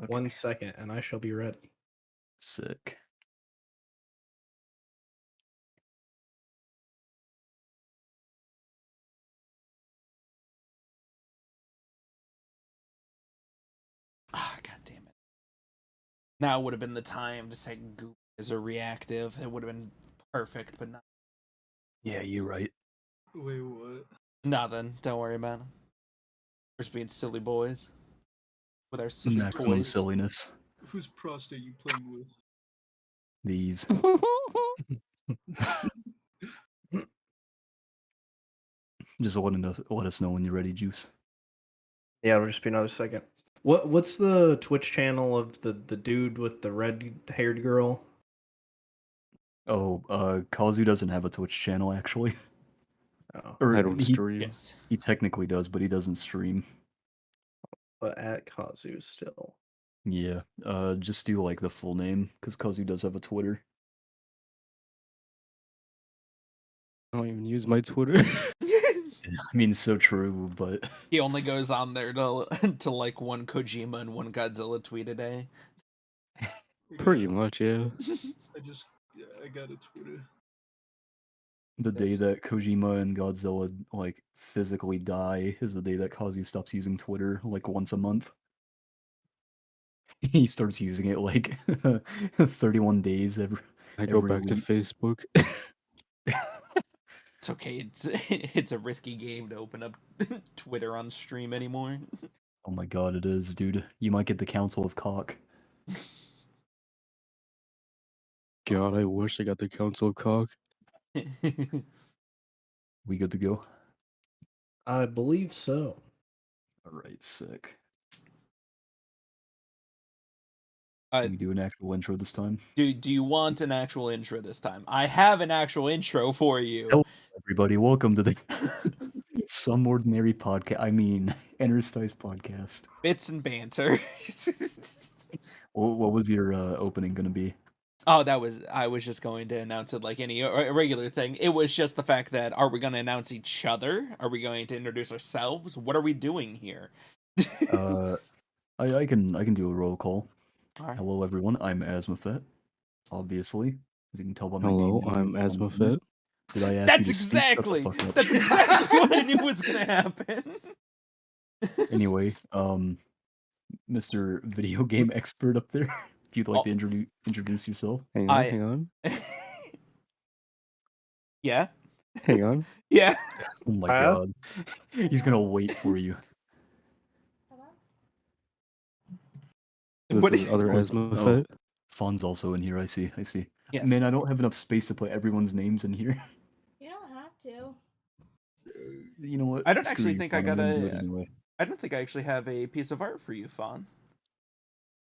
Okay. 1 second, and I shall be ready. Sick. Ah, god damn it. Now would have been the time to say goop is a reactive. It would have been perfect, but not. Yeah, you're right. Wait, what? Nothing. Don't worry about it. We're just being silly boys with our silly Maximum toys. silliness. Whose prostate you playing with? These. Just let us know when you're ready, Juice. Yeah, it'll just be another second. What's the Twitch channel of the dude with the red-haired girl? Oh, Kazu doesn't have a Twitch channel, actually. Oh, Or I don't he, stream. Yes. he technically does, but he doesn't stream. but at Kazu still. Yeah, just do like the full name, because Kazu does have a Twitter. I don't even use my Twitter. I mean, so true, but He only goes on there to to like one Kojima and one Godzilla tweet a day. Pretty much, yeah. I got a Twitter. the day Yes. that Kojima and Godzilla like physically die is the day that Kazu stops using Twitter like once a month. He starts using it like 31 days I go every back to week. Facebook. It's okay. It's a risky game to open up Twitter on stream anymore. Oh my god, it is, dude. You might get the Council of Cock. God, I wish I got the Council cock. We good to go? I believe so. Alright, sick. Can we do an actual intro this time? Do you want an actual intro this time? I have an actual intro for you. Hello, everybody. Welcome to the Some Ordinary Podcast. I mean, Interstice Podcast. Bits and banter. What was your opening going to be? Oh, I was just going to announce it like any regular thing. It was just the fact that, are we going to announce each other? Are we going to introduce ourselves? What are we doing here? I can do a roll call. Right. Hello, everyone. I'm Asmafet. Obviously, as you can tell by my Hello, name. I'm Asmafet. Did I ask That's you to speak? Shut the exactly fuck up. that's exactly what I knew was gonna happen. Anyway, Mr. Video Game Expert up there, if you'd like Oh. to introduce yourself. Hang on. Yeah. Hang on. Yeah. Oh my god, he's gonna wait for you. This What is do other Oh, Asmafet. Fawn's also in here. I see. Yes. Man, I don't have enough space to put everyone's names in here. You don't have to. You know what? I don't Screw actually you, think Fawn, I I'm gonna gotta- do it anyway. I don't think I actually have a piece of art for you, Fawn.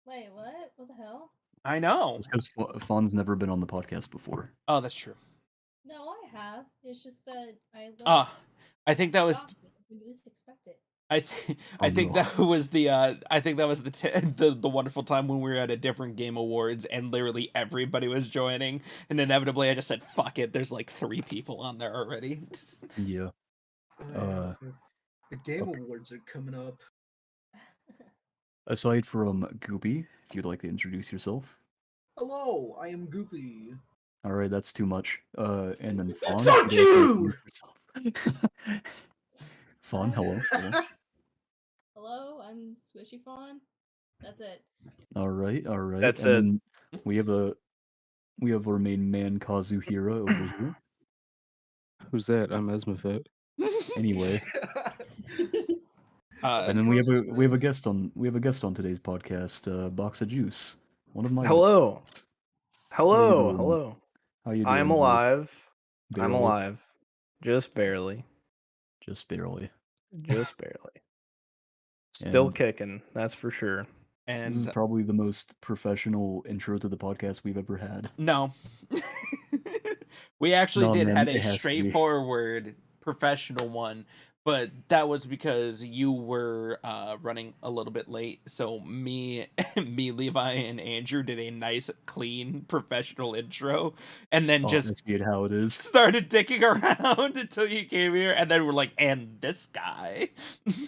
Wait, what? What the hell? I know. It's because Fawn's never been on the podcast before. Oh, that's true. No, I have. It's just that I I think that was when you least expect it. I think no. that was the the wonderful time when we were at a different game awards and literally everybody was joining, and inevitably I just said fuck it, there's like 3 people on there already. Yeah. The Game Awards are coming up. Aside from Goopy, if you'd like to introduce yourself. Hello, I am Goopy. All right, that's too much. And then Fawn. Fuck if you'd like to you! introduce yourself. Fawn, hello. Hello, I'm Squishy Fawn. That's it. All right. That's and then we have our main man Kazuhira over here. Who's that? I'm Asmafet. Anyway, and then we have a guest on today's podcast, Box of Juice. One of my Hello. good friends. Hello. doing? Hello. How you doing? I'm alive. I'm Barely? alive. Just barely. Just barely. Just barely. Still And kicking, that's for sure. this is And probably the most professional intro to the podcast we've ever had. no. We actually No, did man, had it a has to be. straightforward professional one, but that was because you were running a little bit late. So me, Levi, and Andrew did a nice, clean, professional intro, and then Oh, just I see it how it is. started dicking around until you came here, and then we're like, and this guy.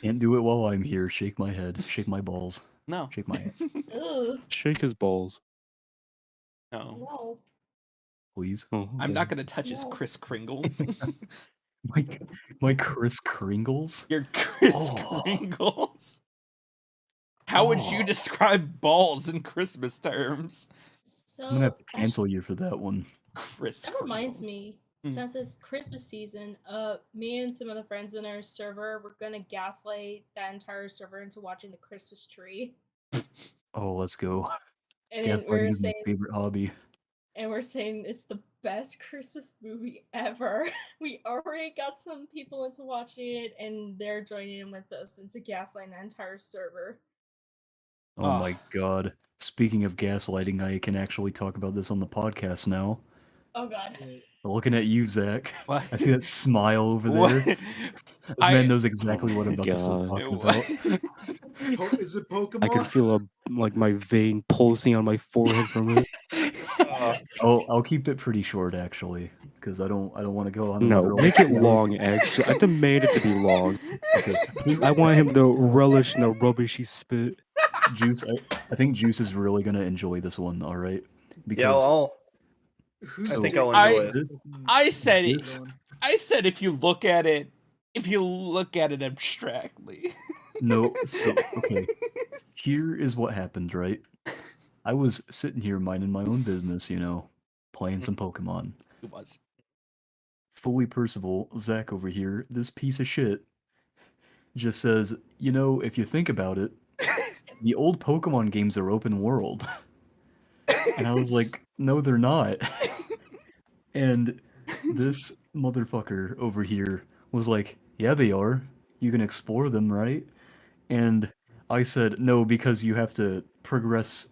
Can't do it while I'm here. Shake my head. Shake my balls. No. Shake my ass, Ugh, Shake his balls. No. no, please. Oh, I'm okay. not gonna touch his No. Kris Kringles. My my Kris Kringles. Your Kris Oh. Kringles. How would you Oh. describe balls in Christmas terms? I'm gonna have So to cancel you for that one. Kris that reminds Kringles. me, Mm. since it's Christmas season, me and some of the friends in our server, we're gonna gaslight that entire server into watching the Christmas tree, Oh, let's go. and then Gaslighting is my favorite hobby. we're saying it's the best Christmas movie ever. We already got some people into watching it, and they're joining in with us into gaslighting the entire server. Oh Ah. my god. Speaking of gaslighting, I can actually talk about this on the podcast now. Oh god. Looking at you, Zach. What? I see that smile over What? there. This man knows exactly what I'm about to start God. talking about. Is it Pokemon? I could feel my vein pulsing on my forehead from it. I'll keep it pretty short actually, because I don't want to go on No, another. make it long. Actually, I demand it to be long. Okay. I want him to relish in the rubbish he spit. Juice. I think Juice is really gonna enjoy this one. All right. Yeah, Because Who's So, I think dick I'll I- enjoy it. this, I said it. This- I said if you look at it abstractly. no. So okay. Here is what happened. Right. I was sitting here minding my own business, playing some Pokemon. It was. Fully Percival, Zach over here, this piece of shit, just says, if you think about it, the old Pokemon games are open world. And I was like, no, they're not. And this motherfucker over here was like, yeah, they are. You can explore them, right? And I said, no, because you have to progress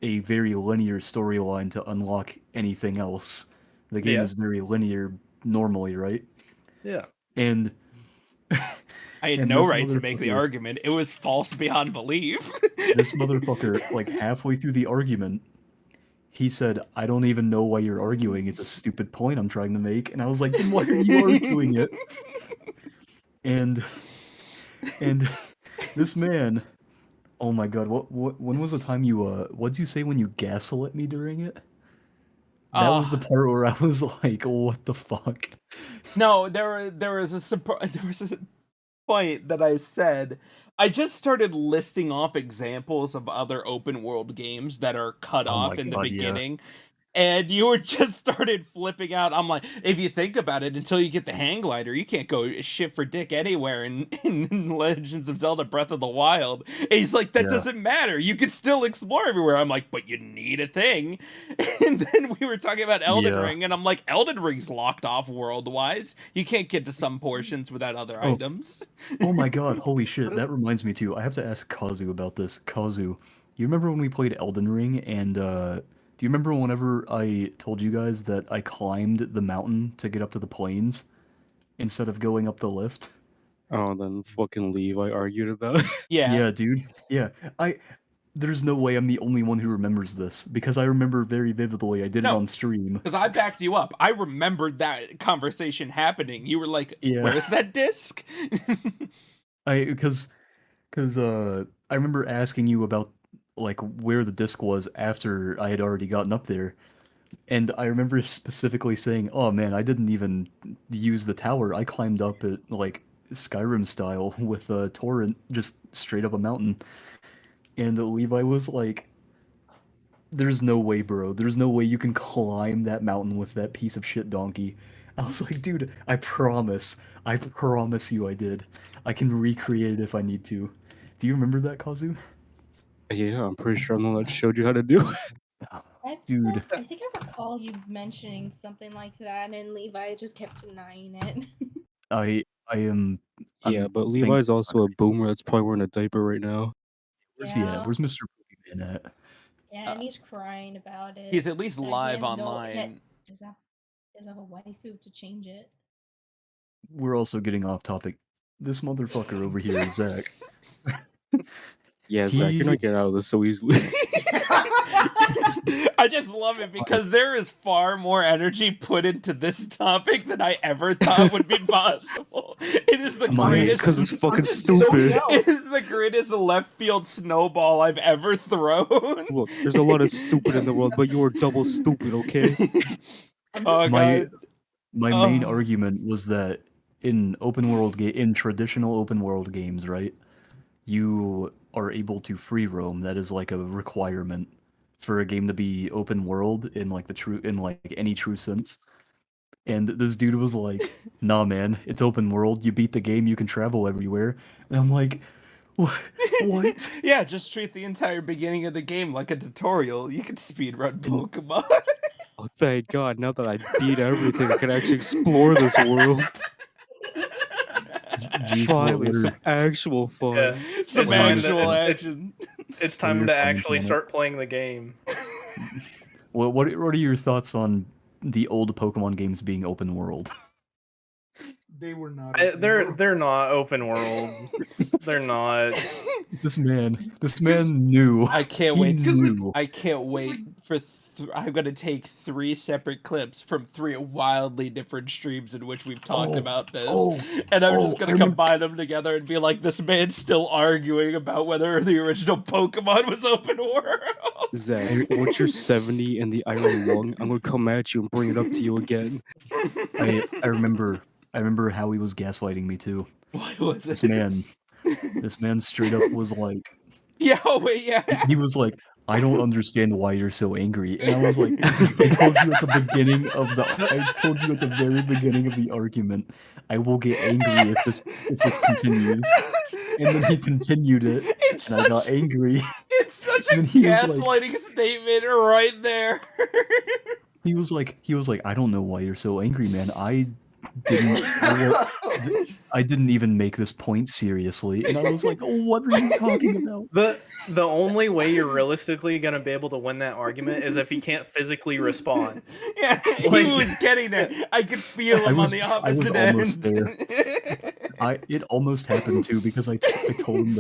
a very linear storyline to unlock anything else. The game Yeah. is very linear normally, right? Yeah. And I had And no this right to make the motherfucker- argument. It was false beyond belief. this motherfucker, like halfway through the argument, he said, I don't even know why you're arguing. It's a stupid point I'm trying to make. And I was like, then why are you arguing it? And this man, oh my god, when was the time you what'd you say when you gaslit me during it? That was the part where I was like, what the fuck? No, there was a point that I said. I just started listing off examples of other open world games that are cut Oh off my in the God, yeah. beginning. And you were just started flipping out. I'm like, if you think about it, until you get the hang glider, you can't go shit for dick anywhere in Legends of Zelda Breath of the Wild. And he's like, that Yeah. doesn't matter. You can still explore everywhere. I'm like, but you need a thing. And then we were talking about Elden Yeah. Ring, and I'm like, Elden Ring's locked off world-wise. You can't get to some portions without other Oh. items. Oh my god, holy shit, that reminds me too. I have to ask Kazu about this. Kazu, you remember when we played Elden Ring and do you remember whenever I told you guys that I climbed the mountain to get up to the plains instead of going up the lift? Oh, then fucking Levi argued about it. Yeah. Dude. Yeah. There's no way I'm the only one who remembers this because I remember very vividly I did it No. on stream. Because I backed you up. I remembered that conversation happening. You were like, Yeah. where's that disc? Because I remember asking you about like where the disc was after I had already gotten up there, and I remember specifically saying, "Oh man, I didn't even use the tower. I climbed up it like Skyrim style with a torrent, just straight up a mountain." And Levi was like, "There's no way, bro. There's no way you can climb that mountain with that piece of shit donkey." I was like, "Dude, I promise you I did. I can recreate it if I need to." Do you remember that, Kazu? Yeah, I'm pretty sure I'm the one that showed you how to do it. Dude. I think I recall you mentioning something like that, and Levi just kept denying it. I am. Yeah, but Levi's also a boomer that's probably wearing a diaper right now. Where's he at? Yeah. Where's Mr. Boogeyman at? Yeah, and he's crying about it. He's at least that he live has no- online. that does have a waifu to change it. We're also getting off topic. This motherfucker over here is Zach. Yeah, Zach, you're He- not getting out of this so easily. I just love it because there is far more energy put into this topic than I ever thought would be possible. It is the greatest. Because it's fucking I'm just zoning stupid. out. It is the greatest left field snowball I've ever thrown. Look, there's a lot of stupid in the world, but you're double stupid, okay? Oh My god. my main Oh. argument was that in traditional open world games, right? You are able to free roam. That is like a requirement for a game to be open world in like any true sense. And this dude was like, "Nah, man, it's open world. You beat the game, you can travel everywhere." And I'm like, "What?" Yeah, just treat the entire beginning of the game like a tutorial. You can speedrun Pokemon. Oh, thank God, now that I beat everything, I can actually explore this world. Jeez, Finally, some actual fun. Yeah. Some It's fine, actual it's- action. It's What are time your to comments actually on it? start playing the game. What are your thoughts on the old Pokemon games being open world? They were not. They're not open world. They're not. This man knew. I can't He wait. knew. I can't wait for. I'm gonna take 3 separate clips from 3 wildly different streams in which we've talked about this, and I'm just gonna combine them together and be like, "This man's still arguing about whether the original Pokemon was open world." Zach, once you're 70 and the iron lung, I'm gonna come at you and bring it up to you again. I remember how he was gaslighting me too. What was This it? man straight up was like, Yeah, oh wait, yeah. he was like, "I don't understand why you're so angry." And I was like, I told you at the very beginning of the argument, I will get angry if this continues. And then he continued it, It's and I got such, angry. it's such a And he was like- gaslighting statement right there. He was like, "I don't know why you're so angry, man. I didn't even make this point seriously." And I was like, "What are you talking about?" The only way you're realistically gonna be able to win that argument is if he can't physically respond. Yeah, Like- he was getting there. I could feel him was- on the I was opposite almost end. It almost happened too because I told him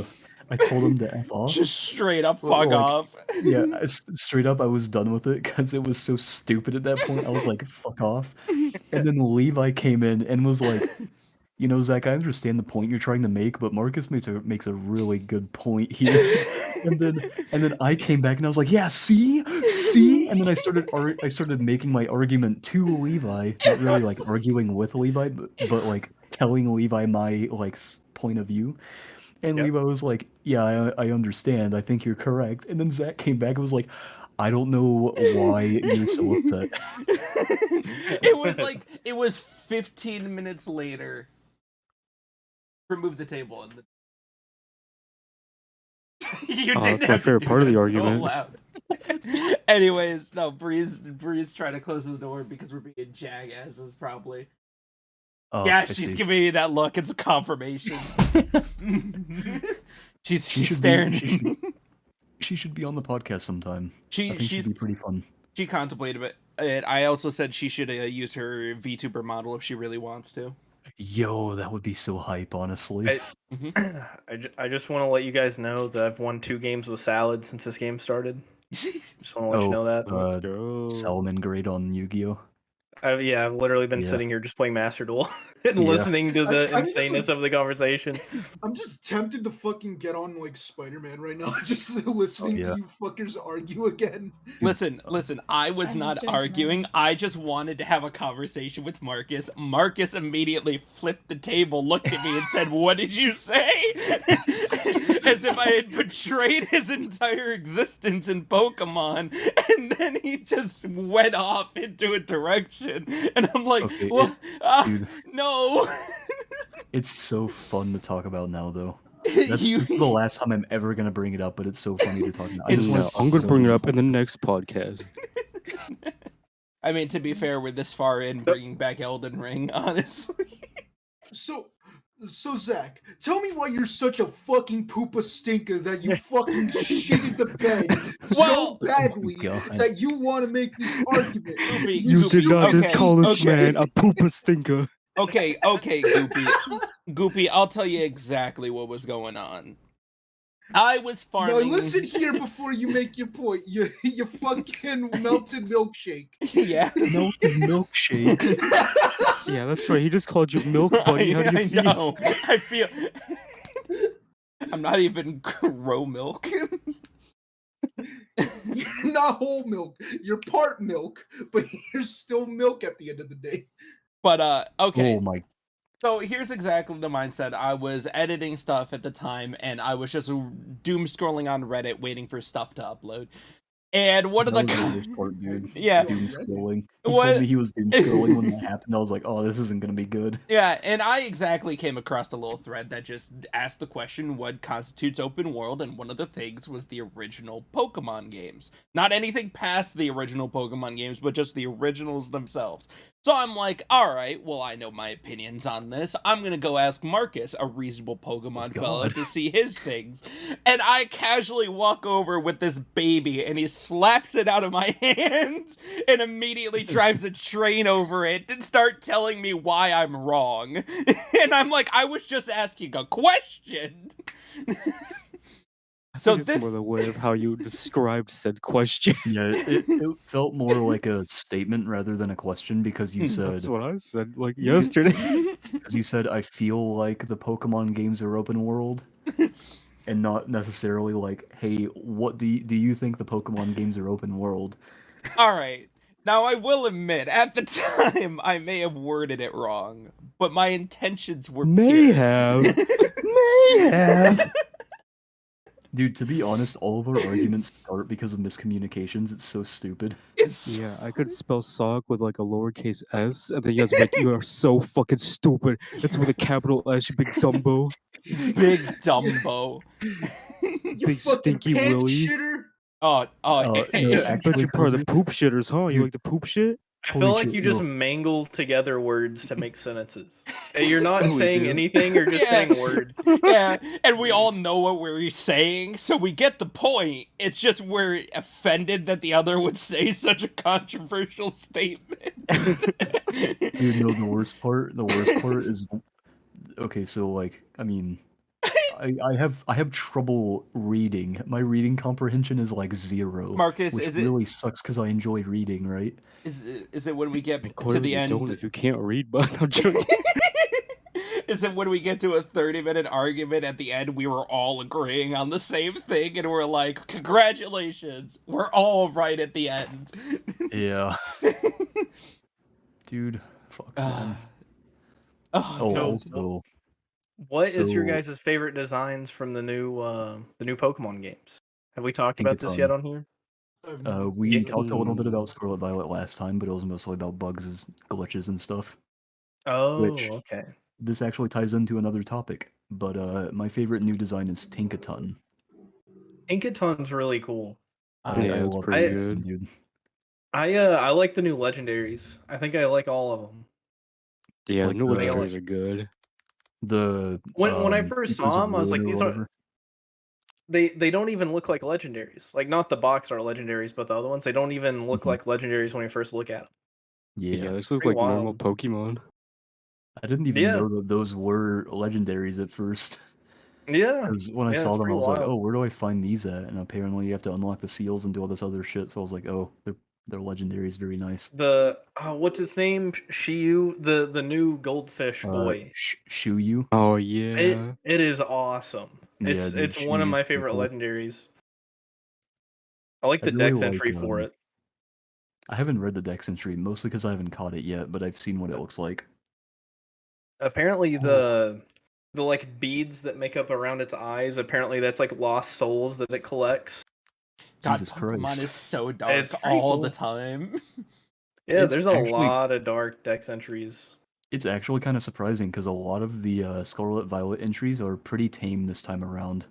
to F off. Just straight up Well, fuck like, off. Yeah, straight up, I was done with it because it was so stupid at that point. I was like, "Fuck off!" And then Levi came in and was like, "You know, Zach, I understand the point you're trying to make, but Marcus makes a really good point here." And then I came back and I was like, "Yeah, see," and then I started making my argument to Levi, not really like arguing with Levi, but like telling Levi my point of view. And Yep. Levi was like, "Yeah, I understand. I think you're correct." And then Zach came back and was like, "I don't know why you're so upset." It was 15 minutes later. Remove the table and you Oh, didn't that's my have to favorite do part of the that argument. so loud. Anyways, no, Bree's trying to close the door because we're being jackasses probably. Oh, Yeah, I she's see. giving me that look. It's a confirmation. she's She should be- staring. She should be on the podcast sometime. I think she's she'd be pretty fun. she contemplated it. I also said she should use her VTuber model if she really wants to. Yo, that would be so hype, honestly. I just want to let you guys know that I've won 2 games with salad since this game started. Just want to let you know that. Let's uh, go. Salmon grade on Yu-Gi-Oh. I've literally been Yeah. sitting here just playing Master Duel and Yeah. listening to the I'm just insaneness like- of the conversation. I'm just tempted to fucking get on like Spider-Man right now, just listening yeah. to you fuckers argue again. Listen, I was I'm not just arguing. judgmental. I just wanted to have a conversation with Marcus. Marcus immediately flipped the table, looked at me, and said, "What did you say?" As if I had betrayed his entire existence in Pokemon. And then he just went off into a direction. And I'm like, Okay, what? dude. No. It's so fun to talk about now, though. This is the last time I'm ever gonna bring it up, but it's so funny to talk about. I It's just No, want I'm gonna so bring it up in fun. the next podcast. I mean, to be fair, we're this far in bringing back Elden Ring, honestly. So Zach, tell me why you're such a fucking poopa stinker that you fucking shitted the bed Well- so badly God. that you want to make this argument. Goopy, You did not just okay, call this okay. man a poopa stinker. Okay, Goopy. Goopy, I'll tell you exactly what was going on. I was Now farming. listen here before you make your point. You fucking melted milkshake. Yeah. Melted milkshake. Yeah, that's right. He just called you milk, buddy. How do you I feel? know. I feel. I'm not even grow milk. You're not whole milk. You're part milk, but you're still milk at the end of the day. But okay. Oh my. So here's exactly the mindset. I was editing stuff at the time, and I was just doom scrolling on Reddit, waiting for stuff to upload. And one of That the was the worst part, dude. yeah, Doom scrolling. He What- told me he was doom scrolling when that happened. I was like, oh, this isn't gonna be good. yeah, and I exactly came across a little thread that just asked the question, what constitutes open world? And one of the things was the original Pokemon games. Not anything past the original Pokemon games, but just the originals themselves. So I'm like, all right, well, I know my opinions on this. I'm gonna go ask Marcus, a reasonable Pokemon fella, God. to see his things. And I casually walk over with this baby, and he slaps it out of my hands, and immediately drives a train over it and start telling me why I'm wrong. And I'm like, I was just asking a question. So It's this more the way of how you described said question. Yeah, it felt more like a statement rather than a question because you said That's what I said like yesterday. because you said I feel like the Pokemon games are open world, and not necessarily like, hey, what do you think the Pokemon games are open world? All right. Now, I will admit, at the time, I may have worded it wrong, but my intentions were May pure. have. May have. Dude, to be honest, all of our arguments start because of miscommunications. It's so stupid. It's Yeah, I could spell sock with like a lowercase s, and then you guys are like, you are so fucking stupid. It's with a capital S, you big Dumbo. Big Dumbo. You Big fucking stinky pant Willy. shitter. Oh, no, I actually, bet you're part of the Cozy, poop shitters, huh? You Dude. like the poop shit? I Holy feel like shit, you just no. mangle together words to make sentences. You're not We saying do. anything, you're just Yeah. saying words. Yeah, and we all know what we're saying, so we get the point. It's just we're offended that the other would say such a controversial statement. Dude, no, the worst part is okay, so like, I mean, I have trouble reading. My reading comprehension is like 0, Marcus, which is it really sucks because I enjoy reading, right? is it when we get And to clearly the you end? don't if you can't read, but I'm joking. Is it when we get to a 30-minute argument at the end, we were all agreeing on the same thing, and we're like, congratulations, we're all right at the end. Yeah. Dude, fuck man. Oh, Oh, no. also, What is your So- guys' favorite designs from the new Pokemon games? Have we talked Think about it's this on. yet on here? we Yeah. talked a little bit about Scarlet Violet last time, but it was mostly about bugs, glitches, and stuff. Oh, Which- okay. This actually ties into another topic, but my favorite new design is Tinkaton. Tinkaton's really cool. Uh, Yeah, I it's love pretty Tinkaton, good. dude. I like the new legendaries. I think I like all of them. Yeah, Like the new the- legendaries are good. The When I first Keepers saw of them, I was like, Ruin or these are whatever. they don't even look like legendaries. Like not the box art legendaries, but the other ones. They don't even look Mhm. like legendaries when you first look at them. Yeah, this looks pretty like normal wild. Pokemon. I didn't even Yeah. know that those were legendaries at first. Yeah. Because when I Yeah, saw it's them, I pretty was like, wild. "Oh, where do I find these at?" And apparently, you have to unlock the seals and do all this other shit. So I was like, "Oh, they're legendaries, very nice." The what's his name? Shiyu, the new goldfish boy. Shuyu. Oh yeah. It is awesome. Yeah, It's dude, it's one of Shiyu's my pretty favorite cool. legendaries. I like the I'd really Dex like, entry for it. I haven't read the Dex entry, mostly because I haven't caught it yet, but I've seen what it looks like. Apparently the like beads that make up around its eyes, apparently that's like lost souls that it collects. God, Jesus Pokemon Christ. is so dark It's pretty all the cool. time. Yeah, It's there's a actually- lot of dark Dex entries. It's actually kind of surprising because a lot of the Scarlet Violet entries are pretty tame this time around.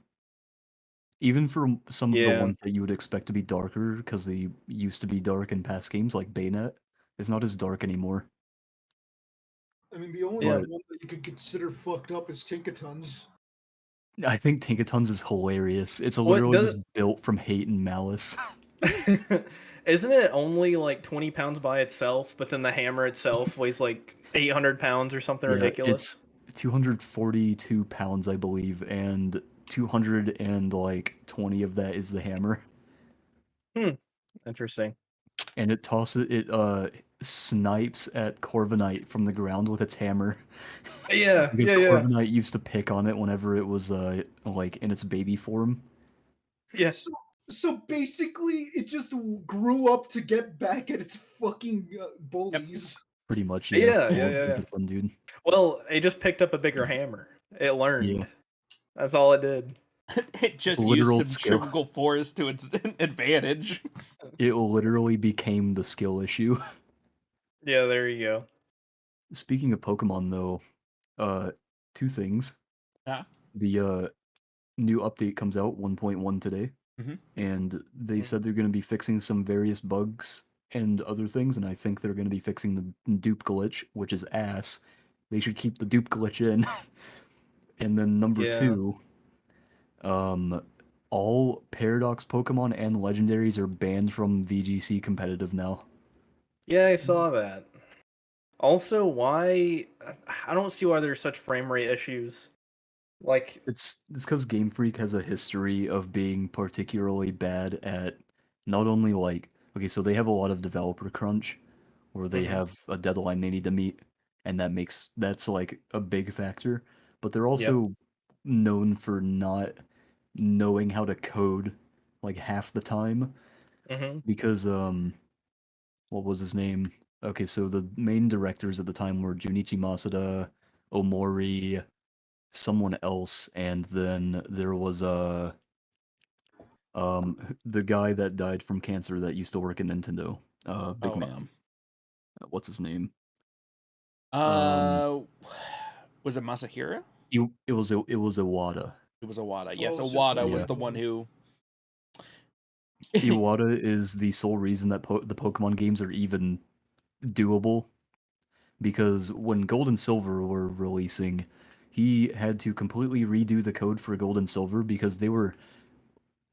Even for some of the Yeah. ones that you would expect to be darker, because they used to be dark in past games, like Bayonet, it's not as dark anymore. I mean, the only Yeah. one that you could consider fucked up is Tinkatons. I think Tinkaton's is hilarious. It's What literally does- just built from hate and malice. Isn't it only like 20 pounds by itself, but then the hammer itself weighs like 800 pounds or something Yeah, ridiculous? It's 242 pounds, I believe, and 220 of that is the hammer, Interesting. and it snipes at Corviknight from the ground with its hammer. Yeah, Because yeah. Corviknight used to pick on it whenever it was like in its baby form. Yes. So basically, it just grew up to get back at its fucking bullies. Pretty much, Yeah, yeah. yeah. Discipline, dude. Well, it just picked up a bigger hammer. It learned. Yeah. That's all it did. It just used Literal skill. centrifugal force to its advantage. It literally became the skill issue. Yeah, there you go. Speaking of Pokemon, though, two things. Ah. The new update comes out 1.1 today, and they said they're going to be fixing some various bugs and other things, and I think they're going to be fixing the dupe glitch, which is ass. They should keep the dupe glitch in. And then number Yeah. 2, all Paradox Pokemon and Legendaries are banned from VGC competitive now. Yeah, I saw that. Also, why I don't see why there's such frame rate issues. Like, It's because Game Freak has a history of being particularly bad at not only like okay, so they have a lot of developer crunch where they have a deadline they need to meet, and that's like a big factor. But they're also known for not knowing how to code like half the time because what was his name? Okay, so the main directors at the time were Junichi Masuda, Omori, someone else, and then there was the guy that died from cancer that used to work at Nintendo. Big man. What's his name? Was it Masahiro? It was Iwata. It was Iwata. Yes, Oh, Iwata was yeah. the one who. Iwata is the sole reason that the Pokemon games are even doable, because when Gold and Silver were releasing, he had to completely redo the code for Gold and Silver because they were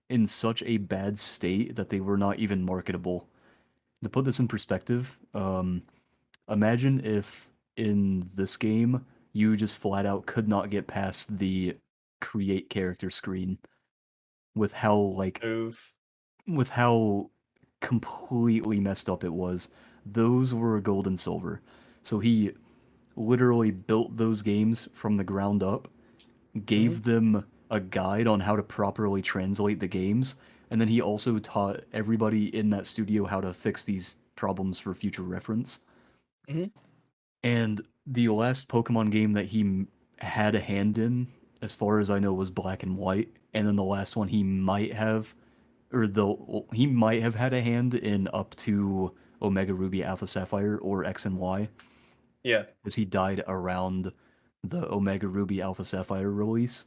in such a bad state that they were not even marketable. To put this in perspective, imagine if in this game you just flat out could not get past the create character screen with how Oof. with how completely messed up it was. Those were Gold and Silver. So he literally built those games from the ground up, gave them a guide on how to properly translate the games, and then he also taught everybody in that studio how to fix these problems for future reference. And the last Pokemon game that he had a hand in, as far as I know, was Black and White, and then the last one he might have, he might have had a hand in up to Omega Ruby Alpha Sapphire or X and Y. Yeah. Because he died around the Omega Ruby Alpha Sapphire release.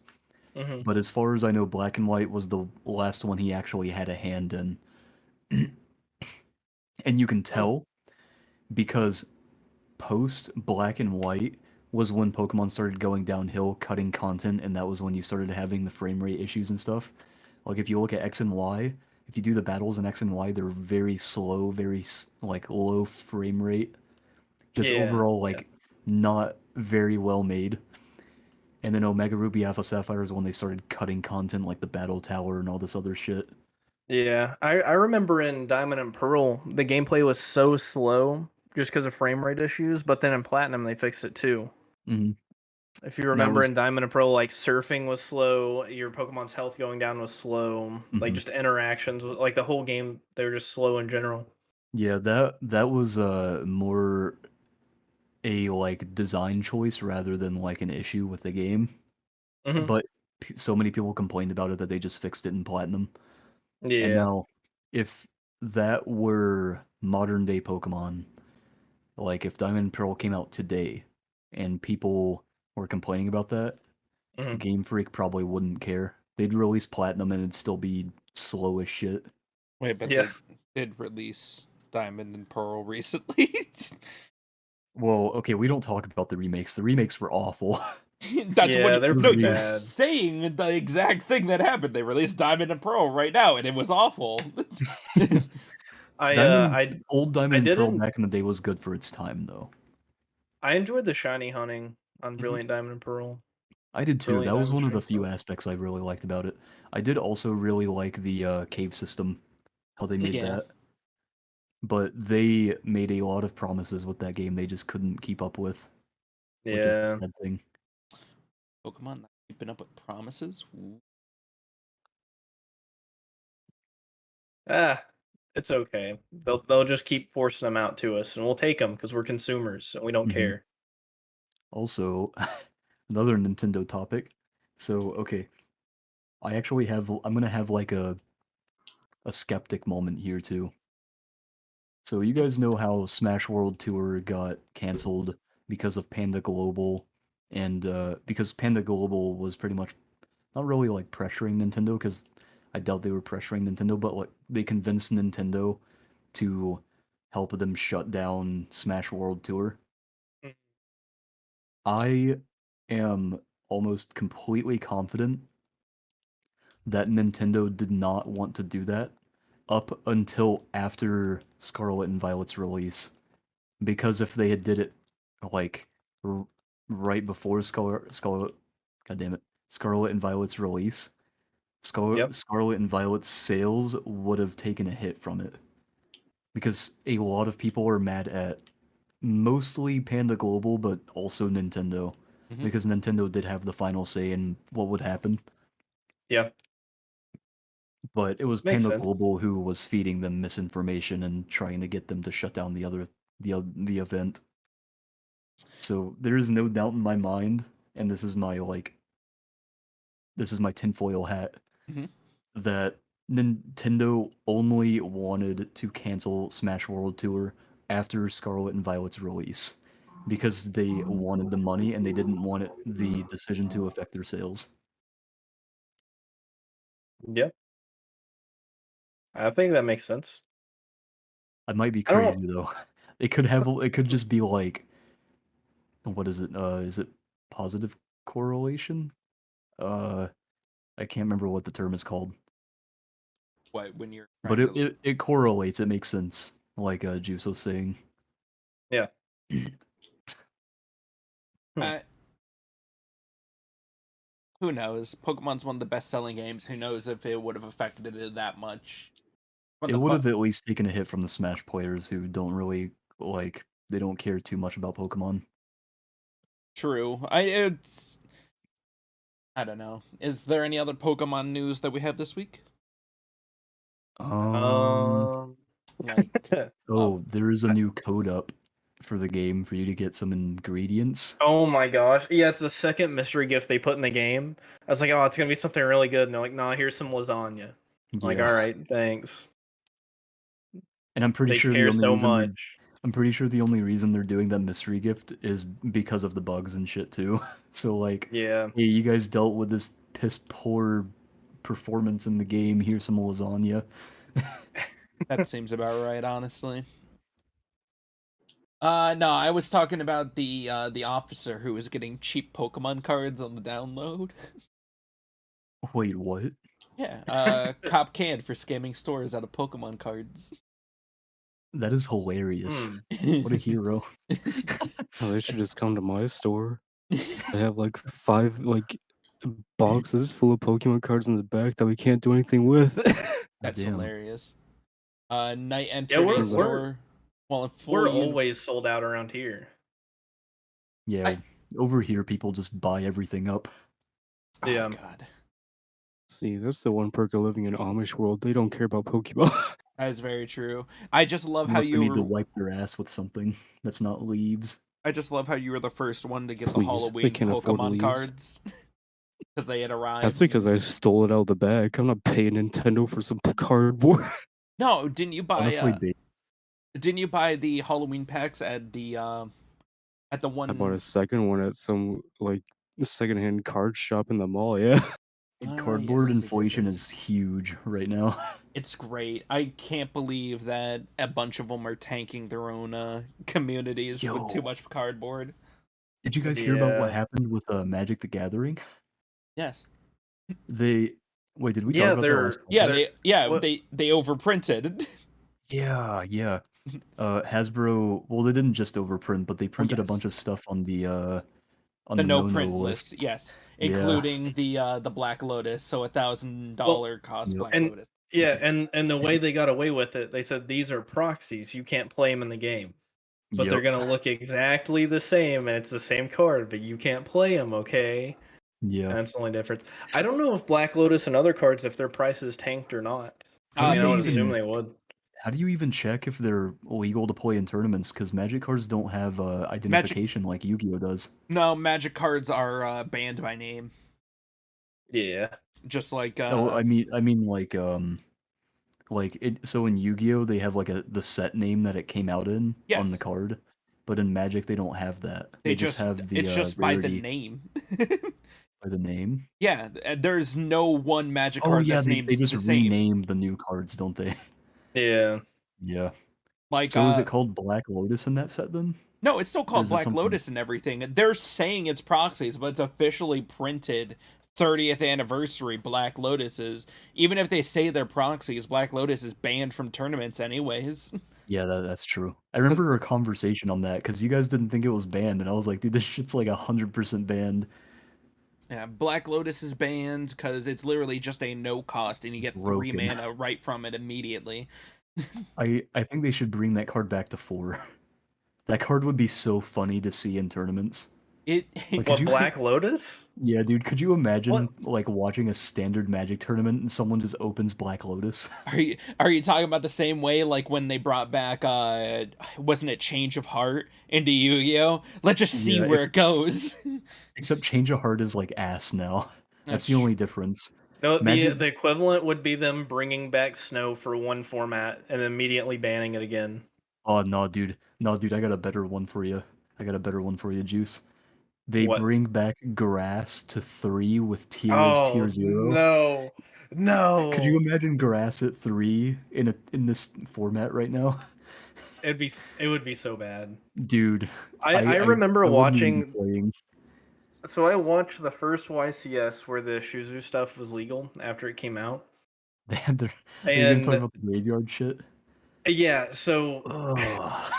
But as far as I know, Black and White was the last one he actually had a hand in. And you can tell because post Black and White was when Pokemon started going downhill, cutting content, and that was when you started having the frame rate issues and stuff. Like if you look at X and Y, if you do the battles in X and Y, they're very slow, very like low frame rate. Just overall like not very well made. And then Omega Ruby Alpha Sapphire is when they started cutting content like the Battle Tower and all this other shit. Yeah, I remember in Diamond and Pearl, the gameplay was so slow just because of frame rate issues, but then in Platinum, they fixed it too. Mhm. If you remember in Diamond and Pearl, like surfing was slow, your Pokemon's health going down was slow, like just interactions, like the whole game, they were just slow in general. Yeah, that was more a like design choice rather than like an issue with the game. But so many people complained about it that they just fixed it in Platinum. And Yeah. now, if that were modern day Pokemon, like if Diamond and Pearl came out today and people were complaining about that, Game Freak probably wouldn't care. They'd release Platinum and it'd still be slow as shit. Wait, but they did release Diamond and Pearl recently. Well, okay, we don't talk about the remakes. The remakes were awful. That's what they're no, pretty you're bad. saying the exact thing that happened. They released Diamond and Pearl right now, and it was awful. Old Diamond and Pearl didn't- back in the day was good for its time, though. I enjoyed the shiny hunting on Brilliant Diamond and Pearl. I did too. Brilliant That was one of the demonstration. few aspects I really liked about it. I did also really like the cave system, how they made Yeah. that. But they made a lot of promises with that game they just couldn't keep up with, which is the Yeah. sad thing. Pokemon not keeping up with promises. Ooh. Ah, it's okay. They'll just keep forcing them out to us, and we'll take them because we're consumers and we don't Mhm. care. Also, another Nintendo topic. So, okay, I'm gonna have like a skeptic moment here too. So you guys know how Smash World Tour got canceled because of Panda Global, and because Panda Global was pretty much not really like pressuring Nintendo, because I doubt they were pressuring Nintendo, but like they convinced Nintendo to help them shut down Smash World Tour. Mm. I am almost completely confident that Nintendo did not want to do that up until after Scarlet and Violet's release. Because if they had did it like r- right before God damn it, Scarlet and Violet's release, Yep. Scarlet and Violet's sales would have taken a hit from it. Because a lot of people are mad at mostly Panda Global, but also Nintendo. Mhm. Because Nintendo did have the final say in what would happen. Yeah. But it was Makes Panda sense. Global who was feeding them misinformation and trying to get them to shut down the event. So there is no doubt in my mind, and this is my tinfoil hat, Mhm. that Nintendo only wanted to cancel Smash World Tour after Scarlet and Violet's release because they wanted the money and they didn't want the decision to affect their sales. Yep. I think that makes sense. I might be I don't know. crazy though. It could just be like, what is it? Is it positive correlation? Uh, I can't remember what the term is called. What when you're But trying to? it correlates, it makes sense, like Juice was saying. Yeah. I, who knows? Pokemon's one of the best-selling games. Who knows if it would have affected it that much? When It the would have at least taken a hit from the Smash players who don't really they don't care too much about Pokemon. True. I don't know. Is there any other Pokemon news that we have this week? Um, Um. Like, oh, there is a new code up for the game for you to get some ingredients. Oh my gosh. Yeah, it's the second mystery gift they put in the game. I was like, oh, it's gonna be something really good. And they're like, nah, here's some lasagna. I'm like, Yeah. all right, thanks. And They care so much. I'm pretty sure the only reason they're doing that mystery gift is because of the bugs and shit too. So like, Yeah. hey, you guys dealt with this piss poor performance in the game, here's some lasagna. that seems about right, honestly. No, I was talking about the officer who was getting cheap Pokemon cards on the download. Wait, what? Yeah, cop canned for scamming stores out of Pokemon cards. That is hilarious. Hmm. What a hero. Oh, they should It's- just come to my store. I have like 5 boxes full of Pokemon cards in the back that we can't do anything with. That's Damn. hilarious. Knight Yeah, entered a we're store while in full we're always sold out around here. Yeah, over here people just buy everything up. Oh Yeah. god. See, that's the one perk of living in Amish world. They don't care about Pokemon. That is very true. I just love how Unless they you need to were wipe their ass with something that's not leaves. I just love how you were the first one to get the Please, they Halloween can't afford Pokemon leaves. cards. Because they had arrived. That's because I stole it out of the bag. I'm not paying Nintendo for some cardboard. No, didn't you buy Honestly, didn't you buy the Halloween packs at the one I bought a second one at some secondhand card shop in the mall. Yeah. cardboard yes. inflation is huge right now. It's great. I can't believe that a bunch of them are tanking their own communities with too Yo. much cardboard. Did you guys hear about what Yeah. happened with Magic the Gathering? Yes. They wait, did we talk Yeah, about that last Yeah, podcast? what- they overprinted. Yeah. Hasbro, well, they didn't just overprint, but they printed a yes. bunch of stuff on on The the no no-no print list. list, yes, Yeah. including the Black Lotus, so $1,000 cost Yep. Black And Lotus. yeah, and the way they got away with it, they said these are proxies. You can't play them in the game, but they're Yep. gonna look exactly the same, and it's the same card, but you can't play them. Okay, Yeah. and that's the only difference. I don't know if Black Lotus and other cards, if their prices tanked or not. How I do mean, I you would assume even they would. how do you even check if they're legal to play in tournaments? Because Magic cards don't have Magic identification like Yu-Gi-Oh does. No, Magic cards are banned by name, Yeah. just like Oh, I mean like it. So in Yu-Gi-Oh they have like the set name that it came out in on the yes, card, but in Magic they don't have that. they They just just have the it's just by the rarity name. by the name. Yeah, there's no one Magic Oh card yeah, that's they named just the same. rename the new cards, don't they? Yeah. Yeah. Like So is it called Black Lotus in that set then? no, it's still Or called is it Black something? Lotus and everything. They're saying it's proxies, but it's officially printed 30th anniversary Black Lotuses. Even if they say they're proxies, Black Lotus is banned from tournaments anyways. Yeah, that's true. I remember a conversation on that because you guys didn't think it was banned, and I was like, dude, this shit's like 100% banned. Yeah, Black Lotus is banned because it's literally just a no cost and you get 3 Broken. mana right from it immediately. I think they should bring that card back to 4. That card would be so funny to see in tournaments. It Like, could What, you? Black Lotus? Yeah, dude, could you imagine What? like watching a standard Magic tournament and someone just opens Black Lotus? are you talking about the same way like when they brought back wasn't it Change of Heart into Yu-Gi-Oh? Let's just see Yeah, where it goes. except Change of Heart is like ass now. That's That's the true. only difference. No, Magic. the equivalent would be them bringing back Snow for one format and then immediately banning it again. Oh no, dude. No, dude, I got a better one for you. I got a better one for you, Juice. They What? bring back Grass to 3 with Tier as Tier Oh 0. no, Could you no! imagine Grass at 3 in this format right now? It would be so bad. Dude, I remember I wouldn't even be watching. playing. So I watched the first YCS where the Shuzu stuff was legal after it came out, They had their, are you gonna talk and about the graveyard shit? yeah, so Ugh.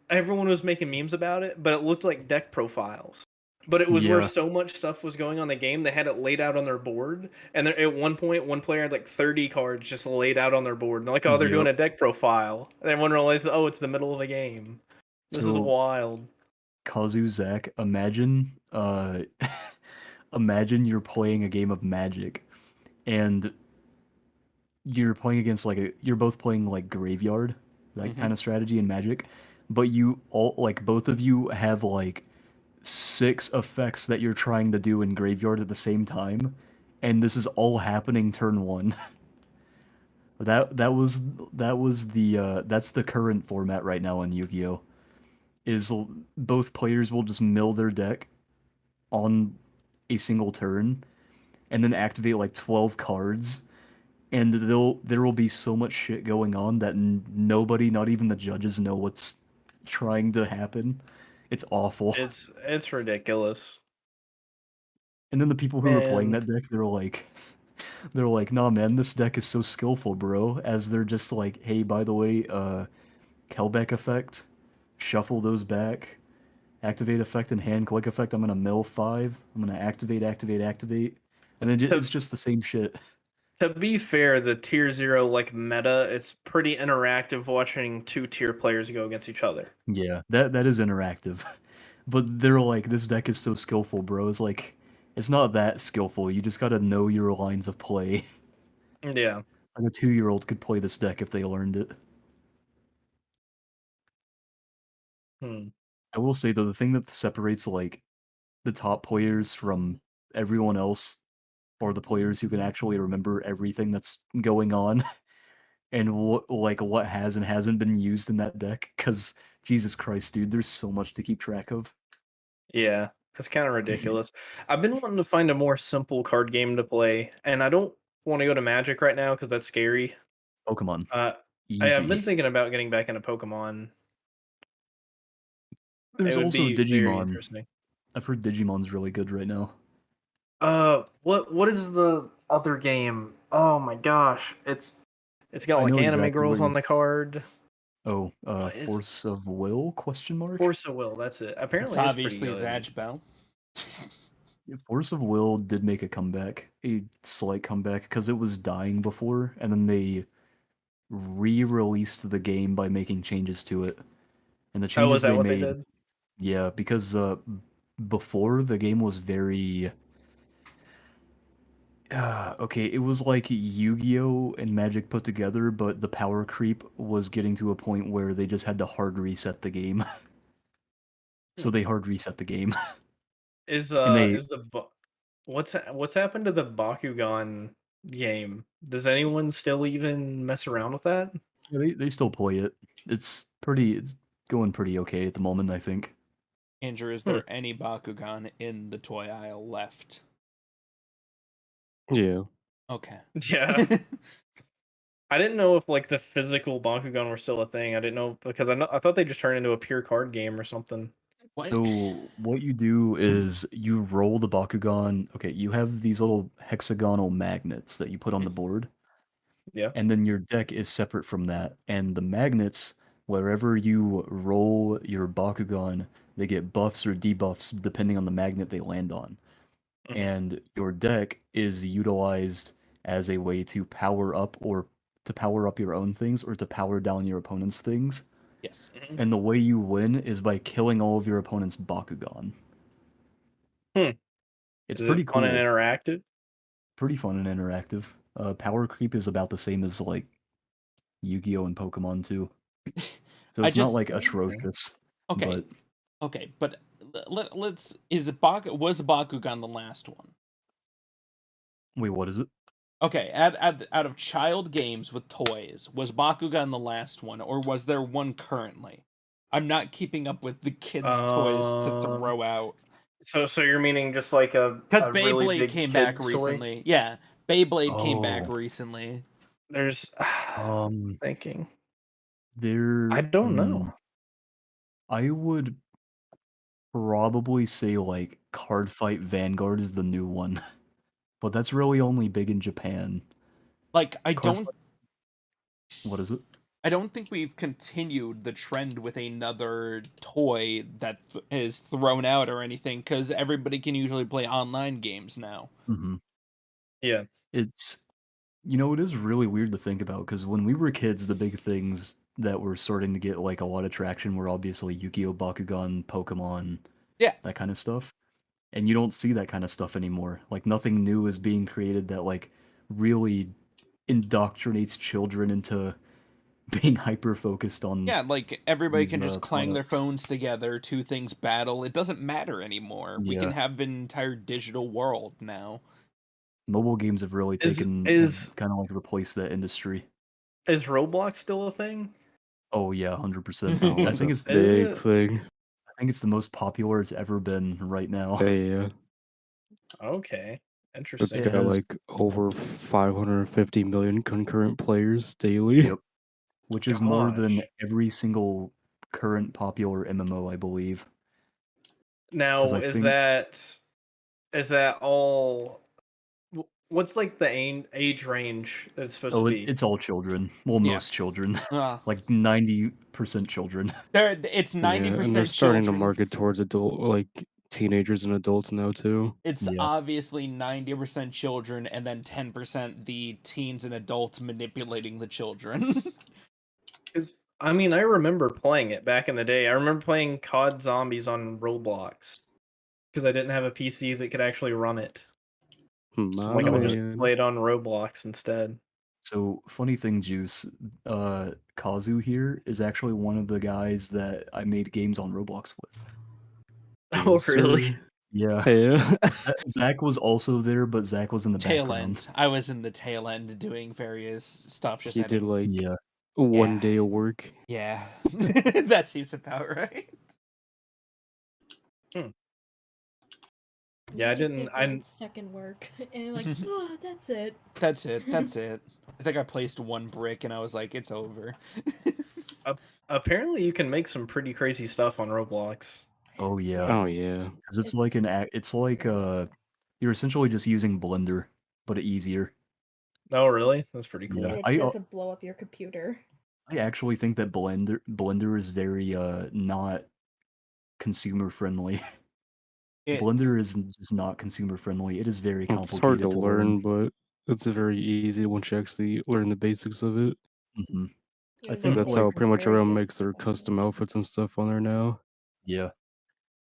everyone was making memes about it, but it looked like deck profiles. But it was where Yeah, so much stuff was going on in the game, they had it laid out on their board. And at one point, one player had like 30 cards just laid out on their board. And they're like, oh, they're doing yep. a deck profile. And everyone realizes, oh, it's the middle of the game. This is So wild. Kazu Zach, imagine imagine you're playing a game of Magic and you're playing against you're both playing like graveyard, that Mhm. kind of strategy in Magic, but you all like both of you have like 6 effects that you're trying to do in graveyard at the same time, and this is all happening turn 1. That was the that's the current format right now in Yu-Gi-Oh! Both players will just mill their deck on a single turn and then activate like 12 cards, and there will be so much shit going on that nobody, not even the judges, know what's trying to happen. It's awful. It's ridiculous. And then the people who are playing And that deck, they're like, nah, man, this deck is so skillful, bro. As they're just like, hey, by the way, Kelbeck effect, shuffle those back, activate effect and hand, click effect. I'm gonna mill 5. I'm gonna activate, activate, and then it's to, just the same shit. to be fair, the tier 0 like meta, it's pretty interactive watching 2 tier players go against each other. Yeah, that is interactive. But they're like, this deck is so skillful, bro. It's like, it's not that skillful. You just gotta know your lines of play. Yeah. Like a 2-year-old could play this deck if they learned it. Hmm. I will say though, the thing that separates like the top players from everyone else, or the players who can actually remember everything that's going on, and what has and hasn't been used in that deck, because Jesus Christ, dude, there's so much to keep track of. Yeah, that's kind of ridiculous. I've been wanting to find a more simple card game to play, and I don't want to go to Magic right now because that's scary. Pokemon, Uh, I've been easy. thinking about getting back into Pokemon. It There's would also be very Digimon. interesting. I've heard Digimon's really good right now. What is the other game? Oh my gosh, it's got I like know anime exactly what girls on you're. the card. Oh, What is Force of Will? Question mark. Force of Will? That's it. It's Apparently, it's pretty obviously good. Zadge Bell. Force of Will did make a comeback, a slight comeback, because it was dying before, and then they re-released the game by making changes to it. And the Oh, was changes that they what they made, did? yeah, because before the game was very okay, it was like Yu-Gi-Oh! And Magic put together, but the power creep was getting to a point where they just had to hard reset the game. So they hard reset the game. And they Is the what's happened to the Bakugan game? Does anyone still even mess around with that? they still play it. It's going pretty okay at the moment, I think. Andrew, is Hmm. there any Bakugan in the toy aisle left? Yeah. Okay. Yeah. I didn't know if like the physical Bakugan were still a thing. I didn't know because I thought they just turned into a pure card game or something. What? So what you do is you roll the Bakugan. Okay, you have these little hexagonal magnets that you put on the board, Yeah. and then your deck is separate from that. And the magnets, wherever you roll your Bakugan, they get buffs or debuffs depending on the magnet they land on. Mhm. And your deck is utilized as a way to power up your own things or to power down your opponent's things. Yes. Mhm. And the way you win is by killing all of your opponent's Bakugan. Hmm. It's Is it pretty fun and cool. interactive? Pretty fun and interactive. Power creep is about the same as like Yu-Gi-Oh! And Pokemon too. So I it's not just like atrocious, okay. but Okay, but let's was Bakugan the last one? wait, what is it? Okay, out of child games with toys, was Bakugan the last one, or was there one currently? I'm not keeping up with the kids' toys to Um. throw out. So you're meaning just like Because a really Beyblade big came back kids toy? recently. Yeah, Beyblade came back Oh, recently. There's um, thinking. I there. don't know. I would probably say like Card Fight Vanguard is the new one, but that's really only big in Japan. Like, Card Fight, what is it? I don't think we've continued the trend with another toy that is thrown out or anything, because everybody can usually play online games now. hmm Yeah. It's it is really weird to think about because when we were kids, the big things that were starting to get like a lot of traction were obviously Yu-Gi-Oh, Bakugan, Pokemon, Yeah, that kind of stuff. And you don't see that kind of stuff anymore. Like nothing new is being created that like really indoctrinates children into being hyper focused on yeah, like everybody these can just clang their products. phones together, two things battle. It doesn't matter anymore. We can Yeah, have an entire digital world now. mobile games have really Is have is kind of like replaced that industry. is Roblox still a thing? Oh yeah, 100%. Oh, I it's think a it's Is big it? thing. I think it's the most popular it's ever been right now. Yeah. Okay. It's Interesting. It got has like over 550 million concurrent players daily. yep, which is more than Gosh. every single current popular MMO, I believe. Because Now, I think is that all what's like the age range that it's supposed to be? it's all children. Well, Yeah. most children, Uh, like 90% children. it's Yeah, and they're 90% starting to children. market towards like teenagers and adults now too. It's Yeah. obviously 90% children and then 10% the teens and adults manipulating the children. Because I mean, I remember playing it back in the day. I remember playing COD Zombies on Roblox because I didn't have a PC that could actually run it. So My like I would Uh, just man. play it on Roblox instead. so funny thing, Juice, Kazu here is actually one of the guys that I made games on Roblox with. Oh, Yes, really? sir. Yeah. Yeah. Zach was also there, but Zach was in the Tail background. end. I was in the tail end doing various stuff, just He did having. like Yeah. 1 day of work. Yeah. That seems about right. Hmm. You Yeah, I just didn't. did I 1 second work, and you're like, oh, that's it. That's it. That's it. I think I placed one brick and I was like, it's over. apparently you can make some pretty crazy stuff on Roblox. Oh yeah. Oh yeah. Because it's like it's like you're essentially just using Blender, but easier. Oh, really? That's pretty Yeah. cool. It doesn't blow up your computer. I actually think that Blender is very not consumer friendly. Blender is just not consumer friendly. It is very It's hard to complicated to learn, but it's very easy once you actually learn the basics of it. hmm I Even think That's though how like I'm pretty much very everyone good makes their student. custom outfits and stuff on there now. yeah,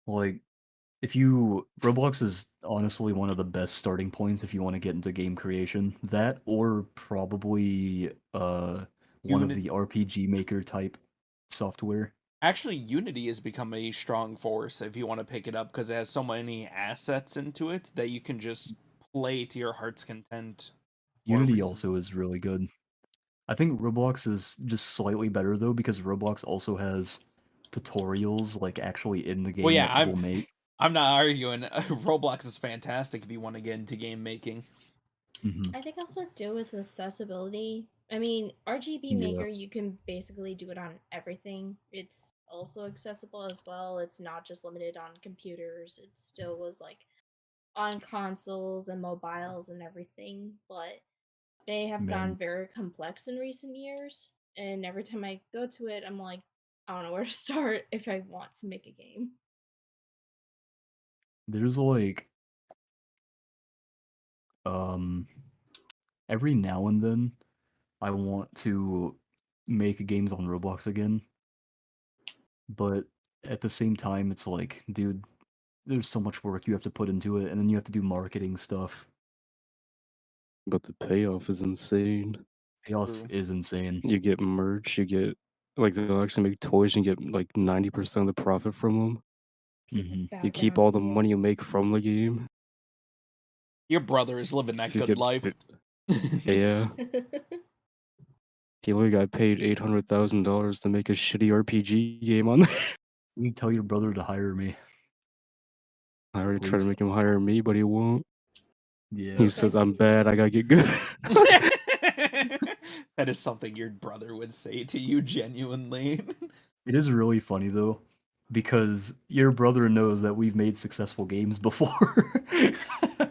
like if you Roblox is honestly one of the best starting points if you want to get into game creation. That or probably one of Unity. the RPG maker type software. Actually, Unity has become a strong force if you want to pick it up because it has so many assets into it that you can just play to your heart's content. More Unity recent. also is really good. I think Roblox is just slightly better though because Roblox also has tutorials like actually in the Well, game yeah, that people make. I'm not arguing. Roblox is fantastic if you want to get into game making. hmm I think also do with accessibility. I mean, RGB Yeah, Maker, you can basically do it on everything. It's also accessible as well. It's not just limited on computers. It still was like on consoles and mobiles and everything, but they have man. gotten very complex in recent years. And every time I go to it, I'm like, I don't know where to start if I want to make a game. There's like um every now and then I want to make games on Roblox again, but at the same time it's like, dude, there's so much work you have to put into it and then you have to do marketing stuff. But the payoff is insane. Payoff True. is insane. You get merch, you get like they'll actually make toys and get like 90% of the profit from them. People hmm bow You keep down all to the you. money you make from the game. Your brother is living that If you good get, life. yeah, he literally got paid $800,000 to make a shitty RPG game on there. You tell your brother to hire me, I already tried to please. make him hire me, but he won't. He Yeah. says I'm bad. I gotta get good. That is something your brother would say to you genuinely. It is really funny though, because your brother knows that we've made successful games before.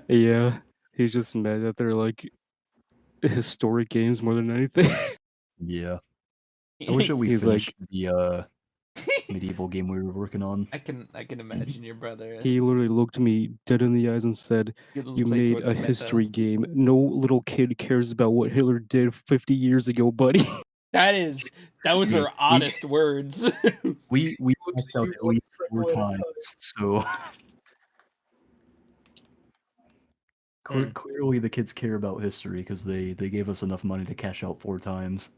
Yeah, he's just mad that they're like historic games more than anything. Yeah. I wish that we He's like, finished the medieval game we were working on. I can imagine your brother. he literally looked me dead in the eyes and said, You little "You play made towards a meta. history game. No little kid cares about what Hitler did 50 years ago, buddy." Those Hey, are honest words. we Looks passed at out you at one least four freckle at a times, time. so Hmm. clearly the kids care about history because they gave us enough money to cash out four times.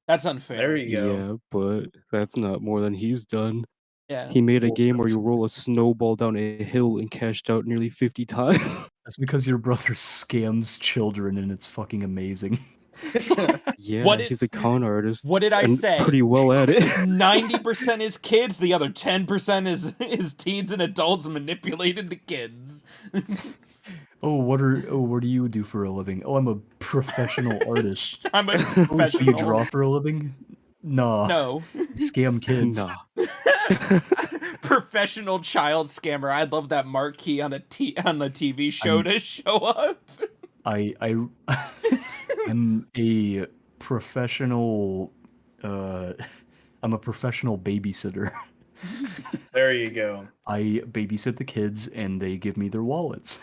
That's There unfair. you go. Yeah, but that's not more than he's done. Yeah. He made a Well, game where you roll a snowball down a hill and cashed out nearly 50 times. that's because your brother scams children and it's fucking amazing. Yeah, he's a con artist what did I and say? pretty well at it. 90% is kids, the other 10% is teens and adults manipulating the kids. What do you do for a living? Oh, I'm a professional artist. I'm a Oh, so you professional. draw for a living? Nah. No. Scam kids. Nah. Professional child scammer. I'd love that marquee on a TV show to show up. I I'm a professional I'm a professional babysitter. There you go. I babysit the kids and they give me their wallets.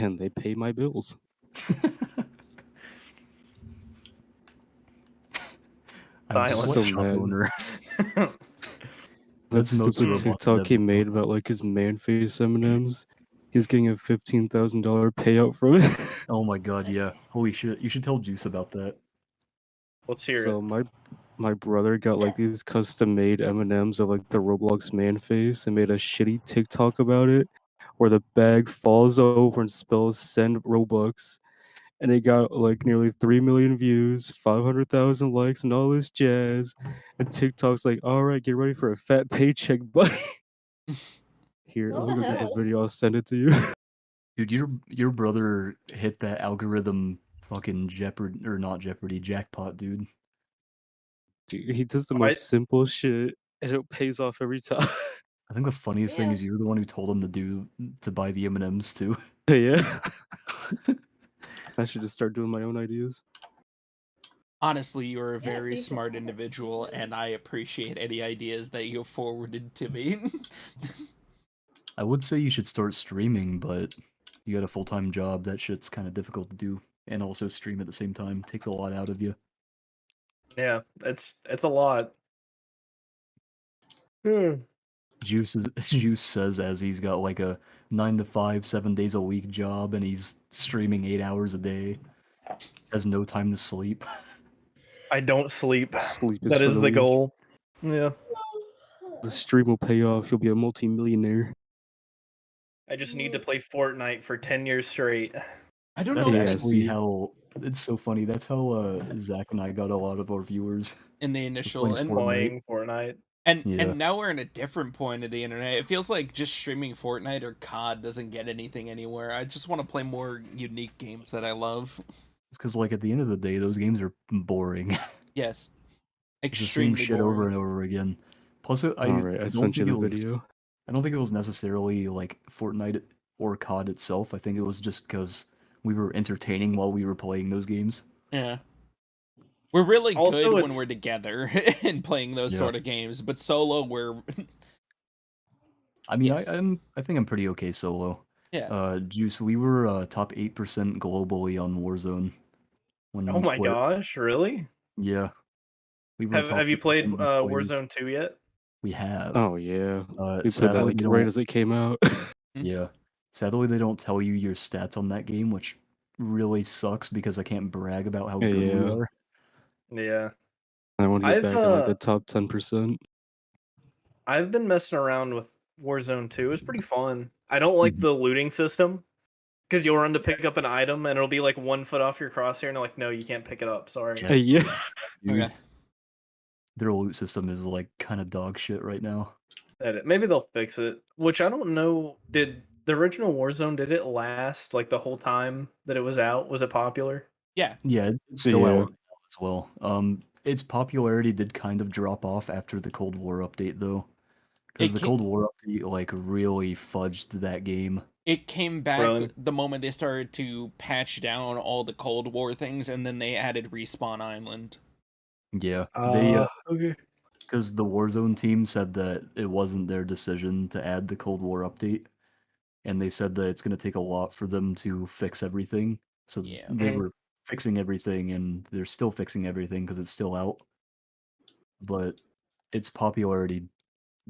And they pay my bills. I'm a Silence. So sweatshop mad. owner. That That's most stupid Roblox TikTok he devs made know. about like his man face M&Ms. He's getting a $15,000 payout from it. Oh my god, yeah. Holy shit. You should tell Juice about that. Let's hear So it. my brother got like these custom made M&Ms of like the Roblox man face and made a shitty TikTok about it where the bag falls over and spells send Robux. And it got like nearly 3 million views, 500,000 likes, and all this jazz. And TikTok's like, all right, get ready for a fat paycheck, buddy. Here, What let me the go get this hell? video. I'll send it to you. Dude, your brother hit that algorithm fucking Jeopardy or not Jeopardy jackpot, dude. Dude, he does the I most simple shit, and it pays off every time. I think the funniest thing Yeah. is you're the one who told him to buy the M&Ms too. Yeah. I should just start doing my own ideas. Honestly, you're a Yeah, very see, smart that's individual, really- and I appreciate any ideas that you forwarded to me. I would say you should start streaming, but you got a full-time job. That shit's kind of difficult to do, and also stream at the same time takes a lot out of you. Yeah, it's a lot. Hmm. Juice says as he's got like a 9 to 5, 7 days a week job, and he's streaming 8 hours a day. Has no time to sleep. I don't sleep. Sleep is That for is the the weak. goal. Yeah. The stream will pay off. You'll be a multi-millionaire. I just need to play Fortnite for 10 years straight. I don't That's know. Yeah, actually see. how it's so funny. That's how Zach and I got a lot of our viewers. In the was initial playing and Fortnite. Playing Fortnite. and Yeah. now we're in a different point of the internet. It feels like just streaming Fortnite or COD doesn't get anything anywhere. I just want to play more unique games that I love. It's because like at the end of the day, those games are boring. Yes, It's the same extremely shit boring. over and over again. Plus, Alright, I don't sent you think the it was. video. I don't think it was necessarily like Fortnite or COD itself. I think it was just because we were entertaining while we were playing those games. Yeah. We're really Also, good when it's- we're together and playing those Yeah. sort of games, but solo we're I mean, Yes. I think I'm pretty okay solo. yeah. Juice, we were top 8% globally on Warzone when Oh we my quit. gosh, really? Yeah, we were top Have you played 8% of players. Warzone 2 yet? We have. Oh yeah. We played that Sadly, like they right don't. as it came out. Yeah, sadly they don't tell you your stats on that game, which really sucks because I can't brag about how good we Yeah. are. Yeah. I want to get I've, back in like the top 10%. I've been messing around with Warzone 2. It's pretty fun. I don't like Mhm. the looting system because you'll run to pick up an item and it'll be like 1 foot off your crosshair and they're like, no, you can't pick it up. Sorry. Yeah. Yeah. Dude, Okay. their loot system is like kind of dog shit right now. Maybe they'll fix it. Which I don't know. Did the original Warzone, did it last like the whole time that it was out? Was it popular? Yeah. Yeah, it's still out Yeah. right now as well. Its popularity did kind of drop off after the Cold War update though, because the Cold War update like really fudged that game. It came back Really? the moment they started to patch down all the Cold War things, and then they added Respawn Island. Yeah, they Okay. because the Warzone team said that it wasn't their decision to add the Cold War update, and they said that it's going to take a lot for them to fix everything. So Yeah. they Mhm. were fixing everything, and they're still fixing everything because it's still out. But its popularity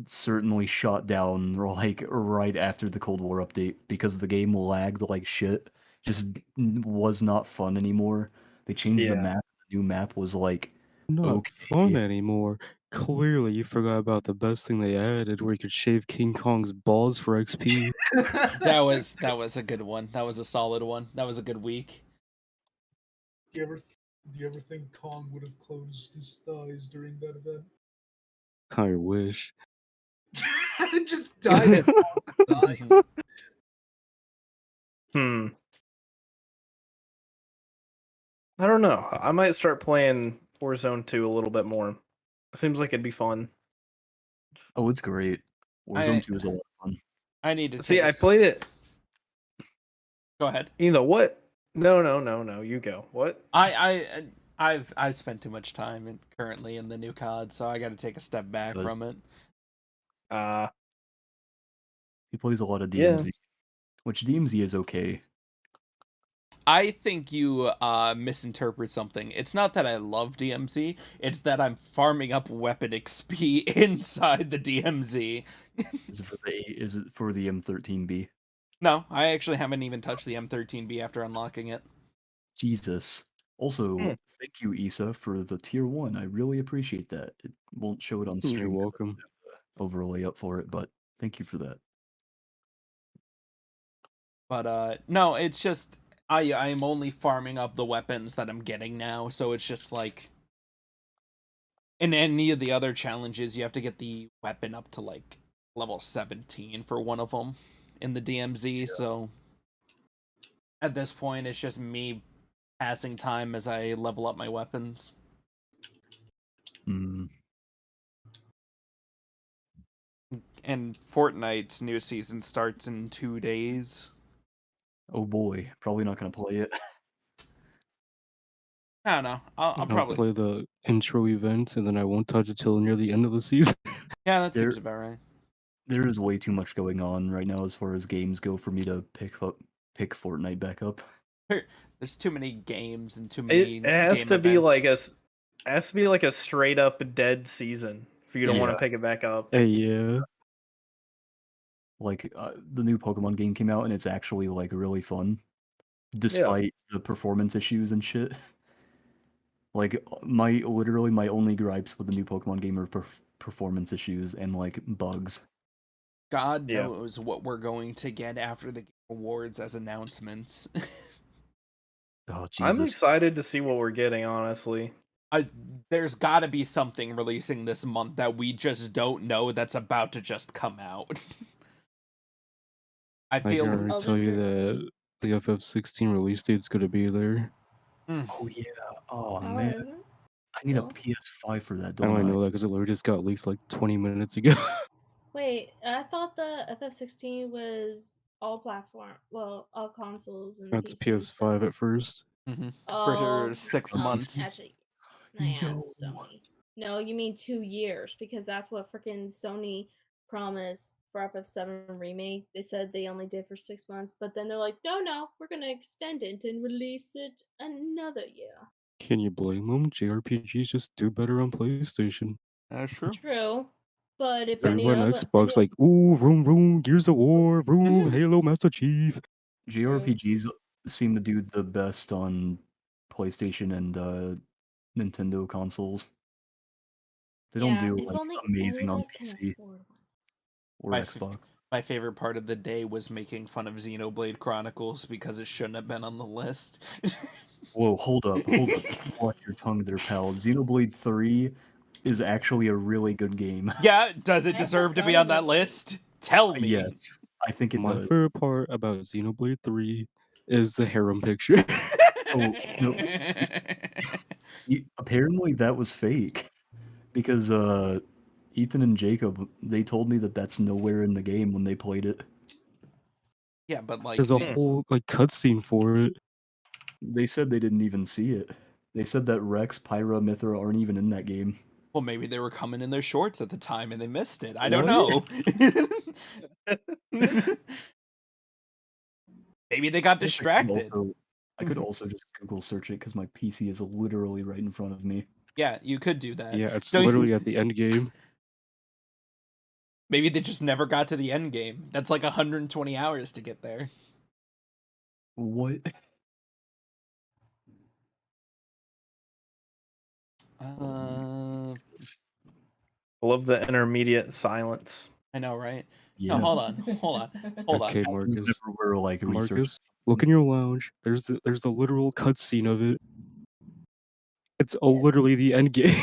certainly shot down like right after the Cold War update because the game lagged like shit. Just was not fun anymore. They changed the Yeah. map. The new map was like Not fun okay. anymore. Clearly, you forgot about the best thing they added, where you could shave King Kong's balls for XP. That was a good one. That was a solid one. That was a good week. Do you ever think Kong would have closed his thighs during that event? I wish. Just died. Hmm. I don't know. I might start playing Warzone 2 a little bit more. Seems like it'd be fun. Oh, it's great. Warzone 2 is a lot of fun. I need to See, take I played it. Go ahead. You know what? No. You go. What? I've spent too much time currently in the new COD, so I got to take a step back Does. from it. He plays a lot of Yeah. DMZ, which DMZ is okay. I think you misinterpret something. It's not that I love DMZ, it's that I'm farming up weapon XP inside the DMZ. Is it for the M13B? No, I actually haven't even touched the M13B after unlocking it. Jesus. Also, Hmm. thank you, Issa, for the tier 1. I really appreciate that. It won't show it on stream. You're 'cause I welcome. don't have the overlay up for it, but thank you for that. But no, it's just I'm only farming up the weapons that I'm getting now, so it's just like in any of the other challenges you have to get the weapon up to like level 17 for one of them in the DMZ, so at this point it's just me passing time as I level up my weapons. Mm. And Fortnite's new season starts in 2 days. Oh boy, probably not gonna play it. I don't know. I'll I'll probably play the intro event, and then I won't touch it till near the end of the season. Yeah, that There- seems about right. There is way too much going on right now as far as games go for me to pick Fortnite back up. There's too many games and too It many has game to be like events. has to be like a straight up dead season for you to want Yeah. to pick it back up. Hey, yeah. Like the new Pokemon game came out and it's actually like really fun, despite the performance issues and shit. Like literally my only gripes with the new Pokemon game are performance issues and like bugs. God Yeah. knows what we're going to get after the Game Awards as announcements. Oh I'm Jesus! excited to see what we're getting, honestly. There's got to be something releasing this month that we just don't know that's about to just come out. I I can feel already tell you that the FF16 release date's gonna be there. Oh yeah! Oh Oh, man! is it? I need a Cool. PS5 for that, I don't only I? know that because it literally just got leaked like 20 minutes ago. Wait, I thought the FF16 was all platform, well, all consoles and That's PC and stuff. PS5 at first. for Oh, 6 On months. PC? actually, nah, Yo! it's Sony. No, you mean 2 years because that's what freaking Sony promised for FF7 remake. They said they only did for 6 months, but then they're like, no, we're gonna extend it and release it another year. Can you blame them? JRPGs just do better on PlayStation. That's true. True, but if any Everyone on of Xbox like, ooh, vroom vroom, Gears of War, vroom, Halo, Master Chief. JRPGs seem to do the best on PlayStation and Nintendo consoles. They don't yeah, do if like only any amazing of on us can PC afford one. or My Xbox. My favorite part of the day was making fun of Xenoblade Chronicles because it shouldn't have been on the list. Whoa, hold up, hold up. Watch your tongue there, pal. Xenoblade 3 is actually a really good game. Yeah, does it I deserve to be forgot on that about list? Tell me. Yes, I think it My does. favorite part about Xenoblade 3 is the harem picture. Oh, no. Apparently that was fake because Ethan and Jacob, they told me that that's nowhere in the game when they played it. Yeah, but like, There's a whole like cutscene for it. They said they didn't even see it. They said that Rex, Pyra, Mithra aren't even in that game. well, maybe they were coming in their shorts at the time and they missed it. I don't What? know. Maybe they got I distracted. could also just Google search it because my PC is literally right in front of me. Yeah, you could do that. Yeah, it's So literally at the end game. maybe they just never got to the end game. That's like 120 hours to get there. What? Uh, Love the intermediate silence. I know, right? Yeah. No, hold on. Okay, Marcus. Whenever we're like researching. Marcus, look in your lounge. There's the literal cutscene of it. It's literally the end game.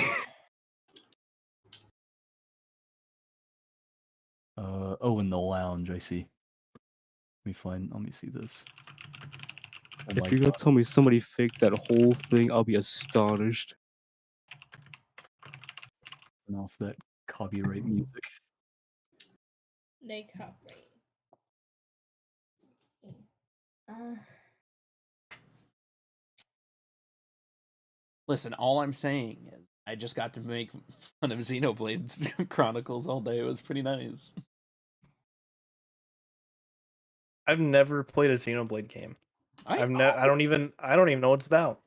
Oh, in the lounge, I see. Let me see this. Oh my If you're gonna god. tell me somebody faked that whole thing, I'll be astonished. Turn off that copyright music. They copyright. Uh, Listen, all I'm saying is I just got to make fun of Xenoblade Chronicles all day. It was pretty nice. I've never played a Xenoblade game. I don't even know what it's about.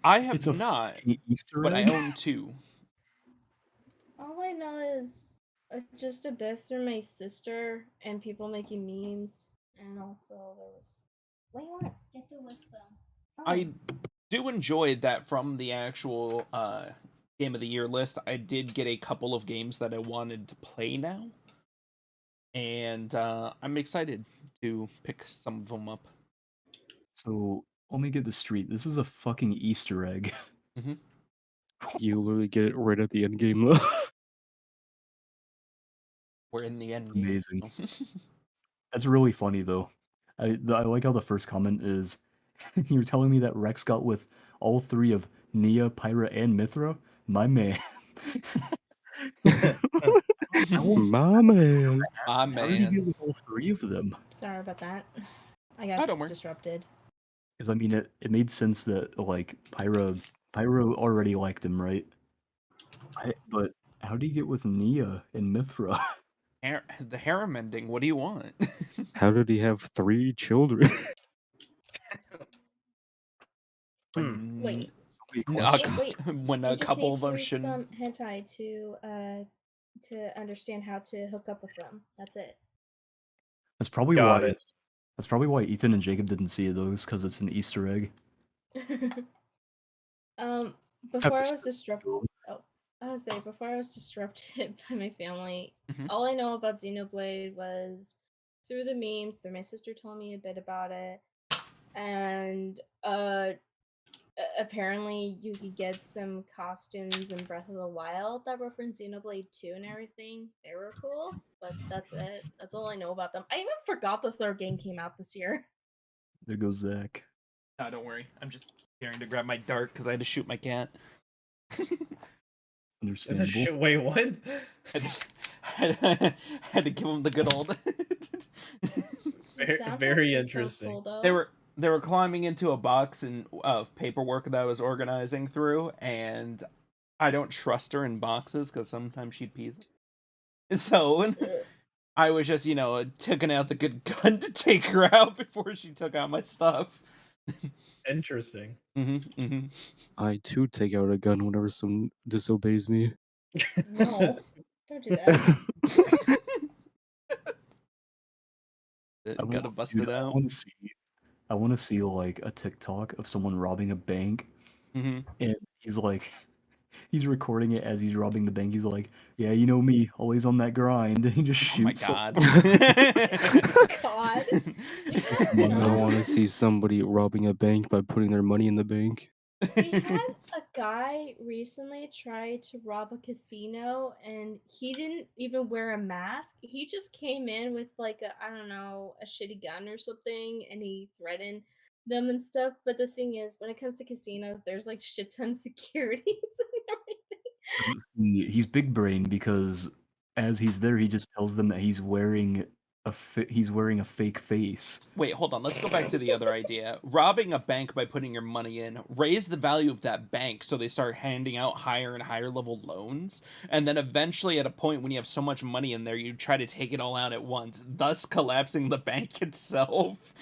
I have It's a not, fucking Easter but I egg. own 2. all I know is just a bit through my sister and people making memes, and also there was. What do you want? Get the whisper. I do enjoy that from the actual Game of the Year list. I did get a couple of games that I wanted to play now. And I'm excited to pick some of them up. So let me get this straight. This is a fucking Easter egg. You literally get it right at the end game though. We're in the end game. Amazing. That's really funny though. I like how the first comment is, you're telling me that Rex got with all 3 of Nia, Pyra, and Mithra? My man. My man. Ah, How did he get man. with all 3 of them? Sorry about that. I Oh, got don't worry. disrupted. Because I mean, it made sense that like Pyra already liked him, right? But how did he get with Nia and Mithra? The harem ending. What do you want? How did he have 3 children? Wait, Wait, When a you just couple need of to them read should. some hentai to understand how to hook up with them. That's it. That's probably Got why. it. That's probably why Ethan and Jacob didn't see those, because it's an Easter egg. um, Have before to I was skip disrupted. school. Oh, I was say before I was disrupted by my family. Mhm. All I know about Xenoblade was through the memes. Through my sister told me a bit about it, and apparently you could get some costumes in Breath of the Wild that were from Xenoblade 2 and everything. They were cool, but that's it. That's all I know about them. I even forgot the third game came out this year. There goes Zach. No, don't worry. I'm just preparing to grab my dart because I had to shoot my cat. Understandable. Wait, what? Had to give him the good old. The soundtrack Very sounds interesting. cool though. They were climbing into a box of paperwork that I was organizing through, and I don't trust her in boxes because sometimes she'd pee. So I was just, taking out the good gun to take her out before she took out my stuff. Interesting. I too take out a gun whenever someone disobeys me. No, don't do that. Gotta bust Dude, it out. I want to see like a TikTok of someone robbing a bank, and he's like, he's recording it as he's robbing the bank. He's like, "Yeah, you know me, always on that grind." And he just Oh my shoots. god. God. I want to see somebody robbing a bank by putting their money in the bank. We had a guy recently try to rob a casino and he didn't even wear a mask. He just came in with like a, I don't know, a shitty gun or something and he threatened them and stuff. But the thing is, when it comes to casinos, there's like shit ton securities and everything. He's big brain because as he's there, he just tells them that he's wearing a fake face. Wait, hold on. Let's go back to the other idea. Robbing a bank by putting your money in, raise the value of that bank so they start handing out higher and higher level loans. And then eventually, at a point when you have so much money in there, you try to take it all out at once, thus collapsing the bank itself.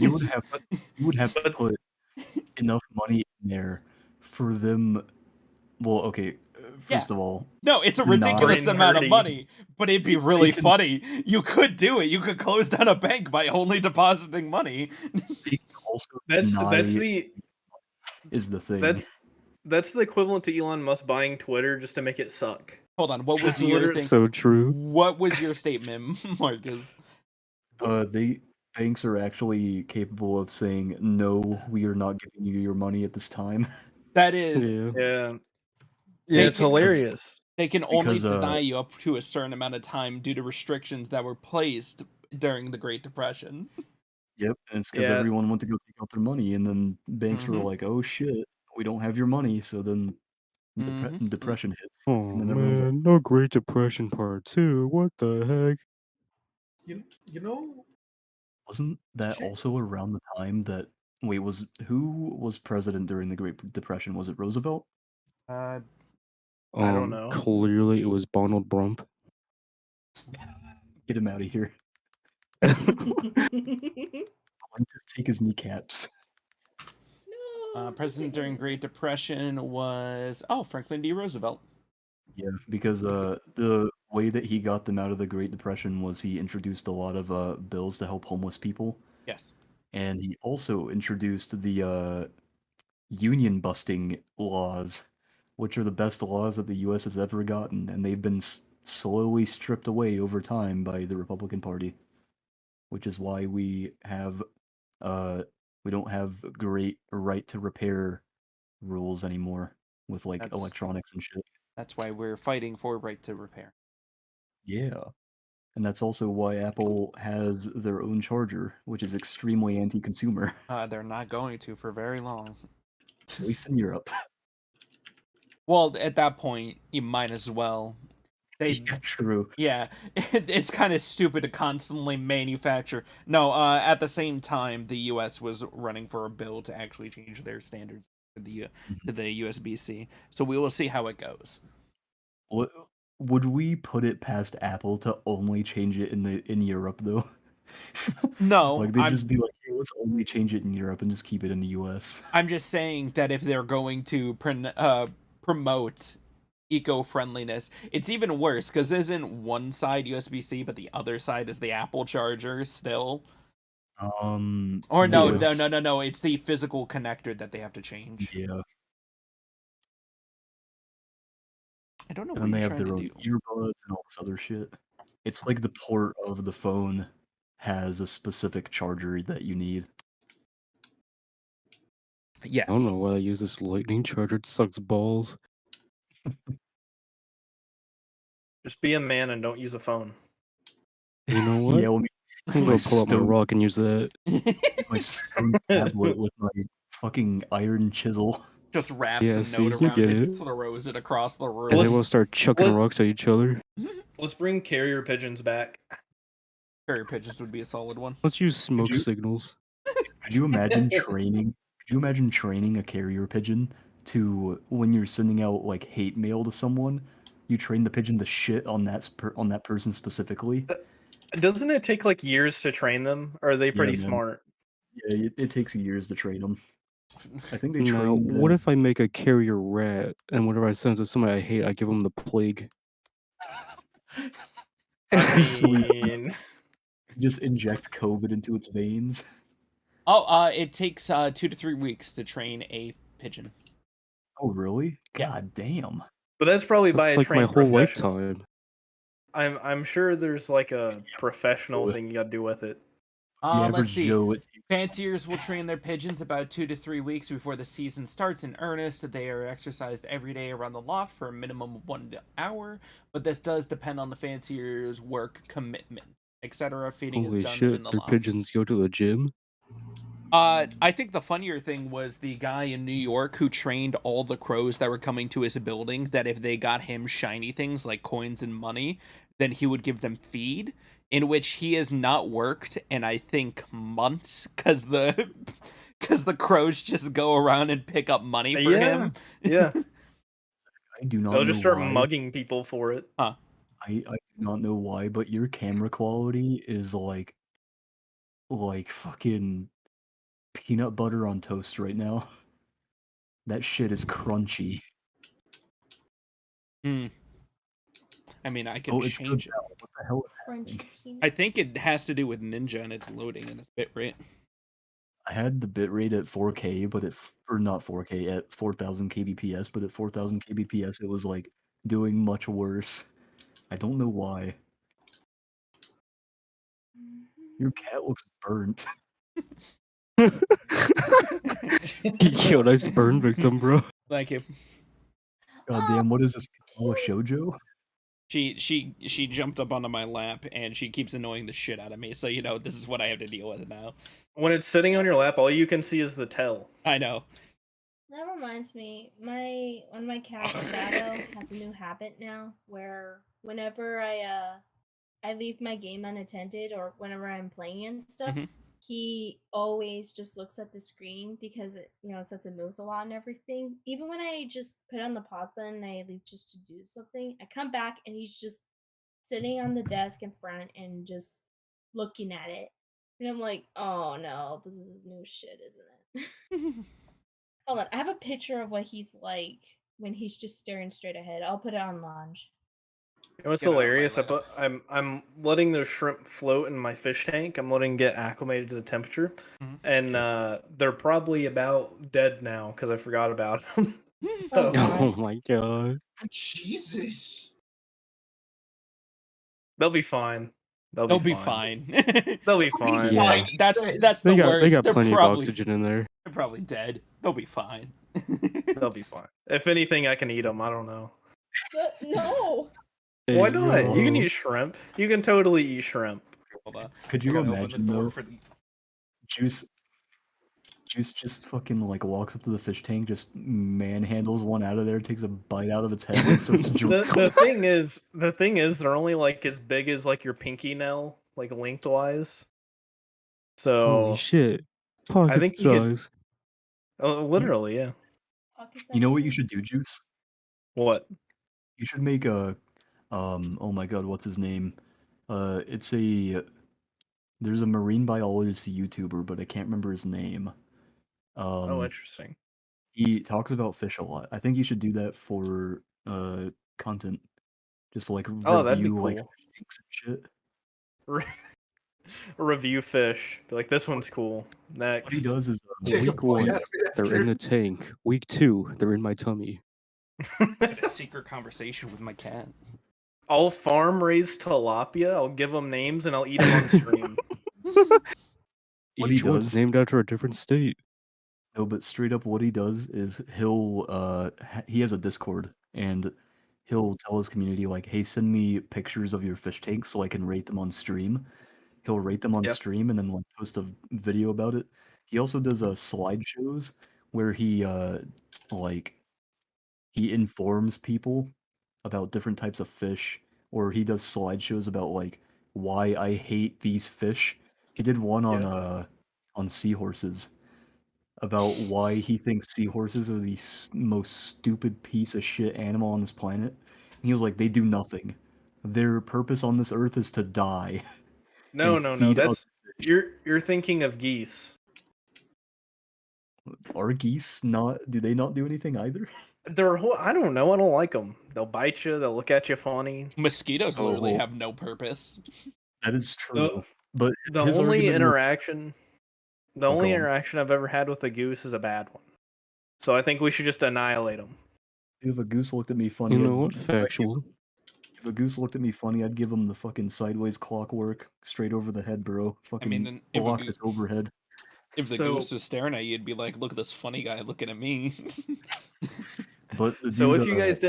You would have to put enough money in there for them. Well, okay. First of all, No, it's a not- ridiculous Brain amount of nerdy. money, but it'd be really can- funny. You could do it. You could close down a bank by only depositing money. They can also That's deny the is the thing. that's the equivalent to Elon Musk buying Twitter just to make it suck. Hold on. What was It's your literally thing? So true. What was your statement, Marcus? Banks are actually capable of saying, "No, we are not giving you your money at this time." That is, Yeah. Yeah. They It's can- hilarious. they can only Because, deny you up to a certain amount of time due to restrictions that were placed during the Great Depression. Yep, and it's because Yeah. everyone went to go take out their money, and then banks were Mhm. like, "Oh shit, we don't have your money." So then Mhm. depression hits, Oh and then everyone's like, man, no Great Depression Part 2. What the heck? You know, wasn't that also around the time that who was president during the Great Depression? Was it Roosevelt? I don't know. Clearly, it was Donald Trump. Get him out of here. Take his kneecaps. No. President during Great Depression was Franklin D. Roosevelt. Yeah, because the way that he got them out of the Great Depression was he introduced a lot of bills to help homeless people, Yes. and he also introduced the union busting laws, which are the best laws that the U.S. has ever gotten, and they've been slowly stripped away over time by the Republican Party, which is why we don't have great right to repair rules anymore with like That's- electronics and shit. That's why we're fighting for right to repair. Yeah. And that's also why Apple has their own charger, which is extremely anti-consumer, They're not going to for very long. at least in Europe. Well, at that point, you might as well. Yeah, true. Yeah, it's kind of stupid to constantly manufacture. No, at the same time, the U.S. was running for a bill to actually change their standards to the USB-C. So we will see how it goes. would we put it past Apple to only change it in Europe though? No, Like they'd just be like, hey, let's only change it in Europe and just keep it in the US. I'm just saying that if they're going to promote eco-friendliness, it's even worse because isn't one side USB-C, but the other side is the Apple charger still? Or no, No, no, Yes. no, it's no, no. It's the physical connector that they have to change. yeah. I don't know And what then you're they have trying their to own do. earbuds and all this other shit. It's like the port of the phone has a specific charger that you need. I don't Yes. know why I use this lightning charger. It sucks balls. Just be a man and don't use a phone. You know what? Yeah, let me I'm my gonna pull out my stone rock and use that. my stone tablet with my fucking iron chisel. Just wraps Yeah, a see, note you around get it, it. throws it across the And they room. will start chucking let's- rocks at each other. Let's bring carrier pigeons back. Carrier pigeons would be a solid one. Let's use smoke you- signals. Could you imagine training a carrier pigeon to when you're sending out like hate mail to someone, you train the pigeon to shit on on that person specifically? Doesn't it take like years to train them? Or are they pretty man. smart? Yeah, it takes years to train them. I think they Now, train what them. if I make a carrier rat, and whenever I send it to somebody I hate, I give them the plague? I Sweet. mean, Just inject COVID into its veins. Oh, it takes 2 to 3 weeks to train a pigeon. Oh, really? Yeah. God damn. but that's probably by That's a like my trained whole professional. lifetime. I'm sure there's like a professional thing you gotta do with it. The Let's average see. Joe, it takes Fanciers will train their pigeons about 2 to 3 weeks before the season starts in earnest. They are exercised every day around the loft for a minimum of 1 hour, but this does depend on the fancier's work commitment, etc. Feeding Holy is done shit, in the their loft. pigeons go to the gym? I think the funnier thing was the guy in New York who trained all the crows that were coming to his building that if they got him shiny things like coins and money, then he would give them feed, in which he has not worked in I think months because the crows just go around and pick up money for him. Yeah. I do not They'll know just start why. mugging people for it. I do not know why, but your camera quality is like fucking peanut butter on toast right now. That shit is crunchy. Hmm. I mean, I can Oh, it's good change it. now. What the hell is Crunchy happening? peanuts. I think it has to do with Ninja and its loading and its bitrate. I had the bitrate at 4K, but or not 4K, at 4000 kbps, but at 4000 kbps it was like doing much worse. I don't know why. Your cat looks burnt. Yo, nice burn victim, bro. Thank you. God damn, what is this? Oh, shoujo? She jumped up onto my lap and she keeps annoying the shit out of me. So this is what I have to deal with now. When it's sitting on your lap, all you can see is the tail. I know. That reminds me, one of my cats, Shadow, has a new habit now where whenever I leave my game unattended or whenever I'm playing and stuff, Mhm. he always just looks at the screen because it, since it moves a lot and everything. Even when I just put on the pause button and I leave just to do something, I come back and he's just sitting on the desk in front and just looking at it. And I'm like, oh no, this is new shit, isn't it? Hold on, I have a picture of what he's like when he's just staring straight ahead. I'll put it on Launch. You know what's Get out of my hilarious? lap. I'm letting the shrimp float in my fish tank. I'm letting them get acclimated to the temperature, Mhm. and they're probably about dead now because I forgot about them. Oh, So, God. Oh my god. Jesus. they'll be fine. They'll be fine. They'll be fine. Yeah. That's They the got worst. they got They're plenty probably of oxygen in there. they're probably dead. They'll be fine. They'll be fine. If anything, I can eat them. I don't know. But no. Why Hey, not? You can yo. eat shrimp. You can totally eat shrimp. Hold on. Could I you gotta open the imagine door though? for the... Juice just fucking like walks up to the fish tank, just manhandles one out of there, takes a bite out of its head, and starts drinking. The thing is, they're only like as big as like your pinky nail, like lengthwise. Holy So shit. I Pocket think you could. size. Literally, yeah. Pocket You know what you size should do, Juice? What? You should make a Oh my god, what's his name? It's a there's a marine biologist YouTuber, but I can't remember his name. Oh, Um, interesting. he talks about fish a lot. I think you should do that for content. Just like Oh, that'd be review like cool. fish tanks and shit. Re- Review fish. Be like, this one's cool. What he Next. does is Take a Week bite out 1, of it they're in after. the tank. Week 2, they're in my tummy. Had a secret conversation with my cat. I'll farm raise tilapia. I'll give them names and I'll eat them on stream. What he Each one's does. named after a different state. No, but straight up, what he does is he has a Discord and he'll tell his community like, "Hey, send me pictures of your fish tanks so I can rate them on stream." He'll rate them on Yep. stream and then like post a video about it. He also does slideshows where like he informs people about different types of fish, or he does slideshows about like why I hate these fish. He did one Yeah. on seahorses about why he thinks seahorses are the most stupid piece of shit animal on this planet. And he was like, they do nothing. Their purpose on this earth is to die No, and no, no. feed other That's fish. you're thinking of geese. Are geese not? Do they not do anything either? They're I don't know. I don't like them. They'll bite you. They'll look at you funny. Mosquitoes Oh, literally well, have no purpose. that is The true. But the his only argument was, interaction the oh, only go on. interaction I've ever had with a goose is a bad one. So I think we should just annihilate them. If a goose looked at me You funny, know what? I'd give Factual. if a goose looked at me funny, I'd give him the fucking sideways clockwork straight over the head, bro. I Fucking mean, if block this overhead. the So- goose was staring at you, you'd be like, "Look at this funny guy looking at me." But the So dude, if you guys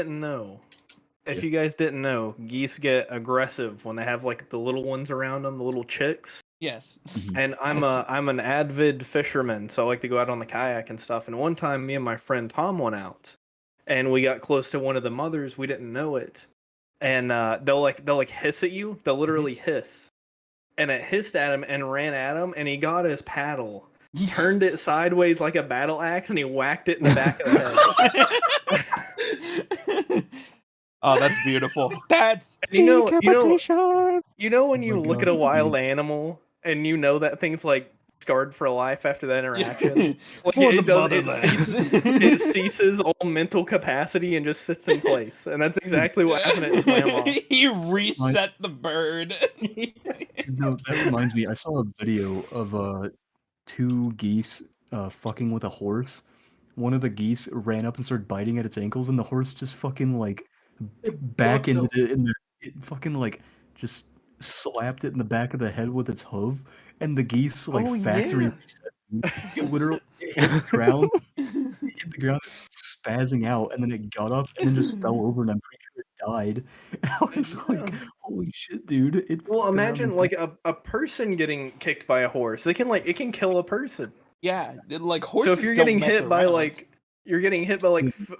didn't know, geese get aggressive when they have like the little ones around them, the little chicks. Yes. And I'm an avid fisherman, so I like to go out on the kayak and stuff. And one time, me and my friend Tom went out, and we got close to one of the mothers. We didn't know it, and they'll hiss at you. They'll literally hiss, and it hissed at him and ran at him, and he got his paddle, turned it sideways like a battle axe, and he whacked it in the back of the head. Oh, that's beautiful. That's You know when Oh you my look God, at a that's wild amazing. animal and you know that thing's like scarred for life after that interaction. Like For the it does, motherland. it ceases all mental capacity and just sits in place. And that's exactly what happened. It swam off. He reset the bird. No, that reminds me. I saw a video of two geese fucking with a horse. One of the geese ran up and started biting at its ankles, and the horse just fucking like back bucked ended him. it, and it fucking like just slapped it in the back of the head with its hoof, and the geese like Oh, factory yeah. reset. It literally hit the ground, spazzing out, and then it got up and then just fell over, and I'm pretty sure it died. And I was like, Yeah. "Holy shit, dude!" It Well, fucked around imagine and like a person getting kicked by a horse. It can kill a person. Yeah, like horses. So if you're don't getting mess hit by around. like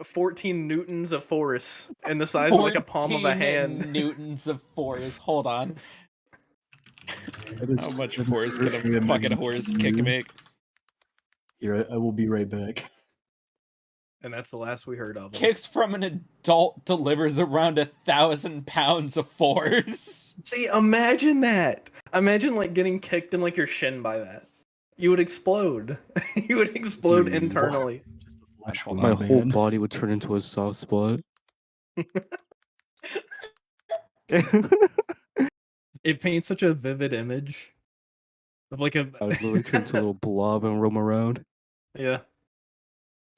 14 newtons of force in the size of like a palm of a 14 hand. newtons of force. Hold on. That is- How much that is force can certainly a fucking amazing horse news. kick make? Here, I will be right back. And that's the last we heard of him. Kicks from an adult delivers around 1,000 pounds of force. See, imagine that. Imagine like getting kicked in like your shin by that. You would explode. You would explode Dude, internally. Just a flash Hold one, My on. whole man. body would turn into a soft spot. It paints such a vivid image of like a I would literally turn into a little blob and roam around. yeah.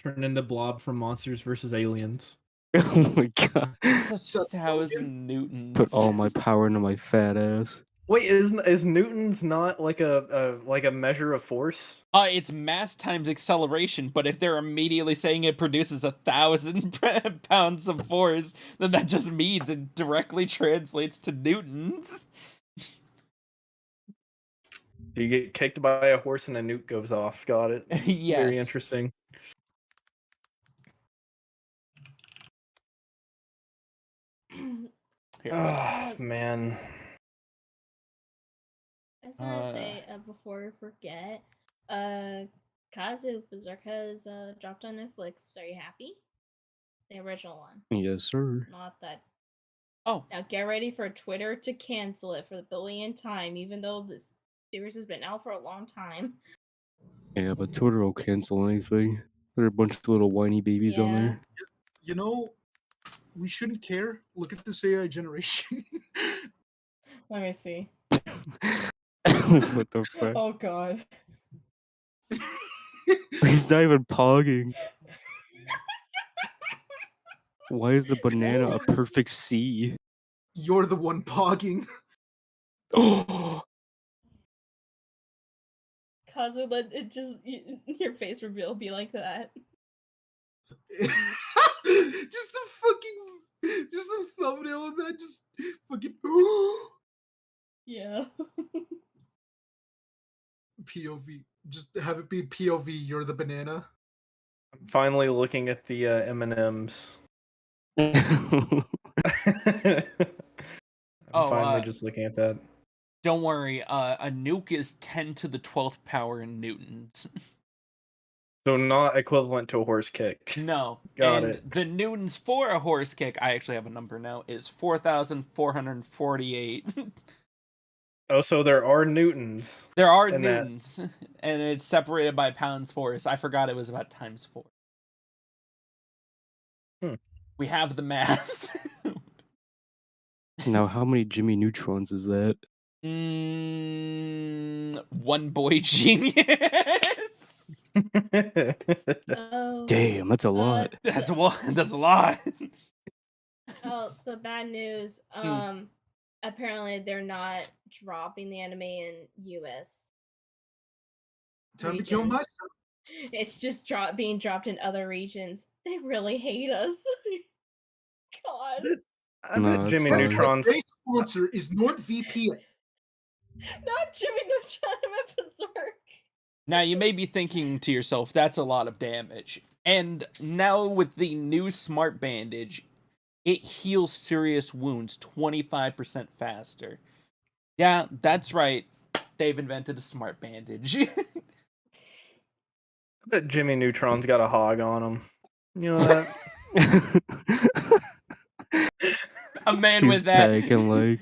Turn into Blob from Monsters vs. Aliens. Oh my god. It's 1,000 newtons. Put all my power into my fat ass. Wait, is newtons not like a measure of force? It's mass times acceleration, but if they're immediately saying it produces 1,000 pounds of force, then that just means it directly translates to newtons. You get kicked by a horse and a nuke goes off. Got it. Yes. Very interesting. Here. Oh man. I just want to say before we forget, Kazu Berserk has dropped on Netflix. Are you happy? The original one, Yes, sir. not that Oh, Now get ready for Twitter to cancel it for the billionth time, even though this series has been out for a long time. Yeah, but Twitter will cancel anything. There are a bunch of little whiny babies on Yeah. there. You know, we shouldn't care. Look at this AI generation. Let me see. What the fuck? Oh god. He's not even pogging. Why is the banana a perfect C? You're the one pogging. Oh, Cause would let it just your face reveal be like that. Just a thumbnail of that. Just fucking Yeah. POV. Just have it be POV. You're the banana. I'm finally looking at the M&Ms. I'm Oh, finally just looking at that. don't worry. A nuke is 10 to the 12th power in newtons. So not equivalent to a horse kick. No. Got and it. the newtons for a horse kick, I actually have a number now, is 4,448. Oh, so there are newtons. There are And that- newtons, and it's separated by pounds force. I forgot it was about times 4. We have the math. now, how many Jimmy Neutrons is that? One boy genius. Oh. Damn, that's a lot. That's a lot. Oh, so bad news. Apparently they're not dropping the anime in US. Time to kill region. myself. It's just being dropped in other regions. They really hate us. God. I No, bet it's Jimmy fine. Neutron's. Today's sponsor is NordVPN. Not Jimmy Neutron, I meant Berserk. Now you may be thinking to yourself, that's a lot of damage. And now with the new smart bandage, it heals serious wounds 25% faster. Yeah, that's right. They've invented a smart bandage. I bet Jimmy Neutron's got a hog on him. You know that? A man He's with that. packing like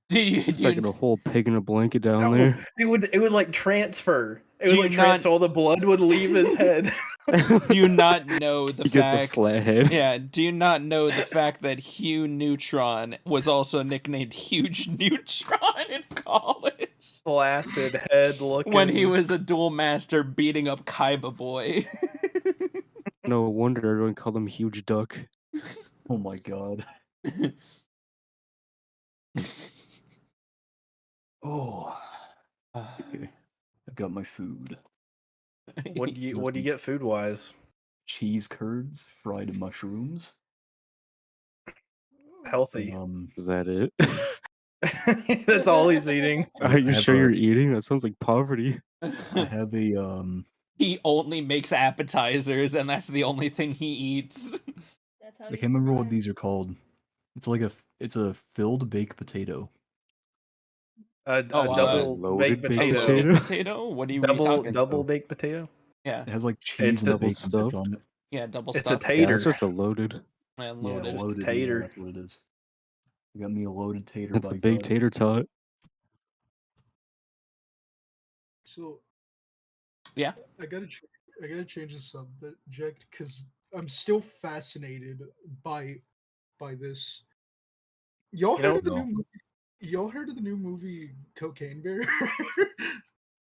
he's packing a whole pig in a blanket down No, there. it would like transfer. It Do would you like transfer. not- All the blood would leave his head. Do you not know the He gets a fact? flat head. Yeah, do you not know the fact that Hugh Neutron was also nicknamed Huge Neutron in college? Flaccid head looking. When he was a duel master beating up Kaiba Boy. No wonder everyone called him Huge Duck. Oh my god. Oh. Okay. I've got my food. What do you get food wise? Cheese curds, fried mushrooms. Healthy. Is that it? That's all he's eating. Are you I have sure a- you're eating? That sounds like poverty. I have a He only makes appetizers, and that's the only thing he eats. That's how I he can't remember what survives. these are called. It's like it's a filled baked potato. A Oh, double loaded baked baked potato. potato? Potato? What are you Double talking? double baked potato. Yeah, It has like It's cheese and double bacon bits stuffed. on it. yeah, double It's a stuffed. Yeah, tater. it's just a loaded. And Yeah, loaded. Just a loaded. tater. Yeah, that's what it is. You got me a loaded tater. It's by a big God. tater tot. So Yeah. I gotta change the subject because I'm still fascinated by this. Y'all You heard know- of the new movie? Y'all heard of the new movie Cocaine Bear?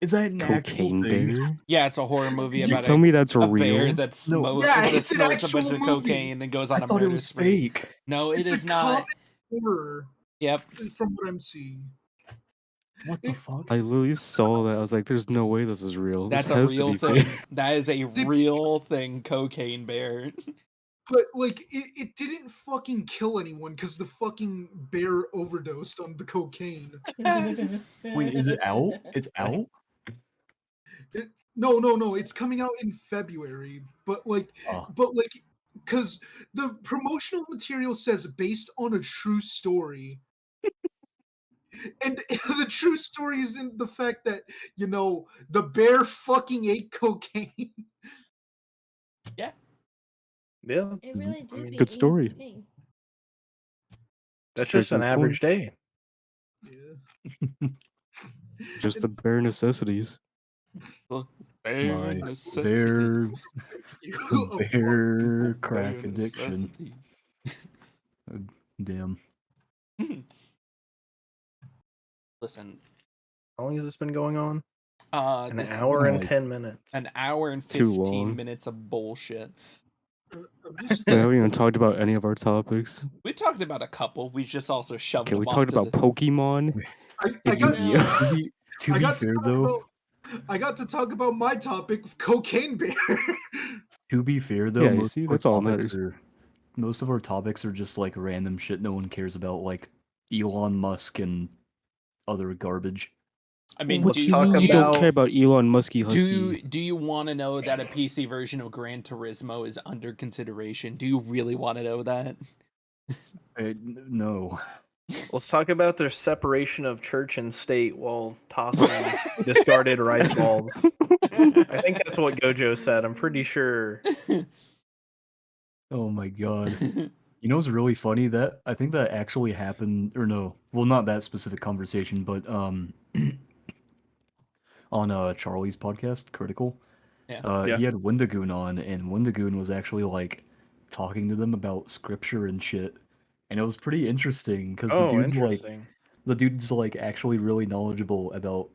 Is that an actual Cocaine thing? bear? Yeah, it's a horror movie You about Tell me that's a real. bear that No. smokes, Yeah, that it's an smokes a bunch actual of movie. cocaine and goes on I a thought it murder was spree. fake. No, it It's is a not. comic horror, Yep. from what I'm seeing. What the It- fuck? I literally saw that. I was like, "There's no way this is real. That's this a has real to be thing. fake." That is a real thing, Cocaine Bear. But like, it didn't fucking kill anyone because the fucking bear overdosed on the cocaine. Wait, is it out? It's out? No, it's coming out in February. But like, Oh. because the promotional material says based on a true story. And the true story is in the fact that, the bear fucking ate cocaine. Yeah. It really did. Good story. That's just an Strict average day. Yeah. Just the bare necessities. Well, My necessities. bare You a bare fucking- crack Bare addiction. necessity. Damn. Listen, How long has this been going on? An this hour and like 10 minutes. an hour and Too 15 long. minutes of bullshit. I'm just We haven't even talked about any of our topics. We talked about a couple. We just also shoved Okay, them we off talked to about the... Pokemon I and got Yu-Gi-Oh. To I be got fair to talk though, about, I got to talk about my topic of Cocaine Bear. to be fair though, Yeah, you see, that's all that matters. most of our topics are just like random shit no one cares about, like Elon Musk and other garbage. I mean, What do do you mean you don't care about Elon Muskie Husky? do you want to know that a PC version of Gran Turismo is under consideration? Do you really want to know that? No. Let's talk about their separation of church and state while tossing discarded rice balls. I think that's what Gojo said. I'm pretty sure. Oh my god. You know what's really funny? That I think that actually happened, or no, well, not that specific conversation, but on Charlie's podcast, Critical, Yeah. he had Wendigoon on, and Wendigoon was actually like talking to them about scripture and shit, and it was pretty interesting because Oh, interesting. the dude's like actually really knowledgeable about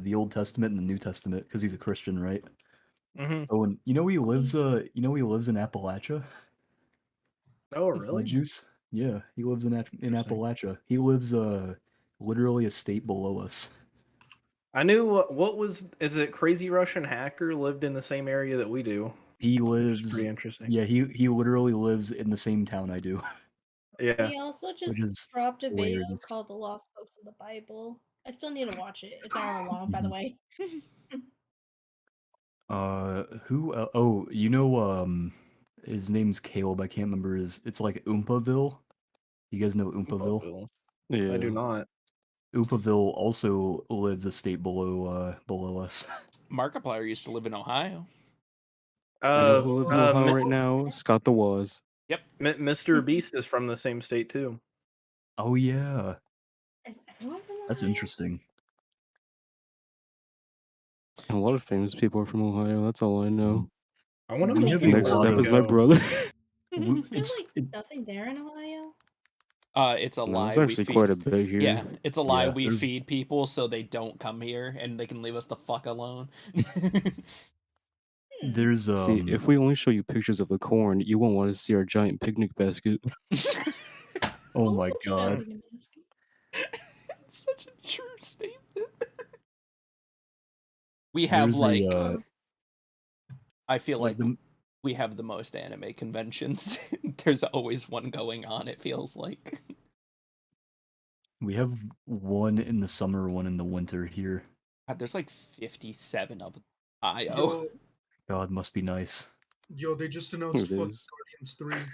the Old Testament and the New Testament because he's a Christian, right? Mm-hmm. Oh, and he lives in Appalachia. Oh, really? Juice? Yeah, he lives in Interesting. Appalachia. He lives literally a state below us. I knew what was is it Crazy Russian Hacker lived in the same area that we do. He Which is lives pretty interesting. Yeah, he literally lives in the same town I do. Yeah. He also Which just is dropped a video hilarious. called The Lost Books of the Bible. I still need to watch it. It's an hour long, by the way. Oh, you know, his name's Caleb. I can't remember it's like Oompaville. You guys know Oompaville? Yeah. I do not. Oompaville also lives a state below us. Markiplier used to live in Ohio. You know who lives in Ohio right now? Scott the Waz. Yep. Mr. Beast is from the same state too. Oh yeah, Is everyone from that's Ohio? interesting. A lot of famous people are from Ohio. That's all I know. I want to We make have people a Next lot step of- is my brother. Is there It's nothing there in Ohio? It's a No, lie. there's We actually feed. quite a bit here. Yeah, it's a lie. Yeah, We there's- feed people so they don't come here and they can leave us the fuck alone. there's See, if we only show you pictures of the corn, you won't want to see our giant picnic basket. oh Don't my touch that god. vegan biscuit. It's such a true statement. We have There's like a I feel like like the we have the most anime conventions. There's always one going on, it feels like. we have one in the summer, one in the winter here. God, there's like 57 of them. IO. Yo, God, must be nice. they just announced It fucking is. Guardians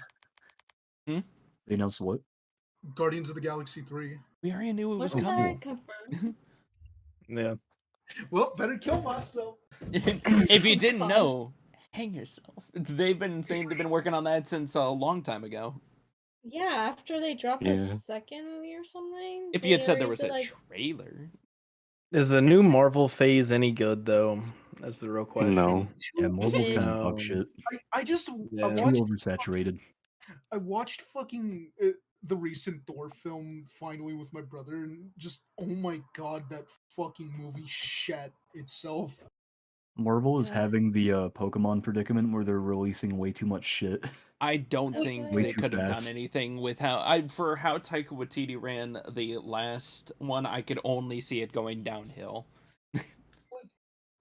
3. They announced what? Guardians of the Galaxy 3. We already knew it was Wasn't coming. that confirmed? Yeah. Well, better kill myself. If you didn't God. know, hang yourself. They've been saying they've been working on that since a long time ago. Yeah, after they dropped Yeah. a second movie or something. If you had they said there already was said, a like, trailer. Is the new Marvel phase any good though? That's the real question. No. Yeah, Marvel's kind of No. dog shit. I just Yeah. I Too watched oversaturated. I watched fucking the recent Thor film finally with my brother, and just oh my god, that fucking movie shat itself. Marvel is Yeah. having the Pokemon predicament where they're releasing way too much shit. I don't That's think right. they Way too could have done fast. anything with how Taika Waititi ran the last one. I could only see it going downhill.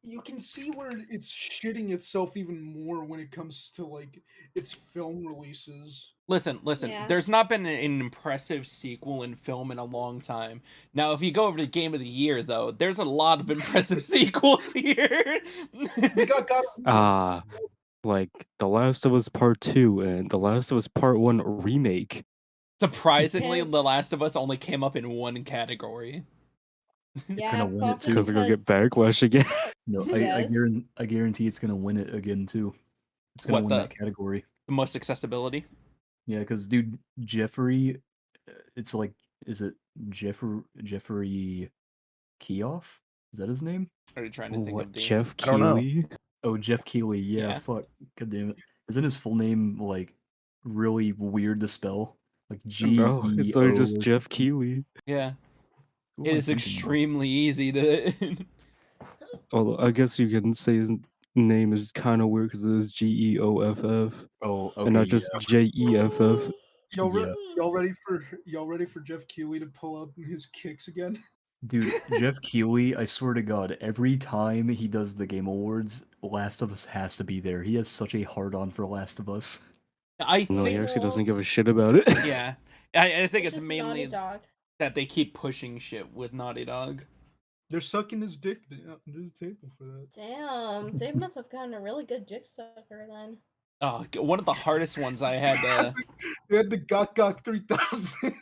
You can see where it's shitting itself even more when it comes to like its film releases. Listen. Yeah. There's not been an impressive sequel in film in a long time. Now, if you go over to Game of the Year, though, there's a lot of impressive sequels here. They got God of War. Like The Last of Us Part 2 and The Last of Us Part 1 remake. Surprisingly, Yeah. The Last of Us only came up in one category. Yeah, gonna win it possibly too. Because they're gonna get because- backlash again. No, Yes. I guarantee it's gonna win it again too. It's gonna What, win the- that category. The most accessibility. Yeah, because dude, Jeffrey, it's like, is it Jeffrey Keough? Is that his name? Are you trying to think What, of the? Jeff I don't know. Keighley? Oh, Jeff Keighley. Yeah, Yeah. fuck. God damn it. Isn't his full name like really weird to spell? Like No, it's literally GEO just or Jeff something? Keighley. Yeah. Who It am I is thinking of? extremely easy to. Although I guess you can say his name is kind of weird because it is GEOFF Oh, and okay, not just yeah. JEFF. Yeah. Y'all ready for Jeff Keighley to pull out his kicks again? Dude, Jeff Keighley, I swear to God, every time he does the Game Awards, Last of Us has to be there. He has such a hard-on for Last of Us. I No, he think. actually doesn't give a shit about it. Yeah. I think It's it's just Naughty mainly Dog. that they keep pushing shit with Naughty Dog. They're sucking his dick under the table for that. Damn, they must have gotten a really good dick sucker then. Oh, one of the hardest ones I had to. They had the Gok 3000.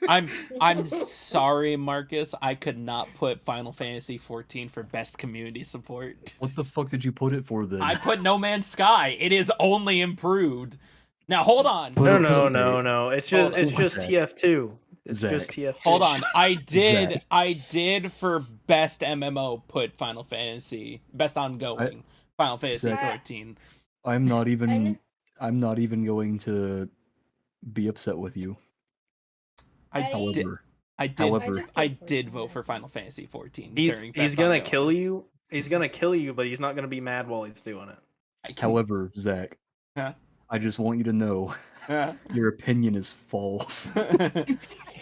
I'm sorry, Marcus. I could not put Final Fantasy 14 for best community support. What the fuck did you put it for then? I put No Man's Sky. It is only improved. Now hold on. But it's just- No. It's just Hold on. it's just Zach. TF2. It's Zach. just TF2. Hold on. I Zach. did for best MMO put Final Fantasy best ongoing Final Fantasy Zach. 14. I'm not even kn- I'm not even going to be upset with you. I did However, I did however, just I gave did 14 vote for out. Final Fantasy 14 He's during best gonna ongoing. kill you. He's gonna kill you, but he's not gonna be mad while he's doing it. I can- however, Zach, Huh? I just want you to know Huh? your opinion is false.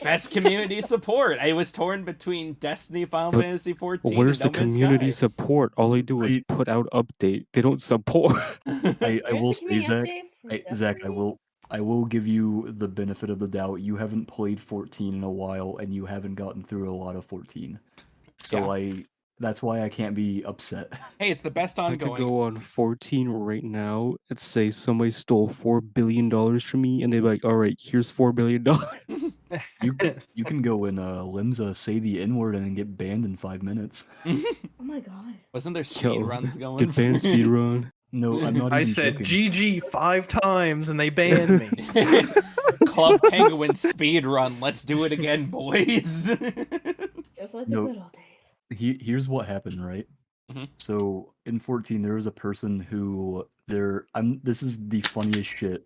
Best community support. I was torn between Destiny, Final But Fantasy 14. Where's the and No Man's community Sky. support? All they do is I- put out update. They don't support. I Where's will the say, community Zach, update for Zach, Destiny? I will give you the benefit of the doubt. You haven't played 14 in a while, and you haven't gotten through a lot of 14. So that's why I can't be upset. Hey, it's the best I could ongoing. go on 14 right now and say somebody stole $4 billion from me, and they'd be like, all right, here's $4 billion. You can go in Limsa, say the N-word, and then get banned in 5 minutes. Oh my god. Wasn't there speed Yo, runs going? Get banned speed run. No, I'm not I even said joking. GG 5 times and they banned me. Club Penguin speed run. Let's do it again, boys. Just like the No. good old days. Here's what happened, right? Mhm. So in 14, there was a person who this is the funniest shit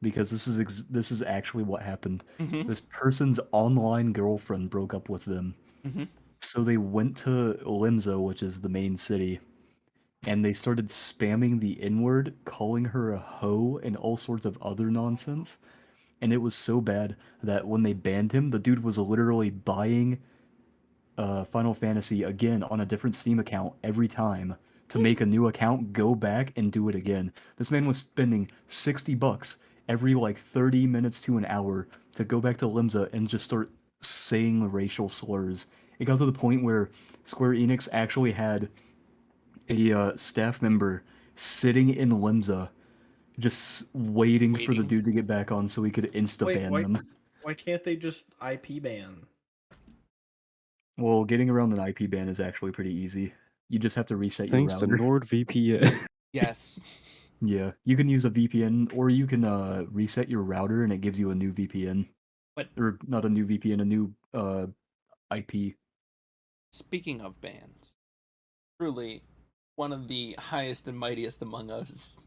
because this is actually what happened. Mhm. This person's online girlfriend broke up with them. Mhm. So they went to Limsa, which is the main city, and they started spamming the N-word, calling her a hoe and all sorts of other nonsense. And it was so bad that when they banned him, the dude was literally buying Final Fantasy again on a different Steam account every time to make a new account, go back and do it again. This man was spending $60 every like 30 minutes to an hour to go back to Limsa and just start saying racial slurs. It got to the point where Square Enix actually had a staff member sitting in Limsa just waiting for the Waiting. dude to get back on so he could insta-ban wait. them. Why can't they just IP ban? Well, getting around an IP ban is actually pretty easy. You just have to reset your Thanks to router. NordVPN. Yes. Yeah, you can use a VPN, or you can reset your router and it gives you a new VPN. But- Or not a new VPN, a new IP. Speaking of bans, truly one of the highest and mightiest among us,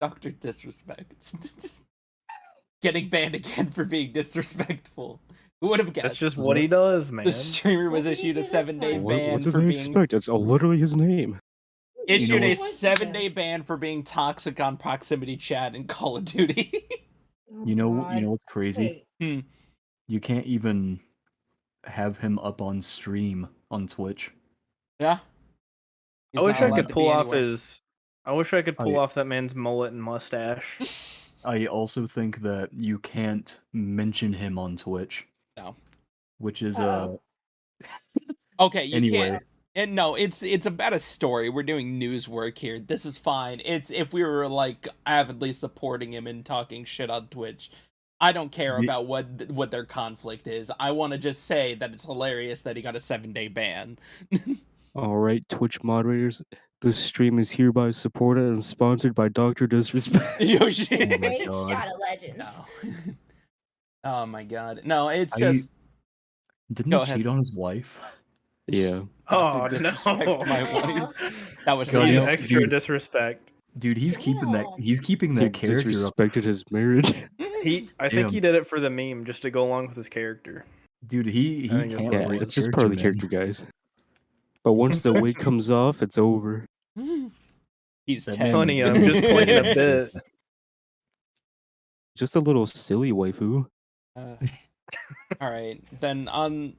Dr. Disrespect. Getting banned again for being disrespectful. Who would have guessed? That's just what he does, man. The streamer was What did he issued a do this 7-day time? ban What do for they being expect? It's literally his name. issued know a what- 7-day ban for being toxic on proximity chat in Call of Duty. Oh You know God. what's crazy? Wait, You can't even have him up on stream on Twitch. Yeah. He's I wish not I allowed could to pull be off anywhere. his. I wish I could pull Oh, off that man's mullet and mustache. I also think that you can't mention him on Twitch. No. Which is Uh-oh. Okay, you anyway. can't. And no, it's about a story. We're doing news work here. This is fine. It's if we were like avidly supporting him and talking shit on Twitch. I don't care The- about what their conflict is. I want to just say that it's hilarious that he got a 7-day ban. All right, Twitch moderators. This stream is hereby supported and sponsored by Dr. Disrespect. Yoshi. Oh my Raid God. Shadow Legends. No. Oh my god. No, it's I- just Didn't Go he ahead. cheat on his wife? Yeah. Oh Don't disrespect my no. wife. That was God, Please, Leo. extra dude, disrespect. dude, he's keeping that. Damn. He's keeping He that character up. disrespected his marriage. I think Damn. he did it for the meme, just to go along with his character. Dude, I he think that's can't what it Yeah, break was. it's just part of the man. character, guys. But once the weight comes off, it's over. He's That 10. man- Honey, I'm just playing a bit. Just a little silly waifu. All right, then on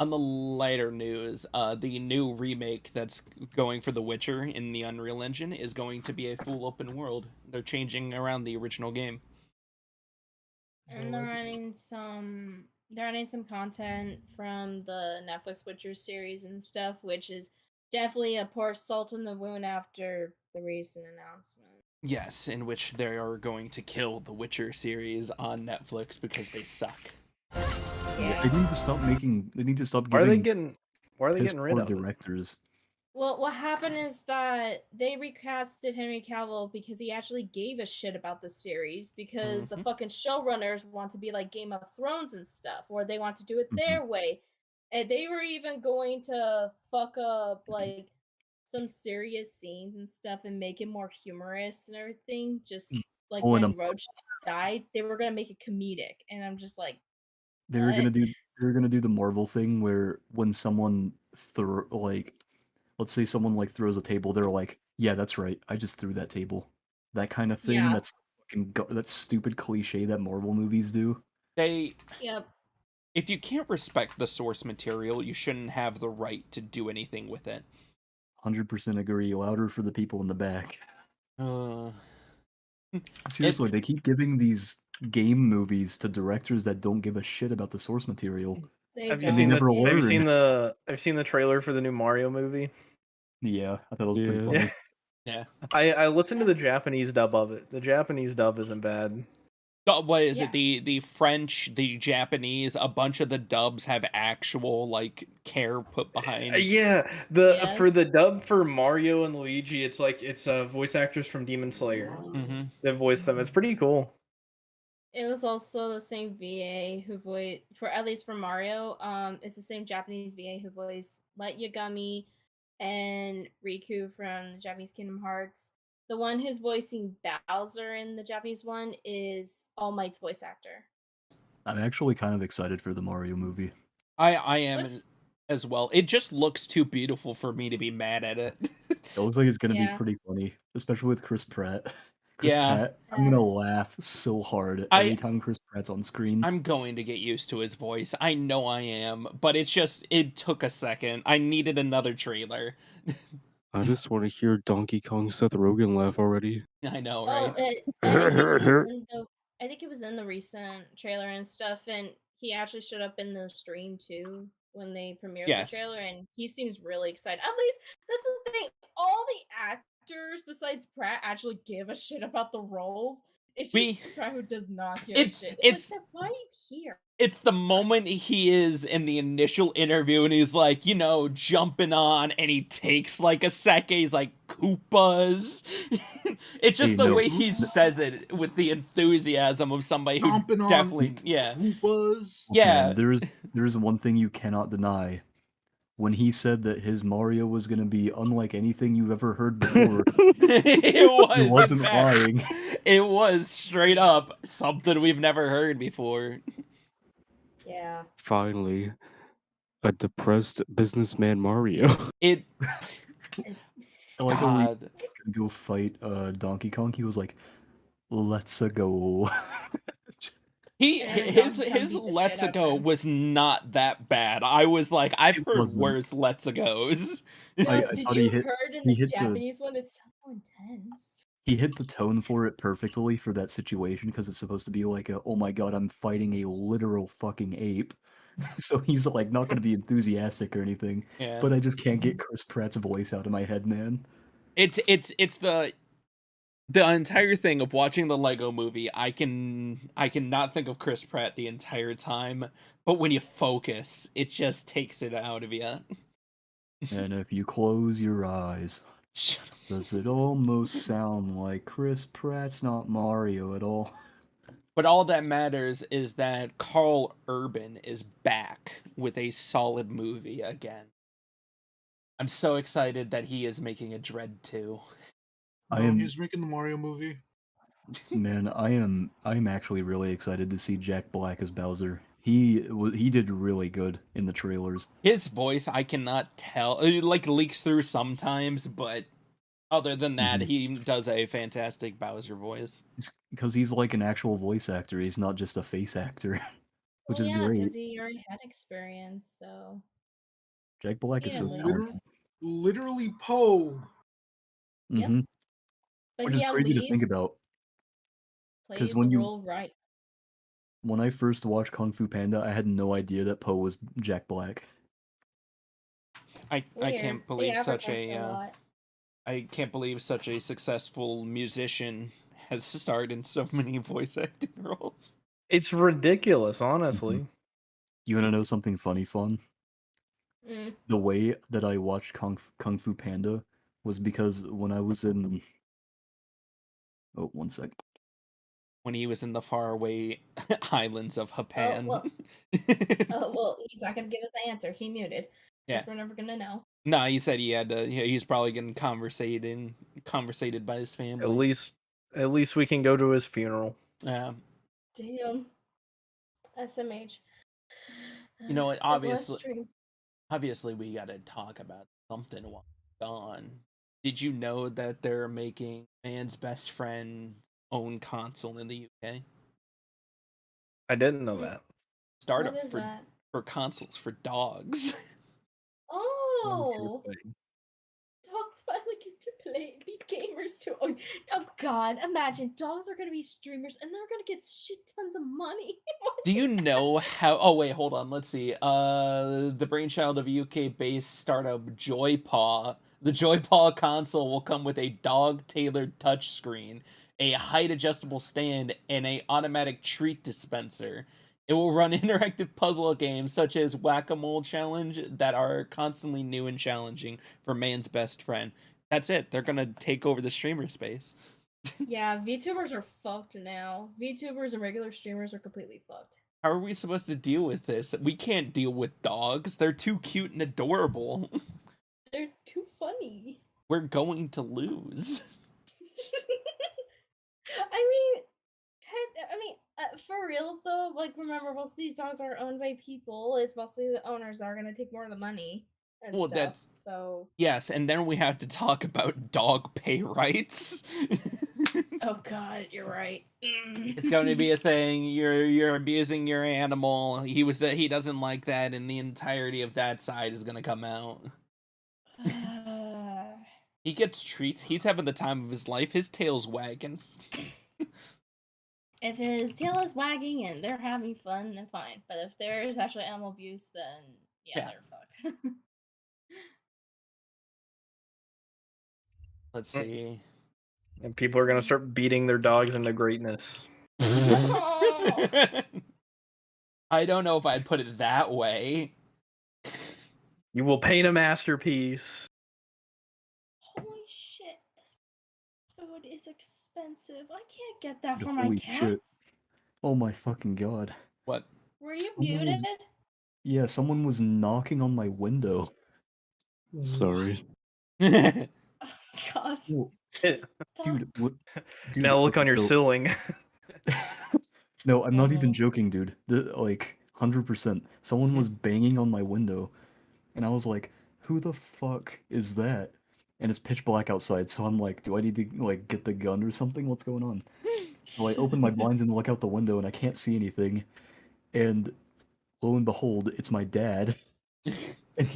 the lighter news, the new remake that's going for The Witcher in the Unreal Engine is going to be a full open world. They're changing around the original game. And they're adding some content from the Netflix Witcher series and stuff, which is definitely a pour salt in the wound after the recent announcement. Yes, in which they are going to kill the Witcher series on Netflix because they suck. Yeah, they need to stop making. They need to stop Why are they giving getting? Why are they piss getting rid poor of it? directors. Well, what happened is that they recasted Henry Cavill because he actually gave a shit about the series because the Mhm. fucking showrunners want to be like Game of Thrones and stuff, or they want to do it Mhm. their way. And they were even going to fuck up like some serious scenes and stuff and make it more humorous and everything. Just like Oh, and when Roach died, they were gonna make it comedic, and I'm just like, they were what? gonna do. They were gonna do the Marvel thing where when someone let's say someone like throws a table, they're like, "Yeah, that's right. I just threw that table." That kind of thing. Yeah. That's that stupid cliche that Marvel movies do. They Yep. if you can't respect the source material, you shouldn't have the right to do anything with it. 100% agree. Louder for the people in the back. Uh, Seriously, they keep giving these game movies to directors that don't give a shit about the source material. They Have you And they seen the? never don't. Have you learn. seen the? I've seen the trailer for the new Mario movie. Yeah, I thought it was pretty Yeah. funny. yeah. I listened to the Japanese dub of it. The Japanese dub isn't bad. What is Yeah. it? The French, the Japanese, a bunch of the dubs have actual like care put behind. Yeah, Yes. for the dub for Mario and Luigi, it's voice actors from Demon Slayer Mm-hmm. that voice them. It's pretty cool. It was also the same VA who voiced, for at least for Mario. It's the same Japanese VA who voiced Light Yagami and Riku from the Japanese Kingdom Hearts. The one who's voicing Bowser in the Japanese one is All Might's voice actor. I'm actually kind of excited for the Mario movie. I am What's- as well. It just looks too beautiful for me to be mad at it. It looks like it's gonna be Yeah. pretty funny, especially with Chris Pratt. Chris Yeah. Pratt, I'm gonna laugh so hard every time Chris Pratt's on screen. I'm going to get used to his voice. I know I am, but it took a second. I needed another trailer. I just want to hear Donkey Kong Seth Rogen laugh already. I know, Oh, right? I think it was in the recent trailer and stuff, and he actually showed up in the stream too when they premiered Yes. the trailer, and he seems really excited. At least that's the thing. All the actors besides Pratt actually give a shit about the roles. It's just Pratt who does not give a shit. It's like, why are you here? It's the moment he is in the initial interview and he's like, jumping on, and he takes like a second. He's like, Koopas. It's just the way he says it with the enthusiasm of somebody who Stomping on definitely, yeah. Koopas. Yeah. Man, there's one thing you cannot deny. When he said that his Mario was gonna be unlike anything you've ever heard before, It wasn't in fact, lying. It was straight up something we've never heard before. Yeah. Finally, a depressed businessman Mario. It. Like when he was God. gonna go fight Donkey Kong, he was like, "Let's go." His beat the Let's shit out of Go him. was not that bad. I was like, I've It heard wasn't. worse Let's Goes. I Did thought you he hit heard in he the hit the Japanese one? It's so intense. he hit the tone for it perfectly for that situation because it's supposed to be like a, oh my god, I'm fighting a literal fucking ape. So he's like not gonna be enthusiastic or anything. Yeah. But I just can't get Chris Pratt's voice out of my head, man. It's the entire thing of watching the Lego movie. I cannot think of Chris Pratt the entire time, but when you focus, it just takes it out of you. And if you close your eyes, does it almost sound like Chris Pratt's not Mario at all? But all that matters is that Carl Urban is back with a solid movie again. I'm so excited that he is making a Dread 2. I No, am he's making the Mario movie. Man, I'm actually really excited to see Jack Black as Bowser. He did really good in the trailers His voice, I cannot tell. It like leaks through sometimes, but other than that, Mhm. he does a fantastic Bowser voice. because he's like an actual voice actor. He's not just a face actor, which Well, is yeah, great. because he already had experience, so Jack Black he is knows so what he's talented. doing. Literally Poe. Yep, hmm but Which he is at crazy to think least about. Because played the role right. when I first watched Kung Fu Panda, I had no idea that Poe was Jack Black. I Weird. can't They believe such advertised it a a lot. I can't believe such a successful musician has starred in so many voice acting roles. It's ridiculous, Mhm. honestly. You want to know something funny, fun? Mm. The way that I watched Kung Fu Panda was because when I was in. Oh, one sec. When he was in the faraway islands of Oh Japan. well. Oh well. He's not gonna give us the answer. He muted. Yeah. Guess we're never gonna know. No, he said he had to. He's probably getting conversated by his At family. least we can go to his funeral. Yeah. Damn. SMH. You know what? It's less stream. Obviously, we got to talk about something while gone. Did you know that they're making man's best friend own console in the UK? I didn't know Mm. that. Startup What is that? for consoles for dogs. Oh, Interesting. dogs finally get to play, be gamers too. Oh, oh God! Imagine dogs are gonna be streamers and they're gonna get shit tons of money. Do you know how? Oh wait, hold on. Let's see. The brainchild of UK-based startup Joypaw. The Joypaw console will come with a dog-tailored touchscreen, a height-adjustable stand, and a automatic treat dispenser. It will run interactive puzzle games such as Whack-A-Mole Challenge that are constantly new and challenging for man's best friend. That's it. They're gonna take over the streamer space. Yeah, VTubers are fucked now. VTubers and regular streamers are completely fucked. How are we supposed to deal with this? We can't deal with dogs. They're too cute and adorable. They're too funny. We're going to lose. I mean, for reals though, like remember most of these dogs are owned by people. It's mostly the owners that are gonna take more of the money and Well, stuff. that's So, yes, and then we have to talk about dog pay rights. oh God, you're right. It's going to be a thing. You're abusing your animal. He doesn't like that, and the entirety of that side is gonna come out. He gets treats. He's having the time of his life. His tail's wagging. If his tail is wagging and they're having fun, then fine. But if there is actually animal abuse, then yeah. They're fucked. Let's see. And people are gonna start beating their dogs into greatness. I don't know if I'd put it that way. You will paint a masterpiece. Holy shit, this food is expensive. I can't get that for my Holy shit. cats. Oh my fucking god. What? Were you Someone muted? Yeah, someone was knocking on my window. Sorry. Oh, God. Whoa, Stop. dude, what? Dude, Now look okay, on your so- ceiling. No, I'm not even Oh. joking, dude. Like, 100%. Someone was banging on my window, and I was like, who the fuck is that? And it's pitch black outside, so I'm like, do I need to, like, get the gun or something? What's going on? So I open my blinds and look out the window, and I can't see anything. And lo and behold, it's my dad. And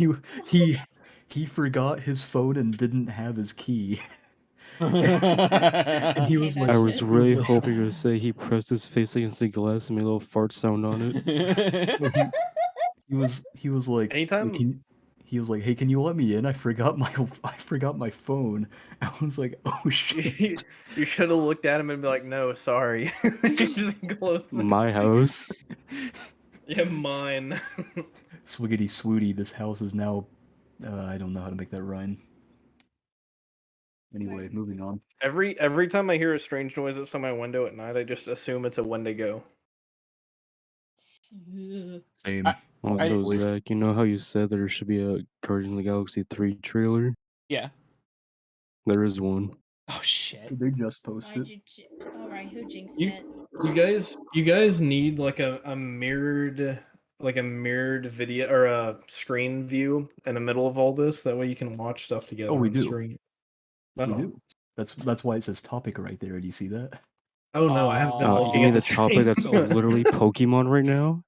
he forgot his phone and didn't have his key. And he was hate like, that I was shit. really like- hoping you were to say he pressed his face against the glass and made a little fart sound on it. no, he was like, Anytime- he was like, hey, can you let me in? I forgot my phone. I was like, oh shit. You should have looked at him and be like, "No, sorry." You just close it. My house. Yeah, mine. Swiggity swooty, this house is now I don't know how to make that rhyme. Anyway, moving on. Every time I hear a strange noise outside my window at night, I just assume it's a Wendigo. Same. Also, honestly. Zach, you know how you said there should be a Guardians of the Galaxy 3 trailer? Yeah. There is one. Oh shit. Did they just post Why'd it? you? All right, who jinxed You- it? You guys need like a mirrored video or a screen view in the middle of all this. That way you can watch stuff together. Oh, we on do. Stream. We Oh. do. That's why it says topic right there. Do you see that? Oh no, I haven't been Oh. looking You at mean the topic that's literally Pokemon right now?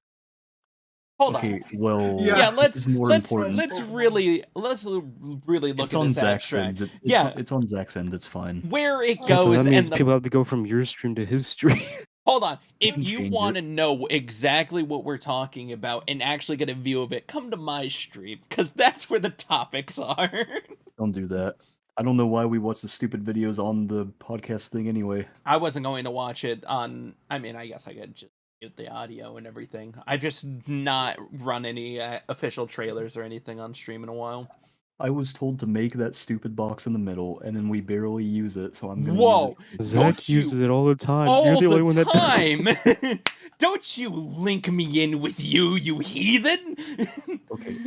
Hold Okay, on. well, Yeah, let's it's more let's important. really look It's at on this Zach's abstract. end. Yeah. It's on Zach's end. It's fine. Where it Oh. So goes that means and the people have to go from your stream to his stream. Hold on. If can you change want it. to know exactly what we're talking about and actually get a view of it, come to my stream, because that's where the topics are. Don't do that. I don't know why we watch the stupid videos on the podcast thing anyway. I wasn't going to watch it on. I mean, I guess I could just mute the audio and everything. I've just not run any official trailers or anything on stream in a while. I was told to make that stupid box in the middle, and then we barely use it, so I'm gonna Whoa! use it. Zach Don't you- uses it all the time. All You're the only the one that does it. time! Don't you link me in with you, you heathen! Okay,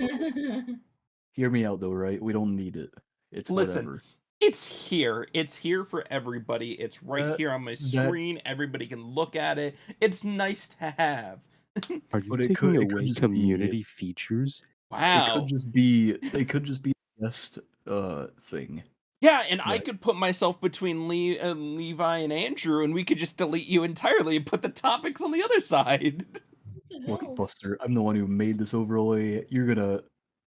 hear me out though, right? We don't need it. It's Listen, whatever. It's here. It's here for everybody. It's right That- here on my that- screen. Everybody can look at it. It's nice to have. Are you But it taking could away just community features? It Wow. could just be. It could just be the best thing. Yeah, and I Right. could put myself between Levi and Andrew, and we could just delete you entirely and put the topics on the other side. Look, Buster, I'm the one who made this overlay. You're gonna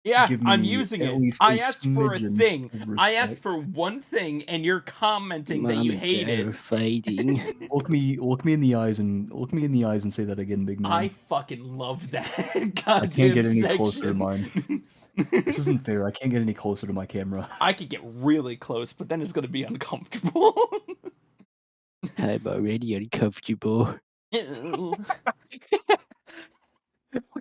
Yeah, give I'm me using at it. least I a asked for a smidgen thing. of I asked for respect. one thing, and you're commenting that you hate it. fighting. Look me in the eyes and say that again, big man. I fucking love that I goddamn can't get any section. closer to mine. This isn't fair. I can't get any closer to my camera. I could get really close, but then it's gonna be uncomfortable. I'm already uncomfortable. Ew.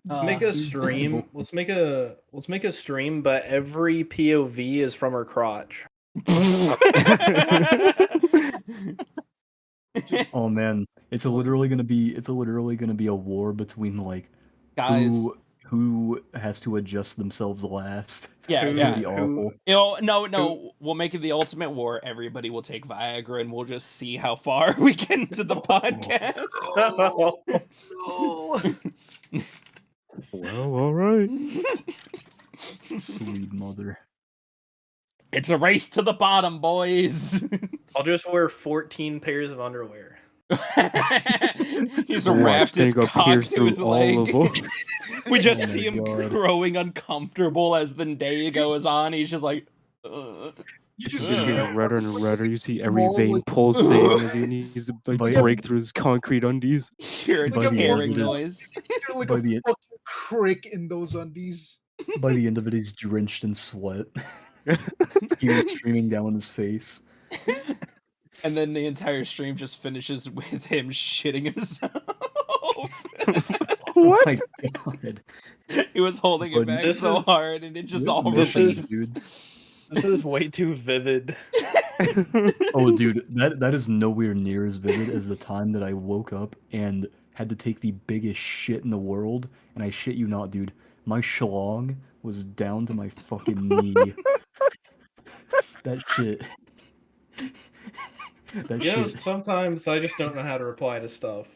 Let's make a stream. Let's make a stream, but every POV is from her crotch. Oh man, it's literally gonna be a war between like Guys, who has to adjust themselves last. yeah, It's yeah. gonna be awful. No, we'll make it the ultimate war. Everybody will take Viagra, and we'll just see how far we get into the podcast. No. Well, all right. Sweet mother. It's a race to the bottom, boys. I'll just wear 14 pairs of underwear. He's Watch, wrapped his then go cock pierce to through his all leg. of them. We just Oh see my him God. growing uncomfortable as the day goes on. He's just like, You It's just just Ugh. getting redder and redder. You see every More vein like- pulsating as he needs to like, But- break through his concrete undies. hear a By the end tearing of this- noise. You're like By a the- fucking crick in those undies. By the end of it, he's drenched in sweat. Tears streaming down his face. And then the entire stream just finishes with him shitting himself. Oh my god. He was holding it But back this so is- hard, and it just It's all this amazing, released. dude. This is way too vivid. Oh, dude, that is nowhere near as vivid as the time that I woke up and had to take the biggest shit in the world, and I shit you not, dude, my schlong was down to my fucking knee. That shit. That You know, shit. sometimes I just don't know how to reply to stuff.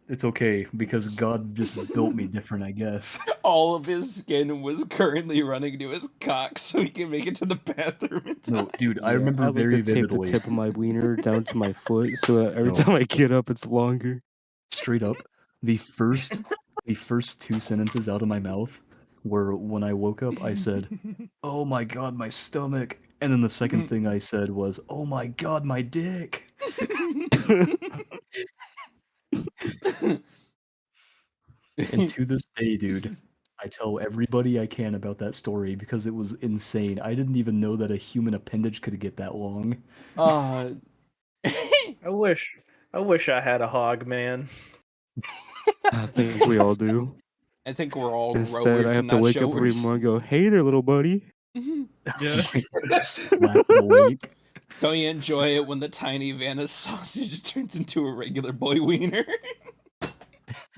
It's okay because God just built me different, I guess. All of his skin was currently running to his cock so he can make it to the bathroom in time. No, dude, I Yeah, remember like very to tape vividly. the tip of my wiener down to my foot, so that every No. time I get up, it's longer. Straight up, the first 2 sentences out of my mouth were when I woke up. I said, "Oh my god, my stomach," and then the second thing I said was, "Oh my god, my dick." And to this day, dude, I tell everybody I can about that story because it was insane. I didn't even know that a human appendage could get that long. Uh, I wish I had a hog, man. I think we all do. I think we're all Instead, growers, I have to not wake up every showers. morning and go, "Hey there, little buddy." Yeah. Slap it awake. Don't you enjoy it when the tiny Vanna sausage turns into a regular boy wiener?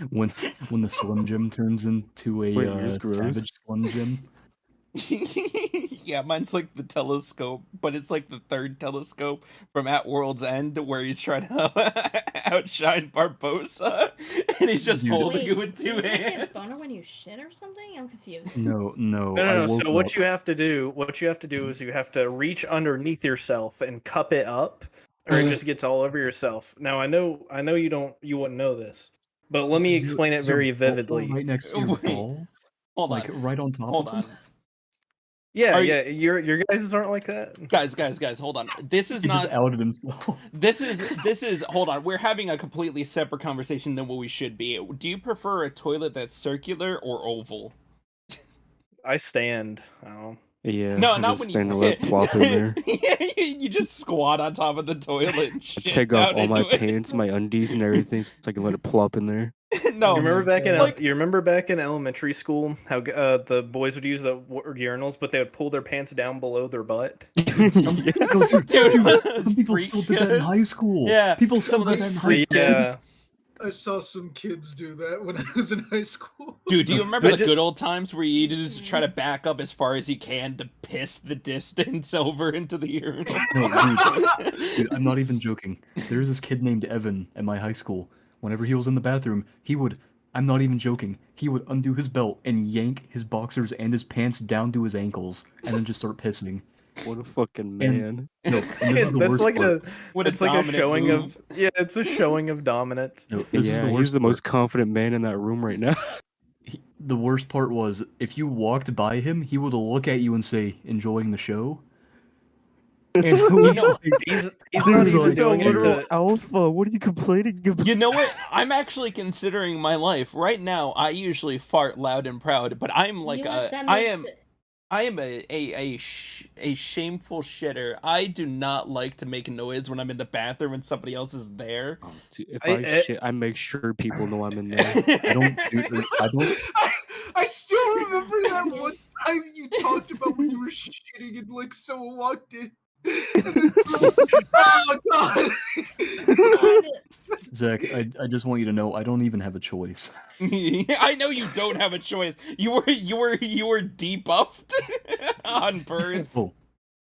when the Slim Jim turns into Wait, yours a gross? Savage Slim Jim. Yeah, mine's like the telescope, but it's like the third telescope from At World's End where he's trying to outshine Barbosa, and he's just Dude. holding it Wait, with so you two guys get hands. boner when you shit or something? I'm confused. No, No, I no, no. woke So what up. you have to do, is you have to reach underneath yourself and cup it up, or it just gets all over yourself. Now I know you wouldn't know this, but let me Is your- explain it is your very ball vividly. right next to your Wait, balls, hold like on, right on top hold of them. on, Yeah, Are you- yeah. Your guys aren't like that. guys, hold on. This is He just not. outed himself. This is. Hold on. We're having a completely separate conversation than what we should be. Do you prefer a toilet that's circular or oval? I stand. Oh. Yeah, No, I not just when stand you and let it plop in there. Yeah, you just squat on top of the toilet and I shit take off down all my into it. pants, my undies, and everything, so I can let it plop in there. No, You remember back in like- you remember back in elementary school how the boys would use the urinals, but they would pull their pants down below their butt. Some, Yeah. no, dude, Dude, some people freak still did that in high kids. school. Yeah, People some still of did those that in high freak school. kids. I saw some kids do that when I was in high school. Dude, do you remember I the ju- good old times where you just try to back up as far as you can to piss the distance over into the urinal? No, dude, I'm not even joking. There's this kid named Evan at my high school. Whenever he was in the bathroom, I'm not even joking, he would undo his belt and yank his boxers and his pants down to his ankles and then just start pissing. What a fucking man. No, and this is the That's worst like part. What a it's like a dominant showing move. of it's a showing of dominance. No, this is Yeah, the he's worst the part. most confident man in that room right now. The worst part was if you walked by him, he would look at you and say, "Enjoying the show." And it was know, like, He's I not was even like, He's a doing it literal to alpha. What are you complaining about? You know what? I'm actually considering my life right now. I usually fart loud and proud, but I'm like You know what? That I makes am it- I am a shameful shitter. I do not like to make noise when I'm in the bathroom and somebody else is there. Dude, if I- I shit, I make sure people know I'm in there. I don't, dude, I don't. I still remember that one time you talked about when you were shitting and like someone walked in. And then you were like, oh god! God, Zach, I just want you to know I don't even have a choice. I know you don't have a choice. You were debuffed on birth. Oh,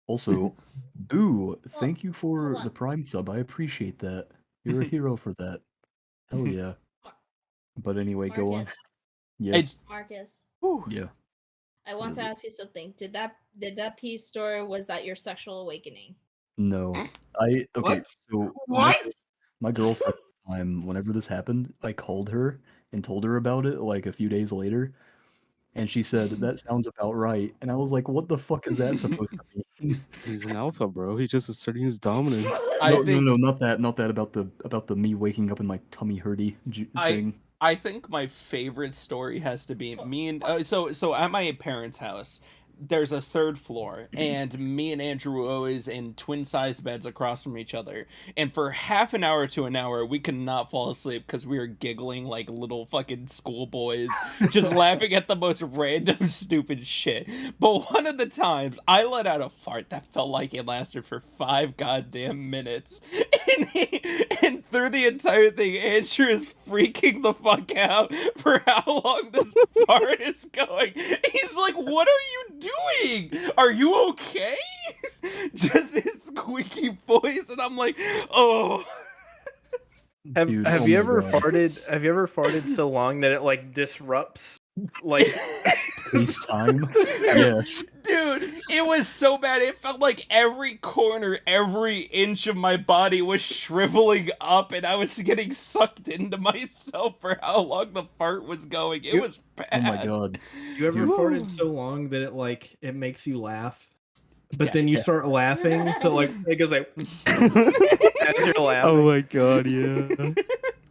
also, Boo, thank you for hold the on. Prime sub. I appreciate that. You're a hero for that. Hell yeah. But anyway, go on. Marcus, Yeah, It's Marcus, yeah. I want is to it? ask you something. Did that peace story, was that your sexual awakening? No, okay. What? So What? my girlfriend, at the time, whenever this happened, I called her and told her about it like a few days later, and she said that sounds about right. And I was like, what the fuck is that supposed to mean? He's an alpha, bro. He's just asserting his dominance. No, not that about the me waking up in my tummy hurty thing. I think my favorite story has to be me and so at my parents' house. There's a third floor, and me and Andrew were always in twin-sized beds across from each other. And for half an hour to an hour, we could not fall asleep because we were giggling like little fucking schoolboys, just laughing at the most random, stupid shit. But one of the times, I let out a fart that felt like it lasted for 5 goddamn minutes. And through the entire thing, Andrew is freaking the fuck out for how long this fart is going. He's like, "What are you doing? Are you okay?" Just this squeaky voice, and I'm like, "Oh." Have Dude, have oh you my ever God. farted? Have you ever farted so long that it like disrupts like FaceTime? Yes. Dude, it was so bad. It felt like every corner, every inch of my body was shriveling up, and I was getting sucked into myself for how long the fart was going. It was bad. Oh my God. you ever Dude. farted so long that it makes you laugh? But Yes. then you start laughing, so like it goes like as you're laughing. Oh my god, yeah.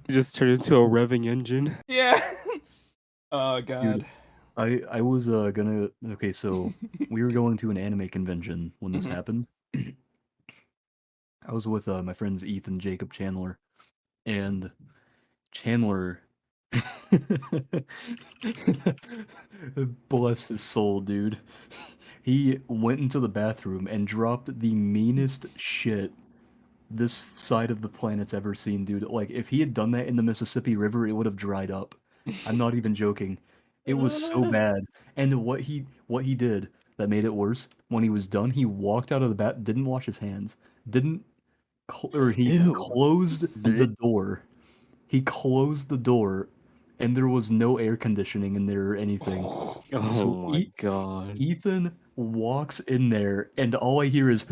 He just turned into a revving engine. Yeah. Oh god. Dude. I was gonna okay, so we were going to an anime convention when this Mhm. happened. I was with my friends Ethan, Jacob, Chandler, and Chandler bless his soul, dude. He went into the bathroom and dropped the meanest shit this side of the planet's ever seen, dude. Like, if he had done that in the Mississippi River, it would have dried up. I'm not even joking. It was so bad. And what he did that made it worse, when he was done, he walked out of the bath, didn't wash his hands, didn't or he Ew. closed the door. He closed the door, and there was no air conditioning in there or anything. Oh So my god. Ethan walks in there, and all I hear is,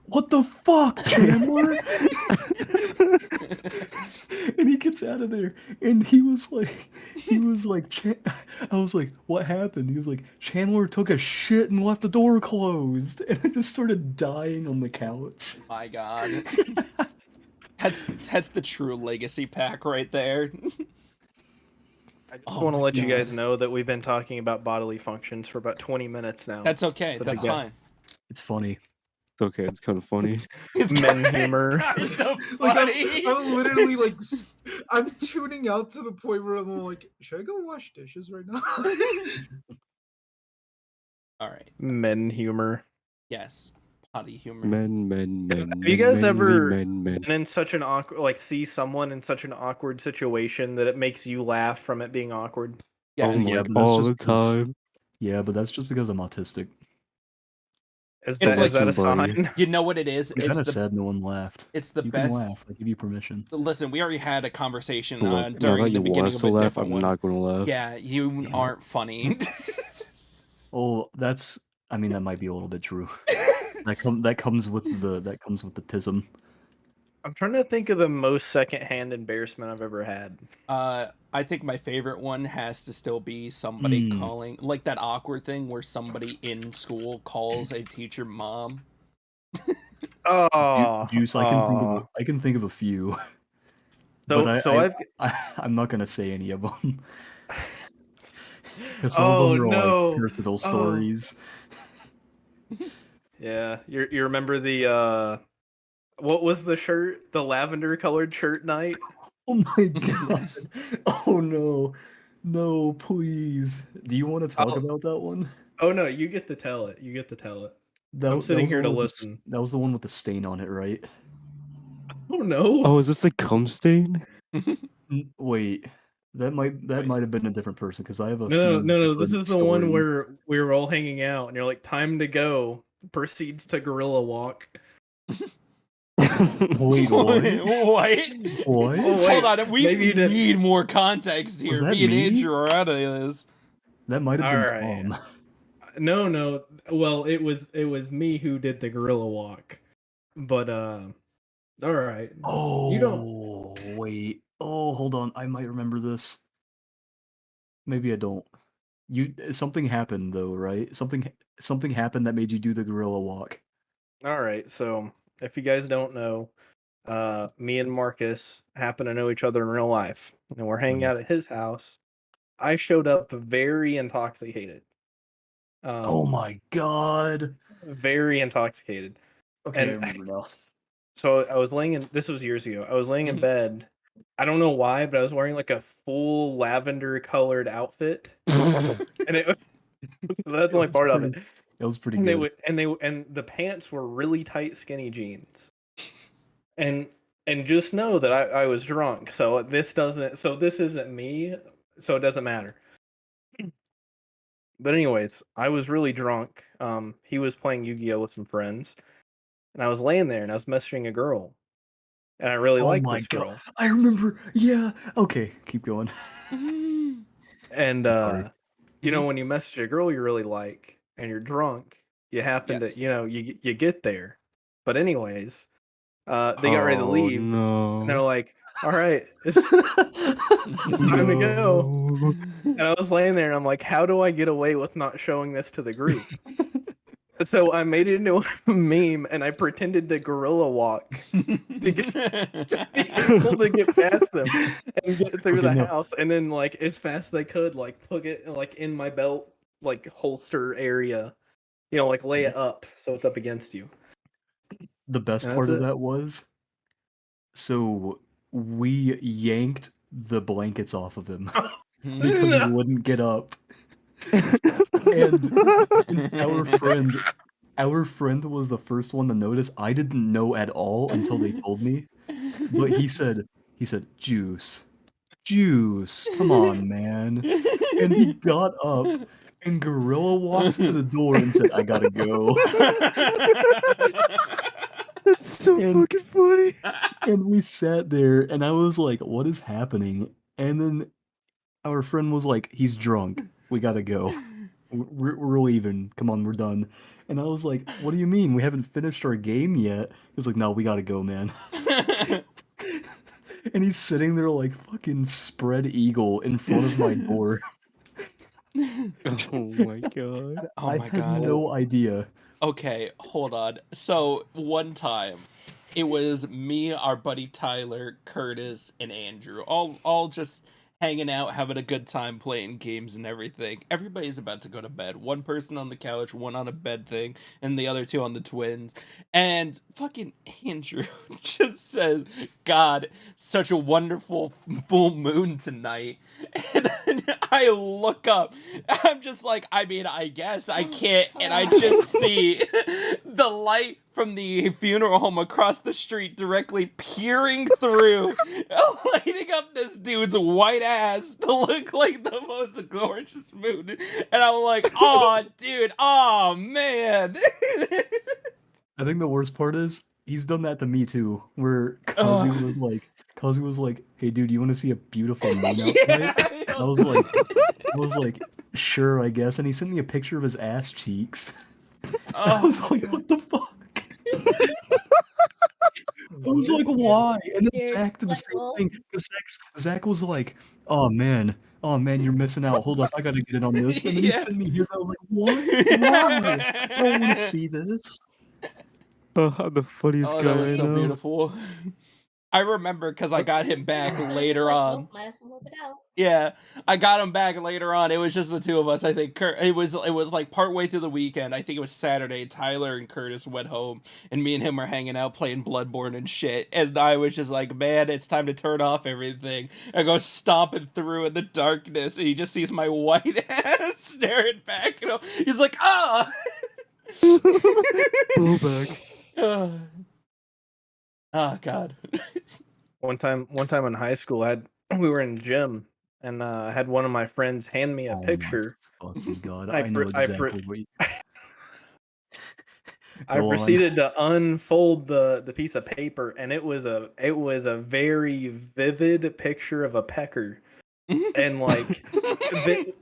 "What the fuck, Chandler?" And he gets out of there, and he was like, I was like, "What happened?" He was like, "Chandler took a shit and left the door closed," and I just started dying on the couch. My God. That's the true legacy pack right there. I just Oh want to my let you God. guys know that we've been talking about bodily functions for about 20 minutes now. That's okay. Such a That's good- fine. It's funny. It's okay, it's kind of funny. It's Men kind- humor. It's kind of Like funny. I'm literally like I'm tuning out to the point where I'm like, should I go wash dishes right now? All right. Men humor. Yes. Potty humor. Men. Have you guys ever men. been in such an awkward, like, see someone in such an awkward situation that it makes you laugh from it being awkward? Oh Yes. my, Yeah, but that's all just the because- time. Yeah, but that's just because I'm autistic. Is It's that, like is that a somebody. sign? You know what it is? I'm It's kind of the sad no one laughed. it's the You best. can laugh. I give you permission. Listen, we already had a conversation Look, now during that the you want beginning us of to a laugh, different I'm one. not gonna laugh. Yeah, you Damn it. aren't funny. Oh, that's. I mean, that might be a little bit true. That comes with the tism. I'm trying to think of the most secondhand embarrassment I've ever had. I think my favorite one has to still be somebody Mm. calling, like that awkward thing where somebody in school calls a teacher mom. Oh, Juice. I can think of a few, So, but so I've. I'm not gonna say any of them because some Oh of them are no! like personal stories. Yeah, you remember the what was the shirt? The lavender colored shirt night. Oh my god! Oh no! No, please. Do you want to talk I'll- about that one? Oh no, you get to tell it. You get to tell it. That, I'm that sitting was the here to one with the listen. that was the one with the stain on it, right? Oh no! Oh, is this the cum stain? Wait, that might have been a different person because I have a No, few no, no. This different is the one stories. where we were all hanging out, and you're like, "Time to go." Proceeds to gorilla walk. Wait, what? What? What? Oh, wait. Hold on, we maybe you didn't- need more context here. that Me and me? Andrew are out of this. That might have been Alright. Tom. No. Well, it was me who did the gorilla walk. But all right. Oh, You don't. wait. Oh, hold on. I might remember this. Maybe I don't. Something happened though, right? Something happened that made you do the gorilla walk. All right. So if you guys don't know, me and Marcus happen to know each other in real life, and we're hanging Right. out at his house. I showed up very intoxicated. Oh my god. Very intoxicated. Okay, I And remember now. so I was laying in. This was years ago. I was laying in Mhm. bed. I don't know why, but I was wearing like a full lavender colored outfit, and it was that's the only was part of it. It was pretty And they good. would, and the pants were really tight, skinny jeans. And just know that I was drunk, so this isn't me, so it doesn't matter. But anyways, I was really drunk. He was playing Yu-Gi-Oh with some friends, and I was laying there and I was messaging a girl, and I really Oh liked my this girl. I remember. Yeah. Okay, keep going. And Sorry. you know, when you message a girl you really like and you're drunk, you happen Yes. to, you get there. But anyways, they got ready to leave. No. And they're like, "All right, it's time to go." No. And I was laying there and I'm like, "How do I get away with not showing this to the group?" So I made it into a meme and I pretended to gorilla walk to get able to get past them and get through Okay, the no. house, and then like as fast as I could, like put it like in my belt like holster area, like lay it up so it's up against you. The best And part that's of it. that was, so we yanked the blankets off of him because he No. wouldn't get up. and our friend was the first one to notice. I didn't know at all until they told me. But he said, "Juice, juice, come on, man." And he got up, and Gorilla walks to the door and said, "I gotta go." That's so And fucking funny. and we sat there, and I was like, "What is happening?" And then our friend was like, "He's drunk. We gotta go. We're leaving. Come on, we're done." And I was like, "What do you mean? We haven't finished our game yet." He's like, "No, we gotta go, man." And he's sitting there like fucking spread eagle in front of my door. Oh my god. Oh I my had god. no idea. Okay, hold on. So one time, it was me, our buddy Tyler, Curtis, and Andrew, all just hanging out, having a good time playing games and everything. Everybody's about to go to bed. One person on the couch, one on a bed thing, and the other two on the twins. And fucking Andrew just says, "God, such a wonderful full moon tonight." And I look up. I'm just like, I mean, I guess I can't, and I just see the light from the funeral home across the street directly peering through, lighting up this dude's white ass to look like the most gorgeous moon. And I'm like, oh, dude, oh, man. I think the worst part is he's done that to me too, where Oh. Kazu was like, "Hey dude, you want to see a beautiful moon out Yeah, tonight?" I I was like, "Sure, I guess." And he sent me a picture of his ass cheeks. I Oh, was like, "What the fuck?" I was like, "Why?" And then You're Zach did the like, same well, thing. 'Cause Zach was like, oh man, you're missing out. Hold up, I gotta get in on this." And then he yeah. sent me his. I was like, "What? Why? I don't want to see this." I'm the funniest Oh, guy that was I so know. beautiful. I remember because I got him back it's later like, on. well, might as well whip it out. Yeah, I got him back later on. It was just the two of us. I think it was like partway through the weekend. I think it was Saturday. Tyler and Curtis went home, and me and him were hanging out playing Bloodborne and shit. And I was just like, man, it's time to turn off everything. I go stomping through in the darkness, and he just sees my white ass staring back. You know, he's like, ah. Blowback. Oh God. One time in high school, we were in gym, and I had one of my friends hand me a Oh my picture. fucking god! I I know pr- I pr- exactly what. I Go on. proceeded to unfold the piece of paper, and it was a very vivid picture of a pecker, and like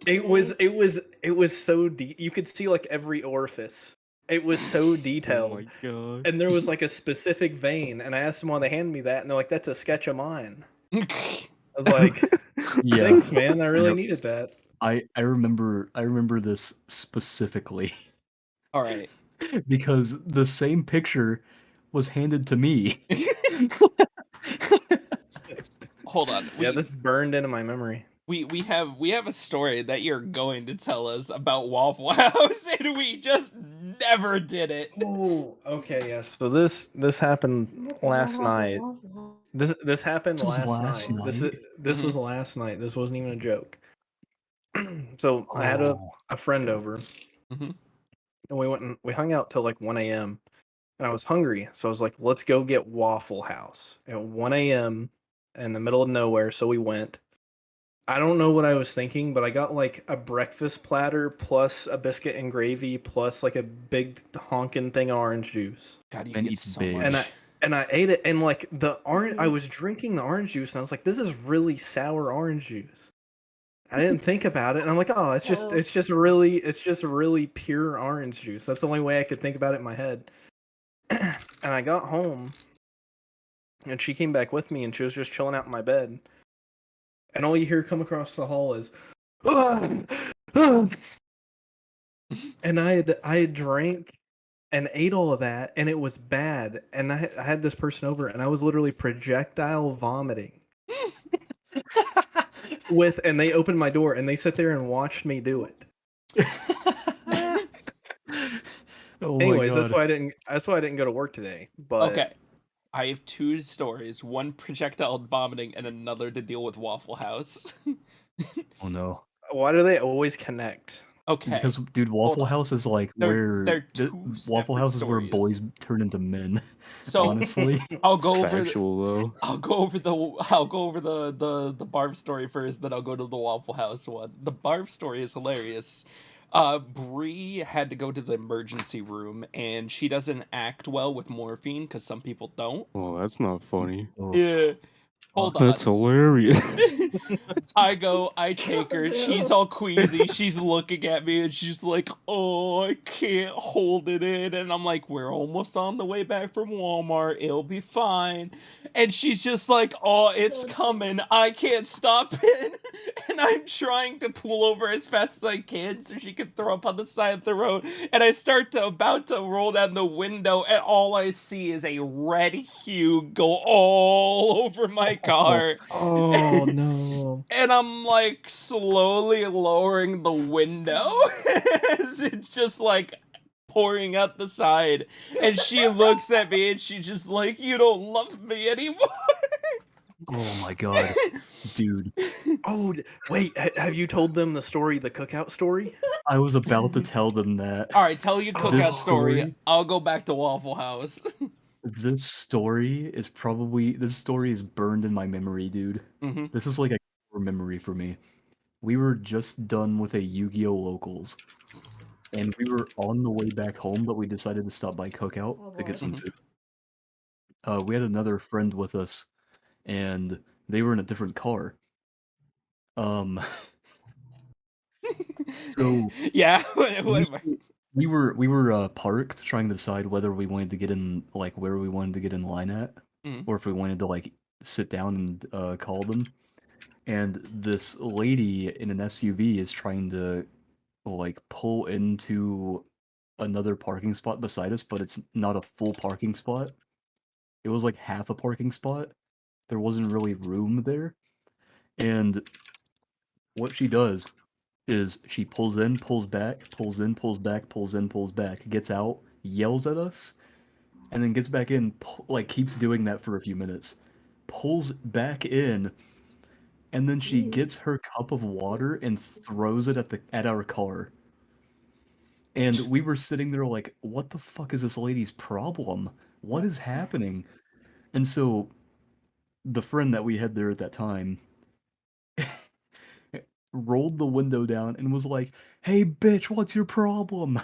it was so deep. You could see like every orifice. It was so Oh detailed, my god. and there was like a specific vein. And I asked them why they handed me that, and they're like, "That's a sketch of mine." I was like, Yeah. "Thanks, man. I really Yep. needed that." I remember this specifically All right. because the same picture was handed to me. Hold on. Yeah, this burned into my memory. We have a story that you're going to tell us about Waffle House, and we just never did it. Oh, okay, yes. So this happened last night. This happened This was last last night. This night? this was last night. This wasn't even a joke. So I had Oh. a friend over, Mhm. and we hung out till like 1 a.m. and I was hungry, so I was like, let's go get Waffle House at 1 a.m. in the middle of nowhere. So we went. I don't know what I was thinking, but I got like a breakfast platter plus a biscuit and gravy plus like a big honking thing of orange juice. God, you Man get eats so big. much. And I ate it, and like the orange, I was drinking the orange juice, and I was like, this is really sour orange juice. I didn't think about it, and I'm like, oh, it's just really pure orange juice. That's the only way I could think about it in my head. And I got home, and she came back with me, and she was just chilling out in my bed. And all you hear come across the hall is, and I had drank and ate all of that, and it was bad. And I had this person over, and I was literally projectile vomiting. And they opened my door, and they sit there and watched me do it. Oh Anyways, my that's god. why I didn't go to work today. But Okay. I have two stories, one projectile vomiting and another to deal with Waffle House. Oh no. why do they always connect? Okay. Because, dude, Waffle on. House is like They're two Waffle separate House is where stories. boys turn into men. So Honestly, I'll It's go over factual though. I'll go over the barf story first, then I'll go to the Waffle House one. The barf story is hilarious. Bree had to go to the emergency room, and she doesn't act well with morphine because some people don't. Oh, that's not funny. oh, Yeah, hold That's on. hilarious. I take her. She's all queasy. She's looking at me and she's like, "Oh, I can't hold it in." And I'm like, "We're almost on the way back from Walmart. It'll be fine." And she's just like, "Oh, it's coming. I can't stop it." And I'm trying to pull over as fast as I can so she can throw up on the side of the road. And I about to roll down the window, and all I see is a red hue go all over my car. Oh no. And I'm like slowly lowering the window as it's just like pouring out the side. And she looks at me and she's just like, "You don't love me anymore." oh my god, dude! Oh wait, have you told them the story, the cookout story? I was about to tell them that. All right, tell your Oh. cookout This story. story- I'll go back to Waffle House. This story is burned in my memory, dude. hmm This is like a core memory for me. We were just done with a Yu-Gi-Oh! Locals, and we were on the way back home, but we decided to stop by Cookout to get some boy. food. We had another friend with us, and they were in a different car. Um, so Yeah, we, whatever. we were parked trying to decide whether we wanted to get in, like, where we wanted to get in line at, Mhm. or if we wanted to, like, sit down and call them. And this lady in an SUV is trying to, like, pull into another parking spot beside us, but it's not a full parking spot. It was like half a parking spot. There wasn't really room there. And what she does is she pulls in, pulls back, pulls in, pulls back, pulls in, pulls back, gets out, yells at us, and then gets back in, like keeps doing that for a few minutes. Pulls back in, and then she gets her cup of water and throws it at our car. And we were sitting there like, what the fuck is this lady's problem? What is happening? And so the friend that we had there at that time rolled the window down and was like, "Hey, bitch, what's your problem?"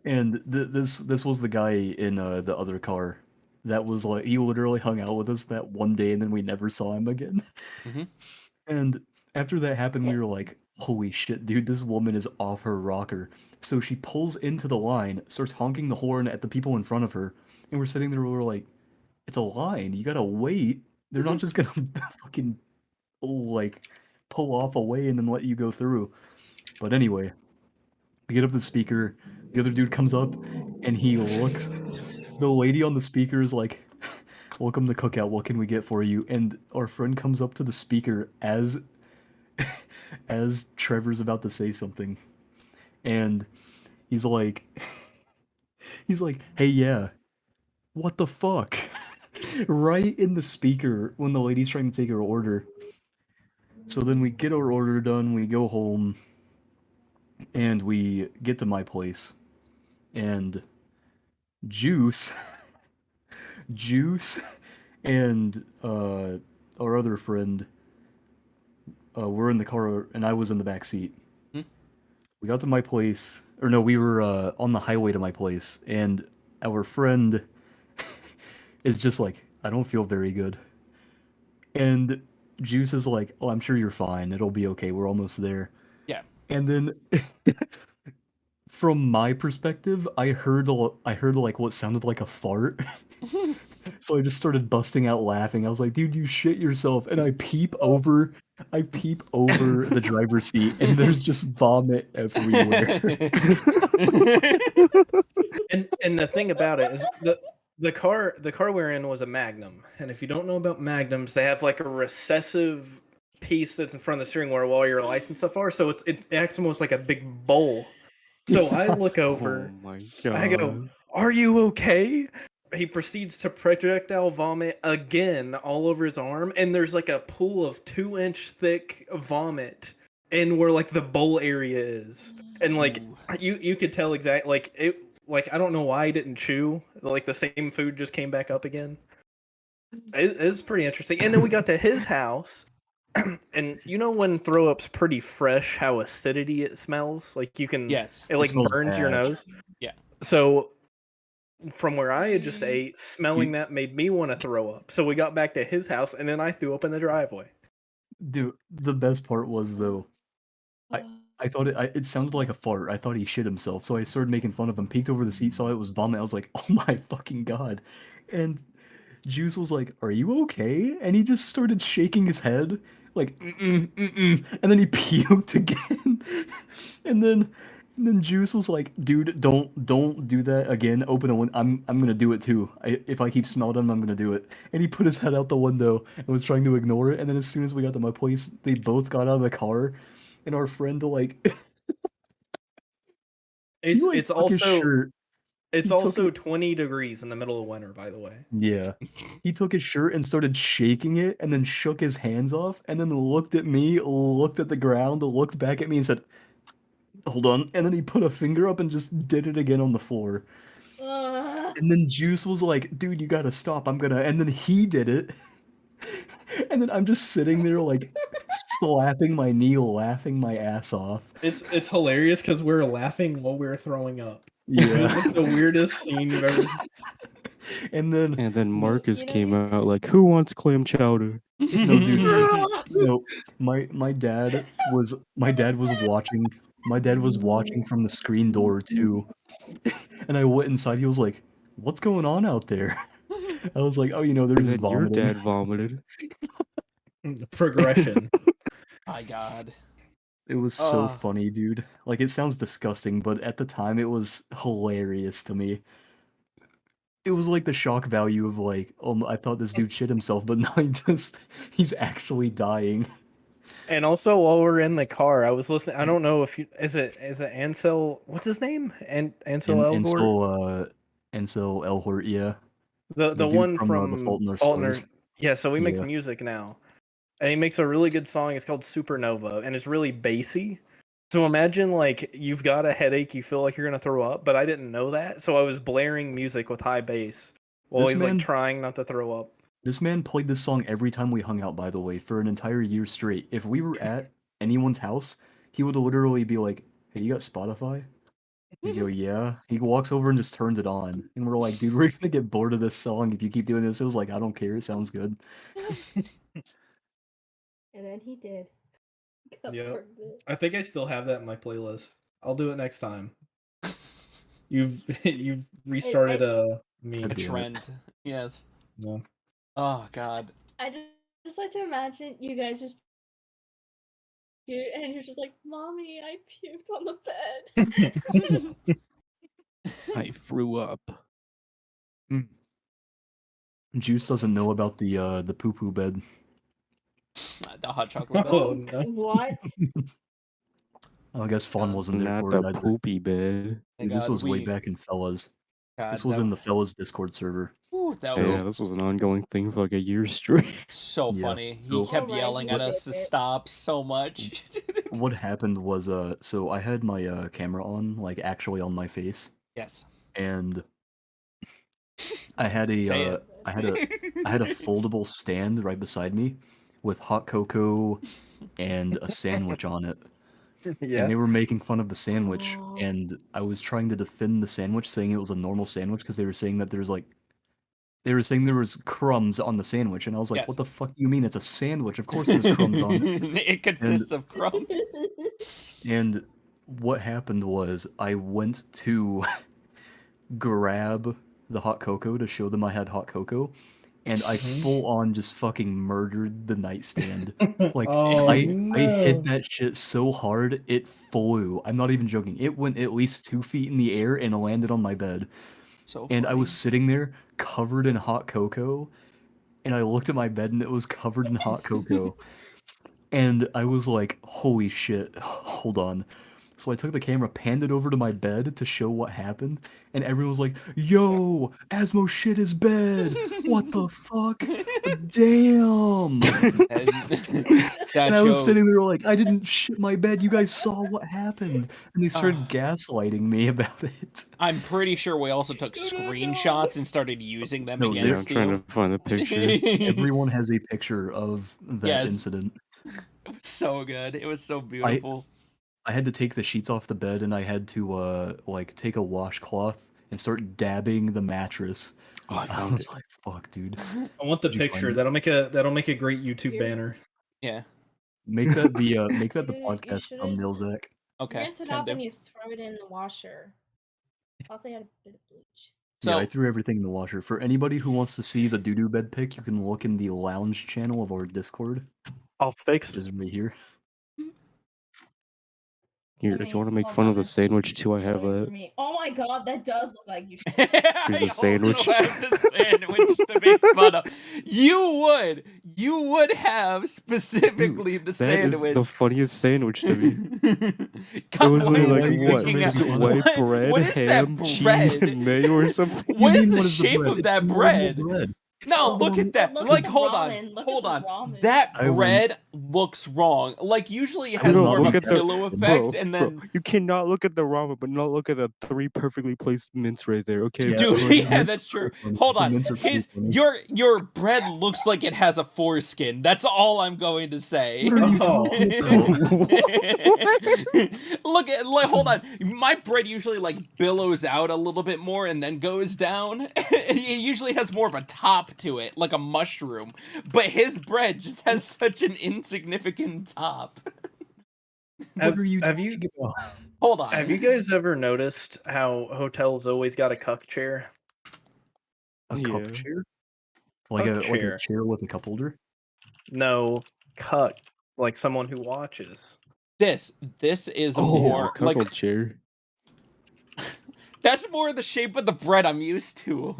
And this was the guy in the other car. That was like he literally hung out with us that one day, and then we never saw him again. Mhm. And after that happened, we were like, "Holy shit, dude, this woman is off her rocker." So she pulls into the line, starts honking the horn at the people in front of her, and we're sitting there. We're like, "It's a line. You gotta wait. They're not just gonna fucking like pull off away and then let you go through." But anyway, we get up the speaker. The other dude comes up and he looks. The lady on the speaker is like, "Welcome to Cookout. What can we get for you?" And our friend comes up to the speaker as as Trevor's about to say something, and he's like, "Hey, yeah, what the fuck?" Right in the speaker when the lady's trying to take her order. So then we get our order done. We go home. And we get to my place, and Juice, Juice, and our other friend were in the car, and I was in the back seat. Hmm. We got to my place, or no, we were on the highway to my place, and our friend is just like, "I don't feel very good," and Juice is like, "Oh, I'm sure you're fine. It'll be okay. We're almost there." Yeah. And then from my perspective, I heard like what sounded like a fart. So I just started busting out laughing. I was like, "Dude, you shit yourself." And I peep over the driver's seat and there's just vomit everywhere. And the thing about it is the car we're in was a Magnum, and if you don't know about Magnums, they have like a recessive piece that's in front of the steering wheel where all your lights and stuff are. So it acts almost like a big bowl. So I look Oh over, my I go, god. "Are you okay?" He proceeds to projectile vomit again all over his arm, and there's like a pool of 2-inch thick vomit and where like the bowl area is, and like Ooh. you could tell exactly like it. Like I don't know why I didn't chew. Like the same food just came back up again. It was pretty interesting. And then we got to his house, and you know when throw up's pretty fresh, how acidity it smells. Like you can, Yes. it It like smells burns your bad. nose. Yeah. So from where I had just Mm. ate, smelling that made me want to throw up. So we got back to his house, and then I threw up in the driveway. Dude, the best part was though, I I thought it sounded like a fart. I thought he shit himself, so I started making fun of him. Peeked over the seat, saw it was vomit. I was like, "Oh my fucking god!" And Juice was like, "Are you okay?" And he just started shaking his head, like, mm-mm, mm-mm. And then he puked again. And then, and then Juice was like, "Dude, don't do that again. Open a window. I'm gonna do it too. If I keep smelling him, I'm gonna do it." And he put his head out the window and was trying to ignore it. And then as soon as we got to my place, they both got out of the car, and our friend like he like It's took his also shirt. it's He took also it. 20 degrees in the middle of winter, by the way. Yeah. He took his shirt and started shaking it and then shook his hands off and then looked at me, looked at the ground, looked back at me and said, "Hold on." And then he put a finger up and just did it again on the floor. And then Juice was like, "Dude, you gotta stop. I'm gonna." And then he did it. And then I'm just sitting there like slapping my knee, laughing my ass off. It's hilarious because we were laughing while we were throwing up. It was Yeah. like the weirdest scene you've ever. And then And then Marcus You know, came you out like, "Who wants clam chowder?" no, dude. No, my dad was watching from the screen door too, and I went inside. He was like, "What's going on out there?" I was like, "Oh, they're And just then your vomiting." dad vomited. Progression. My God. It was so Oh, funny, dude. Like it sounds disgusting, but at the time it was hilarious to me. It was like the shock value of like, oh, I thought this dude shit himself, but now he's actually dying. And also, while we're in the car, I was listening. I don't know if you is it Ansel? What's his name? And Ansel And Elgort, so Elhort, yeah, the the dude one from The from Fault in Our Stars. Faulkner. Yeah, so he makes Yeah. music now, and he makes a really good song. It's called Supernova, and it's really bassy. So imagine like you've got a headache, you feel like you're gonna throw up, but I didn't know that, so I was blaring music with high bass while This he's like man trying not to throw up. This man played this song every time we hung out, by the way, for an entire year straight. If we were at anyone's house, he would literally be like, "Hey, you got Spotify?" We go, "Yeah." He walks over and just turns it on. And we're like, "Dude, we're gonna get bored of this song if you keep doing this." It was like, "I don't care, it sounds good." and then he did. Got Yep. part of it. I think I still have that in my playlist. I'll do it next time. You've you've restarted a a God meme. damn it. trend. Yes. No. Oh God. I just like to imagine you guys just puke, and you're just like, "Mommy, I puked on the bed." I threw up. Mm. Juice doesn't know about the poo-poo bed. The hot chocolate bed. Oh no. What? Oh, I guess Fawn God. wasn't there Not for the it either. poopy bed. My Dude, this God, was way back in Fellas. This God, was that, in the Fellas Discord server. whew, that So- Yeah, this was an ongoing thing for like a year straight. so Yeah, funny. He so- kept Oh my yelling at us to goodness. stop so much. What happened was, so I had my camera on, like actually on my face, Yes. and I had Say a it. I had a foldable stand right beside me with hot cocoa and a sandwich on it. And Yeah. they were making fun of the sandwich, Oh. and I was trying to defend the sandwich, saying it was a normal sandwich because they were saying that they were saying there was crumbs on the sandwich, and I was like, Yes. "What the fuck do you mean? It's a sandwich. Of course there's crumbs on it." It consists of crumbs. And what happened was I went to grab the hot cocoa to show them I had hot cocoa, and I Mhm. full on just fucking murdered the nightstand. Like Oh I no. hit that shit so hard it flew. I'm not even joking. It went at least 2 feet in the air and landed on my bed. So And I was funny. sitting there covered in hot cocoa, and I looked at my bed and it was covered in hot cocoa. And I was like, "Holy shit! Hold on." So I took the camera, panned it over to my bed to show what happened, and everyone was like, "Yo, Asmo shit his bed. What the fuck? Damn!" That And I was joke. sitting there like, "I didn't shit my bed. You guys saw what happened." And they started gaslighting me about it. I'm pretty sure we also took No, no, no. screenshots and started using them No, Yeah, I'm against trying you. to find the picture. Everyone has a picture of that Yes. incident. It was so good. It was so I beautiful. I had to take the sheets off the bed, and I had to like take a washcloth and start dabbing the mattress. Oh, I I found was it. like, "Fuck, dude." I want the Did you find picture. it? That'll make a great YouTube banner. Yeah. Make that the You podcast should've- thumbnail, Zach. Okay. Rinse it Can off do. and you throw it in the washer. Also, add a bit of bleach. Yeah, I So threw everything in the washer. For anybody who wants to see the doo-doo bed pic, you can look in the lounge channel of our Discord, I'll fix which it. is right here. Here, if you want to make fun of the sandwich too, I have that. Oh my god, that does look like you. Here's I a sandwich. also have the sandwich to make fun of. You would have specifically the That sandwich. is the funniest sandwich to me. God, It was what literally is like he what? thinking Just of? white What- bread, what is that ham, cheese, bread? and mayo or something. What is mean, the what is the shape bread? of It's that normal bread? bread. It's No, look normal- at that. Look Like, at the hold ramen. on, Look hold at on. the ramen. That I will- bread looks wrong. Like, usually it I has will more not of look a at that. pillow effect, Bro, and bro, then. you cannot look at the ramen, but not look at the 3 perfectly placed mints right there. Okay, Yeah, Dude, bro, the yeah, mints that's are true. funny. Hold The on. mints are pretty funny. Your bread looks like it has a foreskin. That's all I'm going to say. What are you Oh. talking about? Look at like hold on. My bread usually like billows out a little bit more and then goes down. It usually has more of a top to it, like a mushroom. But his bread just has such an insignificant top. What are you Have talking you about? Hold on. have you guys ever noticed how hotels always got a cup chair? A Yeah. cup chair? Cup Like a chair. chair with a cup holder? No, cuck, like someone who watches. This is Oh, more Cuckold like chair. that's more the shape of the bread I'm used to.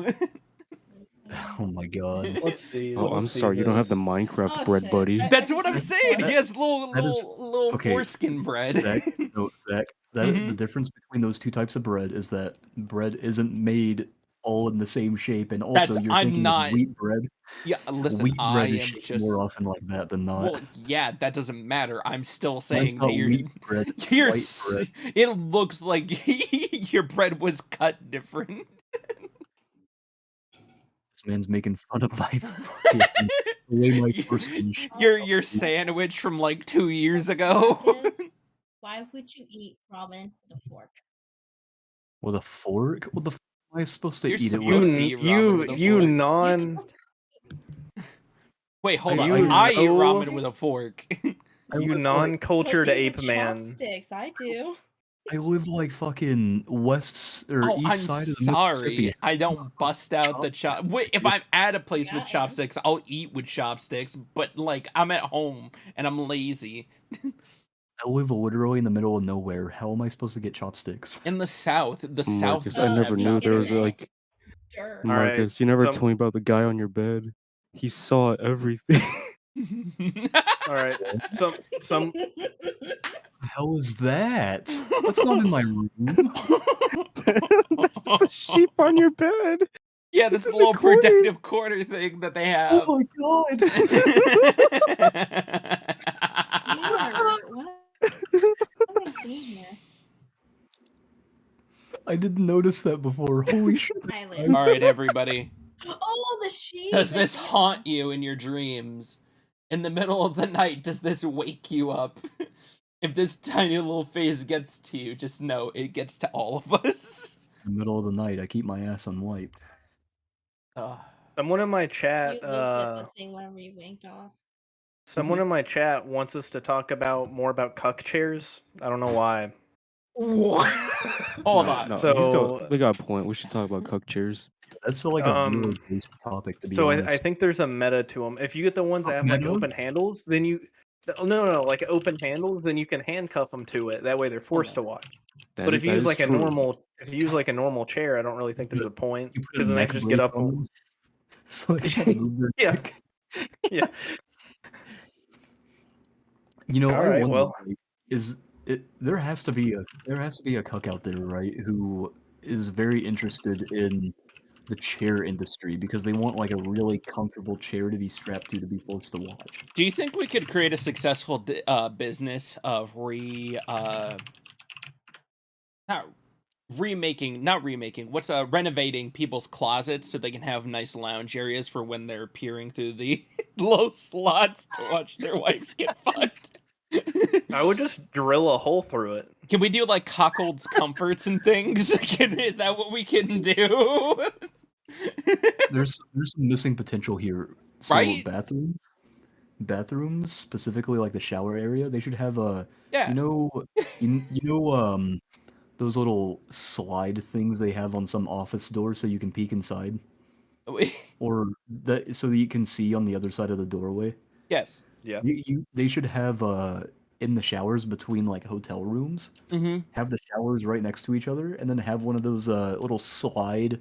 Oh my god. Let's see. Oh, let's I'm see sorry, you don't have the this. Minecraft Oh, bread, shit. buddy. That- That's what I'm saying. He has little That is- little okay, foreskin bread. Zach, no, Zach, the Mhm. difference between those two types of bread is that bread isn't made all in the same shape, and also That's- you're I'm thinking not- of wheat bread. Yeah, listen, Wheat I bread is am shaped just more often like that than not. well, yeah, that doesn't matter. I'm still Mine's saying not that you're wheat bread, it's you're white s- bread. it looks like your bread was cut different. This man's making fun of my fucking the way my foreskin Your sandwich from like 2 years ago. Is, why would you eat ramen with a fork? with a fork. What the f am I supposed to You're eat it supposed with? to eat ramen with a you fork. You're non supposed Wait, hold Are on. you I eat no- ramen with a fork. I you live like, non-cultured to ape man. Chopsticks, I do. I live like fucking west or Oh, east I'm side of the sorry. Mississippi. I don't bust out the chop. Chopsticks, Wait, if dude. I'm at a place Yeah, with I am. chopsticks, I'll eat with chopsticks. But like, I'm at home and I'm lazy. I live literally in the middle of nowhere. How am I supposed to get chopsticks? In the South, the South Marcus, I doesn't never have knew there was chopsticks. like Dirt. All right, Marcus. You never some- told me about the guy on your bed. He saw everything. All right, some The hell is that? That's not in my room. That's the sheep on your bed. Yeah, that's the in the little corner. protective corner thing that they have. Oh my god! What am I seeing here? I didn't notice that before. Holy shit! Island. All right, everybody. Oh, the sheep. Does this haunt you in your dreams? In the middle of the night, does this wake you up? If this tiny little face gets to you, just know it gets to all of us. In the middle of the night, I keep my ass unwiped. someone in my You chat. looked at the thing whenever you winked off. Someone in my chat wants us to talk about more about cuck chairs. I don't know why. Hold on. No, So- they got a point. We should talk about cuck chairs. That's like a Um, really basic topic, to be So honest. I think there's a meta to them. If you get the ones that Oh, have like meta? open handles, then you no, like open handles, then you can handcuff them to it. That way they're forced to watch. But if you use like a normal chair, I don't really think there's a point You put a because then they neck just get brace up. on them, so they can't move their Yeah. neck. Yeah. You know, All I right, wonder, well. like, is there has to be a cuck out there, right, who is very interested in the chair industry because they want like a really comfortable chair to be strapped to be forced to watch. Do you think we could create a successful business of not remaking, what's renovating people's closets so they can have nice lounge areas for when they're peering through the low slots to watch their wives get fucked? I would just drill a hole through it. Can we do like cuckolds comforts and things? Is that what we can do? There's some missing potential here. So Right? bathrooms specifically like the shower area, they should have a Yeah. you know those little slide things they have on some office doors so you can peek inside, or that so that you can see on the other side of the doorway. Yes. Yeah. They should have in the showers between like hotel rooms, Mm-hmm. have the showers right next to each other, and then have one of those little slide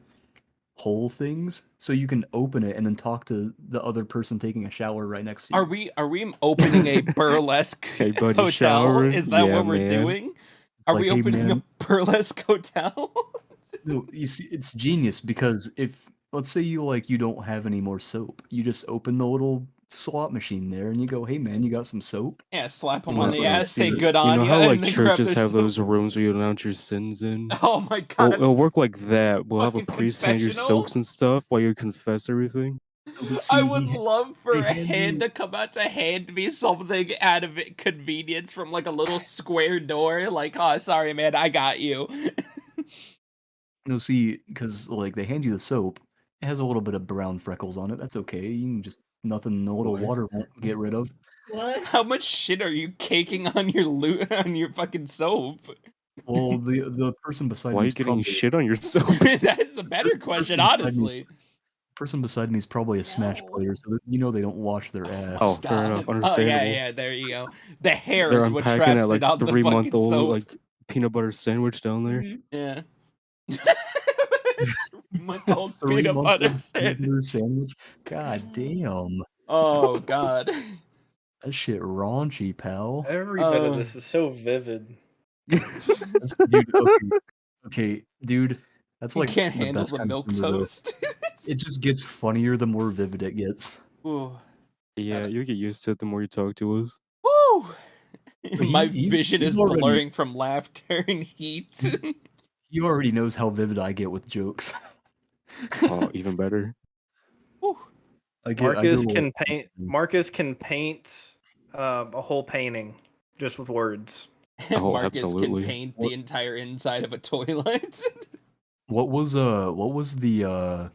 hole things so you can open it and then talk to the other person taking a shower right next to you. Are we opening a burlesque Hey, buddy, hotel? showering? Is that Yeah, what we're man. doing? Are Like, we hey, opening man. a burlesque hotel? No, you see, it's genius because if let's say you don't have any more soap, you just open the little slot machine there and you go, "Hey man, you got some soap?" Yeah, slap them And on that's the what you ass, say see. good You on know ya, how like and then grab churches their have soap. those rooms where you announce your sins in? Oh my Well, god! it'll work like that. We'll have a Fucking priest hand you confessional? soaps and stuff while you confess everything. No, but I see, would love for they a hand hand you to come out to hand me something out of it convenience from like a little square door. Like, oh, sorry, man, I got you. no see because like they hand you the soap. It has a little bit of brown freckles on it. That's okay. You can just nothing. A little Why? water won't get rid of. What? How much shit are you caking on your on your fucking soap? Well, the person beside Why me are you is getting probably shit on your soap? That's the better question, honestly. person beside me is probably a Smash No. player, so that, they don't wash their ass. Oh, fair enough. God. Oh Understandable. yeah, there you go. The hair They're is what unpacking traps that like it on the 3-month fucking old soap. like peanut butter sandwich down there. Mhm. Yeah. 3-month-old peanut 3-month butter old sandwich. peanut sandwich. God damn, Oh god. that shit raunchy, pal. Every bit of Oh. this is so vivid. Dude, okay, dude. That's You like can't the handle best the kind of milk humor, though. toast. It just gets funnier the more vivid it gets. Ooh. Yeah, you'll get used to it the more you talk to us. Woo! My He's vision is already blurring from laughter and heat. he already knows how vivid I get with jokes. Oh, even better. Woo. I get a little Marcus can paint a whole painting just with words. Oh, Marcus absolutely. can paint the entire inside of a toilet. What was the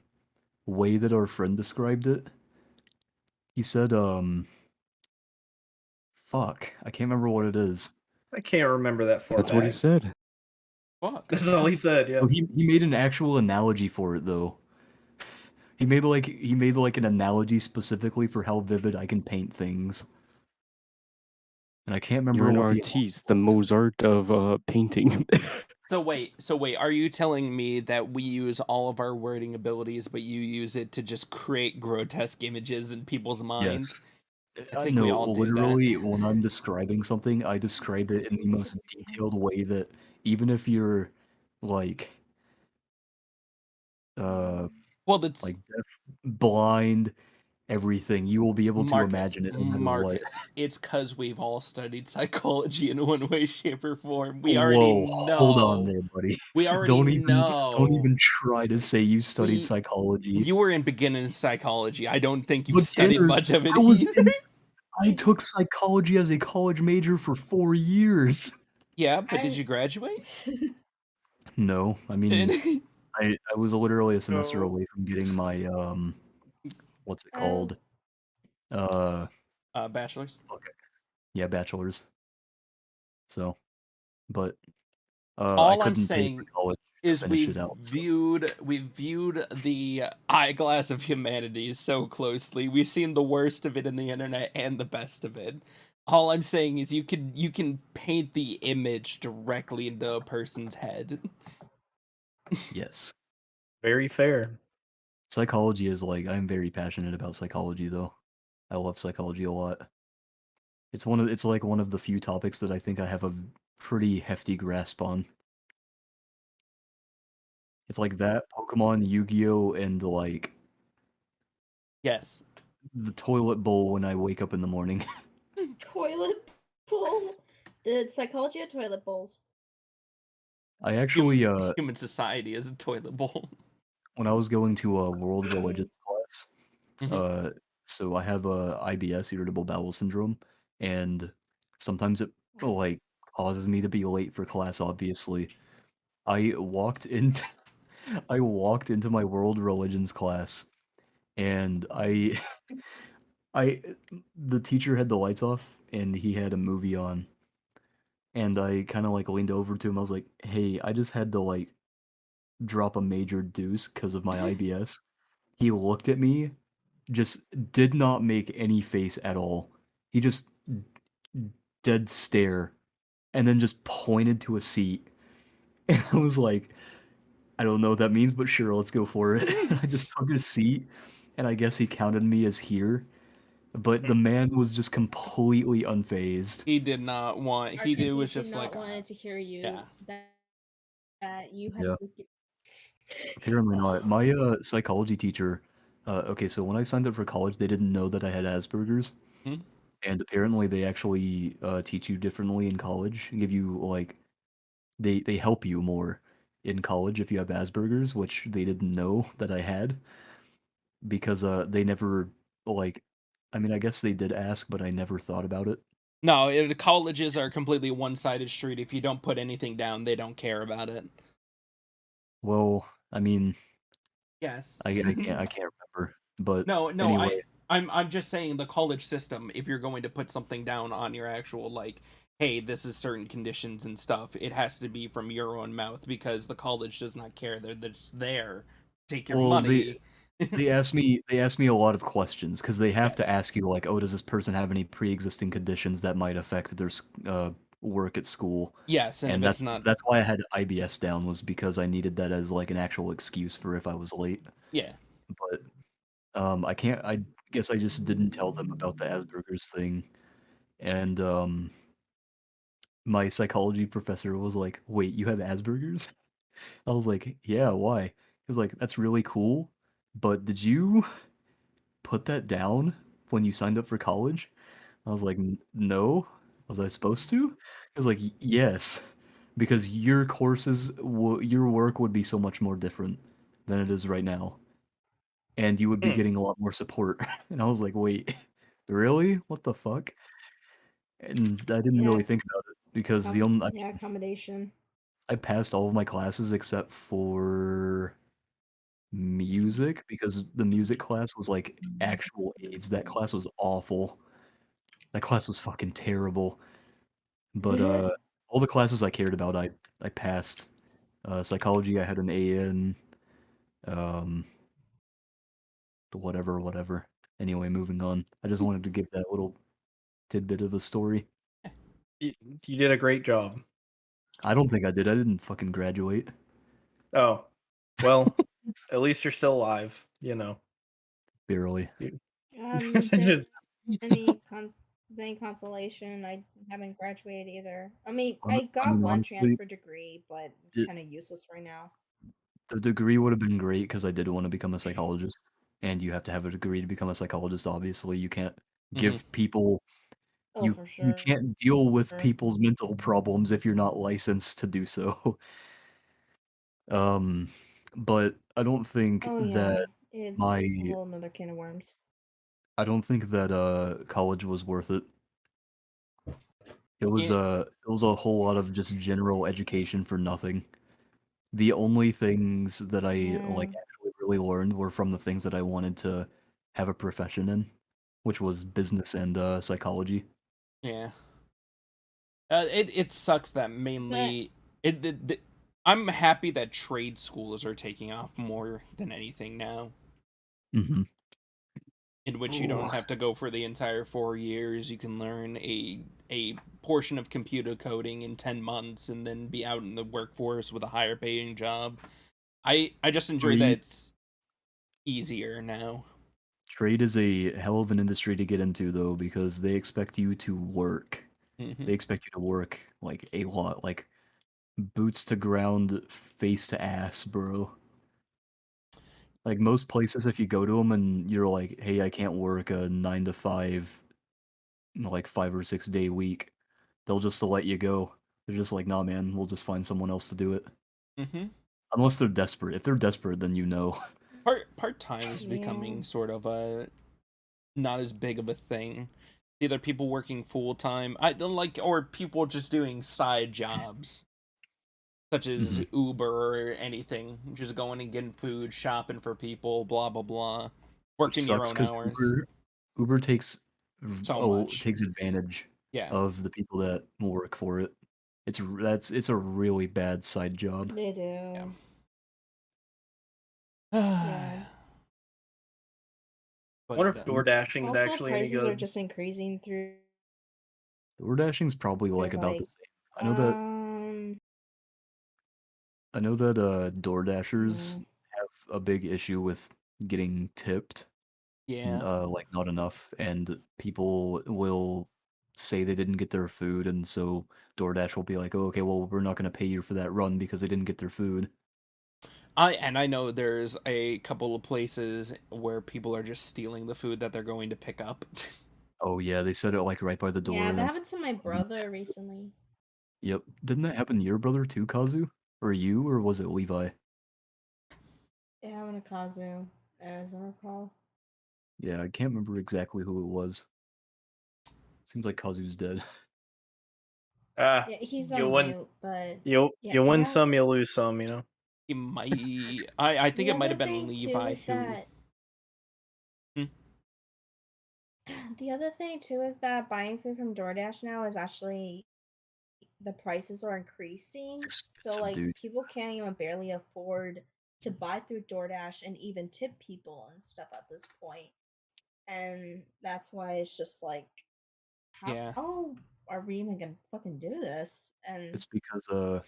way that our friend described it? He said fuck, I can't remember what it is. I can't remember that far That's what he back. said. Fuck. This is all he said, yeah. Oh, he made an actual analogy for it though. He made like an analogy specifically for how vivid I can paint things. And I can't remember You're an what the artiste, the Mozart of painting. So wait, are you telling me that we use all of our wording abilities, but you use it to just create grotesque images in people's minds? Yes. I think No, we all do literally, that. when I'm describing something, I describe it in the most detailed way that even if you're like Well, that's like deaf, blind, everything, you will be able to Marcus. imagine it no matter what. Marcus, it's because we've all studied psychology in one way, shape, or form. We already Whoa, hold on know. there, buddy. We already Don't even know. try to say you studied We- psychology. You were in beginning psychology. I don't think you But studied Tanner's- much of it I was either. I took psychology as a college major for 4 years. Yeah, but did you graduate? No, I mean, I was literally a semester No. away from getting my what's it called? Bachelor's. Yeah, bachelor's. So, but I All I'm couldn't pay saying for college to is finish we've it out. So. viewed the eyeglass of humanities so closely. We've seen the worst of it in the internet and the best of it. All I'm saying is you can paint the image directly into a person's head. Yes. Very fair. Psychology is like I'm very passionate about psychology though. I love psychology a lot. It's like one of the few topics that I think I have a pretty hefty grasp on. It's like that, Pokemon, Yu-Gi-Oh, and like Yes. the toilet bowl when I wake up in the morning. Toilet bowl. The psychology of toilet bowls. I actually, Human society is a toilet bowl. when I was going to a world religions class, Mhm. uh, so I have a IBS, irritable bowel syndrome, and sometimes it like causes me to be late for class. Obviously, I walked into I walked into my world religions class, and I the teacher had the lights off, and he had a movie on, and I kind of like leaned over to him. I was like, "Hey, I just had to like drop a major deuce because of my IBS." He looked at me, just did not make any face at all. He just dead stare, and then just pointed to a seat. And I was like, I don't know what that means, but sure, let's go for it. And I just took a seat, and I guess he counted me as here. But the man was just completely unfazed. He did not want. He Because did, he was did just not like, wanted to hear you yeah. that you had Yeah, to get... apparently not. My psychology teacher. Okay, so when I signed up for college, they didn't know that I had Asperger's, Hmm? and apparently they actually teach you differently in college, and give you like they help you more in college if you have Asperger's, which they didn't know that I had because they never like. I mean, I guess they did ask, but I never thought about it. No, colleges are completely one-sided street. If you don't put anything down, they don't care about it. Well, I mean, Yes. I can't remember, but No, no, anyway, I'm just saying the college system, if you're going to put something down on your actual like, hey, this is certain conditions and stuff, it has to be from your own mouth because the college does not care. They're just there. Take your well money. they asked me a lot of questions because they have to Yes. ask you like, oh, does this person have any pre-existing conditions that might affect their work at school? Yes, and if And it's that's not, that's why I had IBS down, was because I needed that as like an actual excuse for if I was late. yeah. But I can't. I guess I just didn't tell them about the Asperger's thing, and my psychology professor was like, "Wait, you have Asperger's?" I was like, "Yeah, why?" He was like, "That's really cool, but did you put that down when you signed up for college?" I was like, No. Was I supposed to?" He was like, Yes, because your your work would be so much more different than it is right now, and you would be Hmm. getting a lot more support." And I was like, "Wait, really? What the fuck?" And I didn't Yeah, really think about it because the only I yeah, mean, accommodation. I passed all of my classes except for music, because the music class was like actual AIDS. That class was awful. That class was fucking terrible. But all the classes I cared about, I passed. Psychology, I had an A in. Um, whatever. Anyway, moving on. I just wanted to give that little tidbit of a story. You, you did a great job. I don't think I did. I didn't fucking graduate. Oh, well, at least you're still alive. You know. Barely. You- Is there Just- is any consolation? I haven't graduated either. I mean, Hon- I I got mean, one honestly, transfer degree, but it's it, kind of useless right now. the degree would have been great because I did want to become a psychologist, and you have to have a degree to become a psychologist. Obviously, you can't Hmm. give people Oh, you for you sure. can't deal with people's mental problems if you're not licensed to do so. Um, but I don't think Oh that yeah, my it's a whole nother can of worms. I don't think that college was worth it. Yeah. It was a whole lot of just general education for nothing. The only things that I like Yeah, actually really learned were from the things that I wanted to have a profession in, which was business and psychology. Yeah. It sucks that but mainly I'm happy that trade schools are taking off more than anything now, Hmm. in which you don't Oh, have to go for the entire 4 years. You can learn a portion of computer coding in 10 months and then be out in the workforce with a higher paying job. I just enjoy that trade it's easier now. trade is a hell of an industry to get into though, because they expect you to work. Mhm. They expect you to work like a lot, like boots to ground, face to ass, bro. Like most places, if you go to them and you're like, "Hey, I can't work a 9 to 5, like 5 or 6 day week," they'll just let you go. They're just like, "Nah, man, we'll just find someone else to do it." Mhm. Unless they're desperate. If they're desperate, then you know. Part-time is Yeah. becoming sort of a not as big of a thing. Either people working full time, I don't like, or people just doing side jobs such as Mhm. Uber or anything, just going and getting food, shopping for people, blah blah blah, Which working your sucks own because hours. Uber takes So much, takes advantage yeah. of the people that work for it. It's a really bad side job. They do. Yeah. Yeah. I But wonder if door dashing is Also, actually any prices are good. just increasing through DoorDashing's probably like about the like same. I know that um Door Dashers yeah. have a big issue with getting tipped, yeah, like not enough, and people will say they didn't get their food, and so DoorDash will be like, "Oh, okay, well, we're not going to pay you for that run because they didn't get their food." I know there's a couple of places where people are just stealing the food that they're going to pick up. Oh yeah, they set it like right by the door, Yeah, and that then happened to my brother recently. yep. Didn't that happen to your brother too, Kazu? Or you, or was it Levi? It happened to Kazu, as I recall. Yeah, I can't remember exactly who it was. Seems like Kazu's dead. Ah, Yeah, he's you on win. mute, but yeah, You win that some, you lose some. You know. He might. I think the it might other have been thing too Levi is who. that Hmm, the other thing too is that buying food from DoorDash now is actually the prices are It's increasing. So expensive, like dude. people can't even barely afford to buy through DoorDash and even tip people and stuff at this point. And that's why it's just like yeah. how are we even gonna fucking do this? And It's because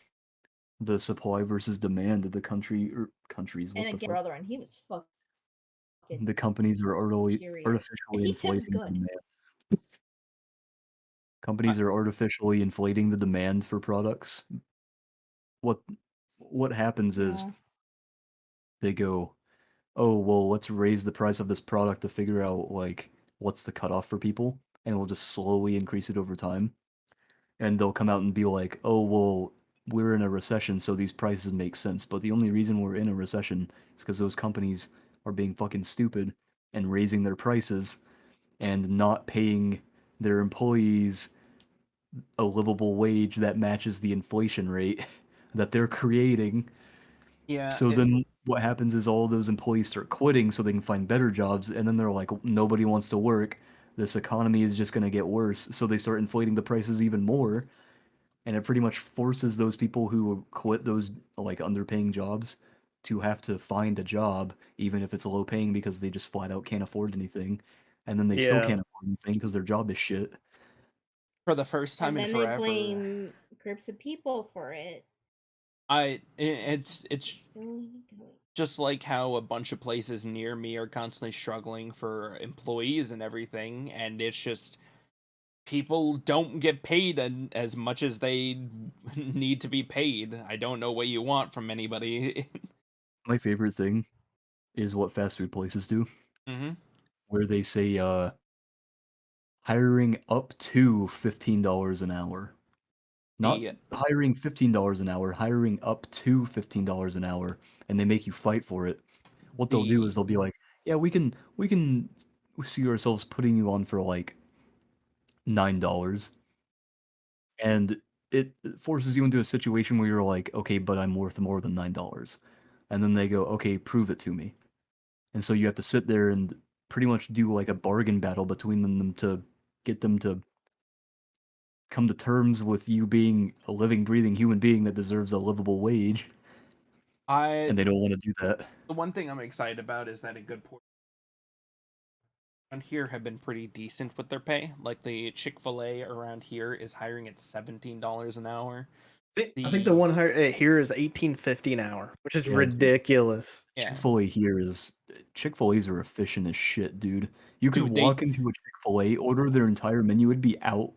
the supply versus demand of the countries, what the again, fuck? brother, and he was fucking The companies are furious. And artificially he tips inflating the good. demand. I, Companies are artificially inflating the demand for products. What what happens is Yeah. they go, "Oh, well, let's raise the price of this product to figure out like what's the cutoff for people, and we'll just slowly increase it over time." And they'll come out and be like, "Oh, well, we're in a recession, so these prices make sense." But the only reason we're in a recession is because those companies are being fucking stupid and raising their prices and not paying their employees a livable wage that matches the inflation rate that they're creating. yeah. So then what happens is all those employees start quitting so they can find better jobs, and then they're like, nobody wants to work. This economy is just going to get worse. So they start inflating the prices even more, and it pretty much forces those people who quit those like underpaying jobs to have to find a job, even if it's low paying, because they just flat out can't afford anything. And then they still Yeah. can't afford anything because their job is shit. For the first time And in then they forever, blame groups of people for it. it's Just going. just like how a bunch of places near me are constantly struggling for employees and everything, and it's just people don't get paid as much as they need to be paid. I don't know what you want from anybody. My favorite thing is what fast food places do, Hmm. where they say hiring up to $15 an hour. Not The hiring $15 an hour, hiring up to $15 an hour, and they make you fight for it. What they'll do is the they'll be like, "Yeah, we can see ourselves putting you on for like $9." And it forces you into a situation where you're like, "Okay, but I'm worth more than $9." And then they go, "Okay, prove it to me." And so you have to sit there and pretty much do like a bargain battle between them to get them to come to terms with you being a living, breathing human being that deserves a livable wage, I and they don't want to do that. the one thing I'm excited about is that a good portion around here have been pretty decent with their pay. Like the Chick-fil-A around here is hiring at $17 an hour. I think the one here is 18.50 an hour, which is Yeah, ridiculous. Yeah, Chick-fil-A here is Chick-fil-A's are efficient as shit, dude. You could dude, they walk into a Chick-fil-A, order their entire menu, it'd be out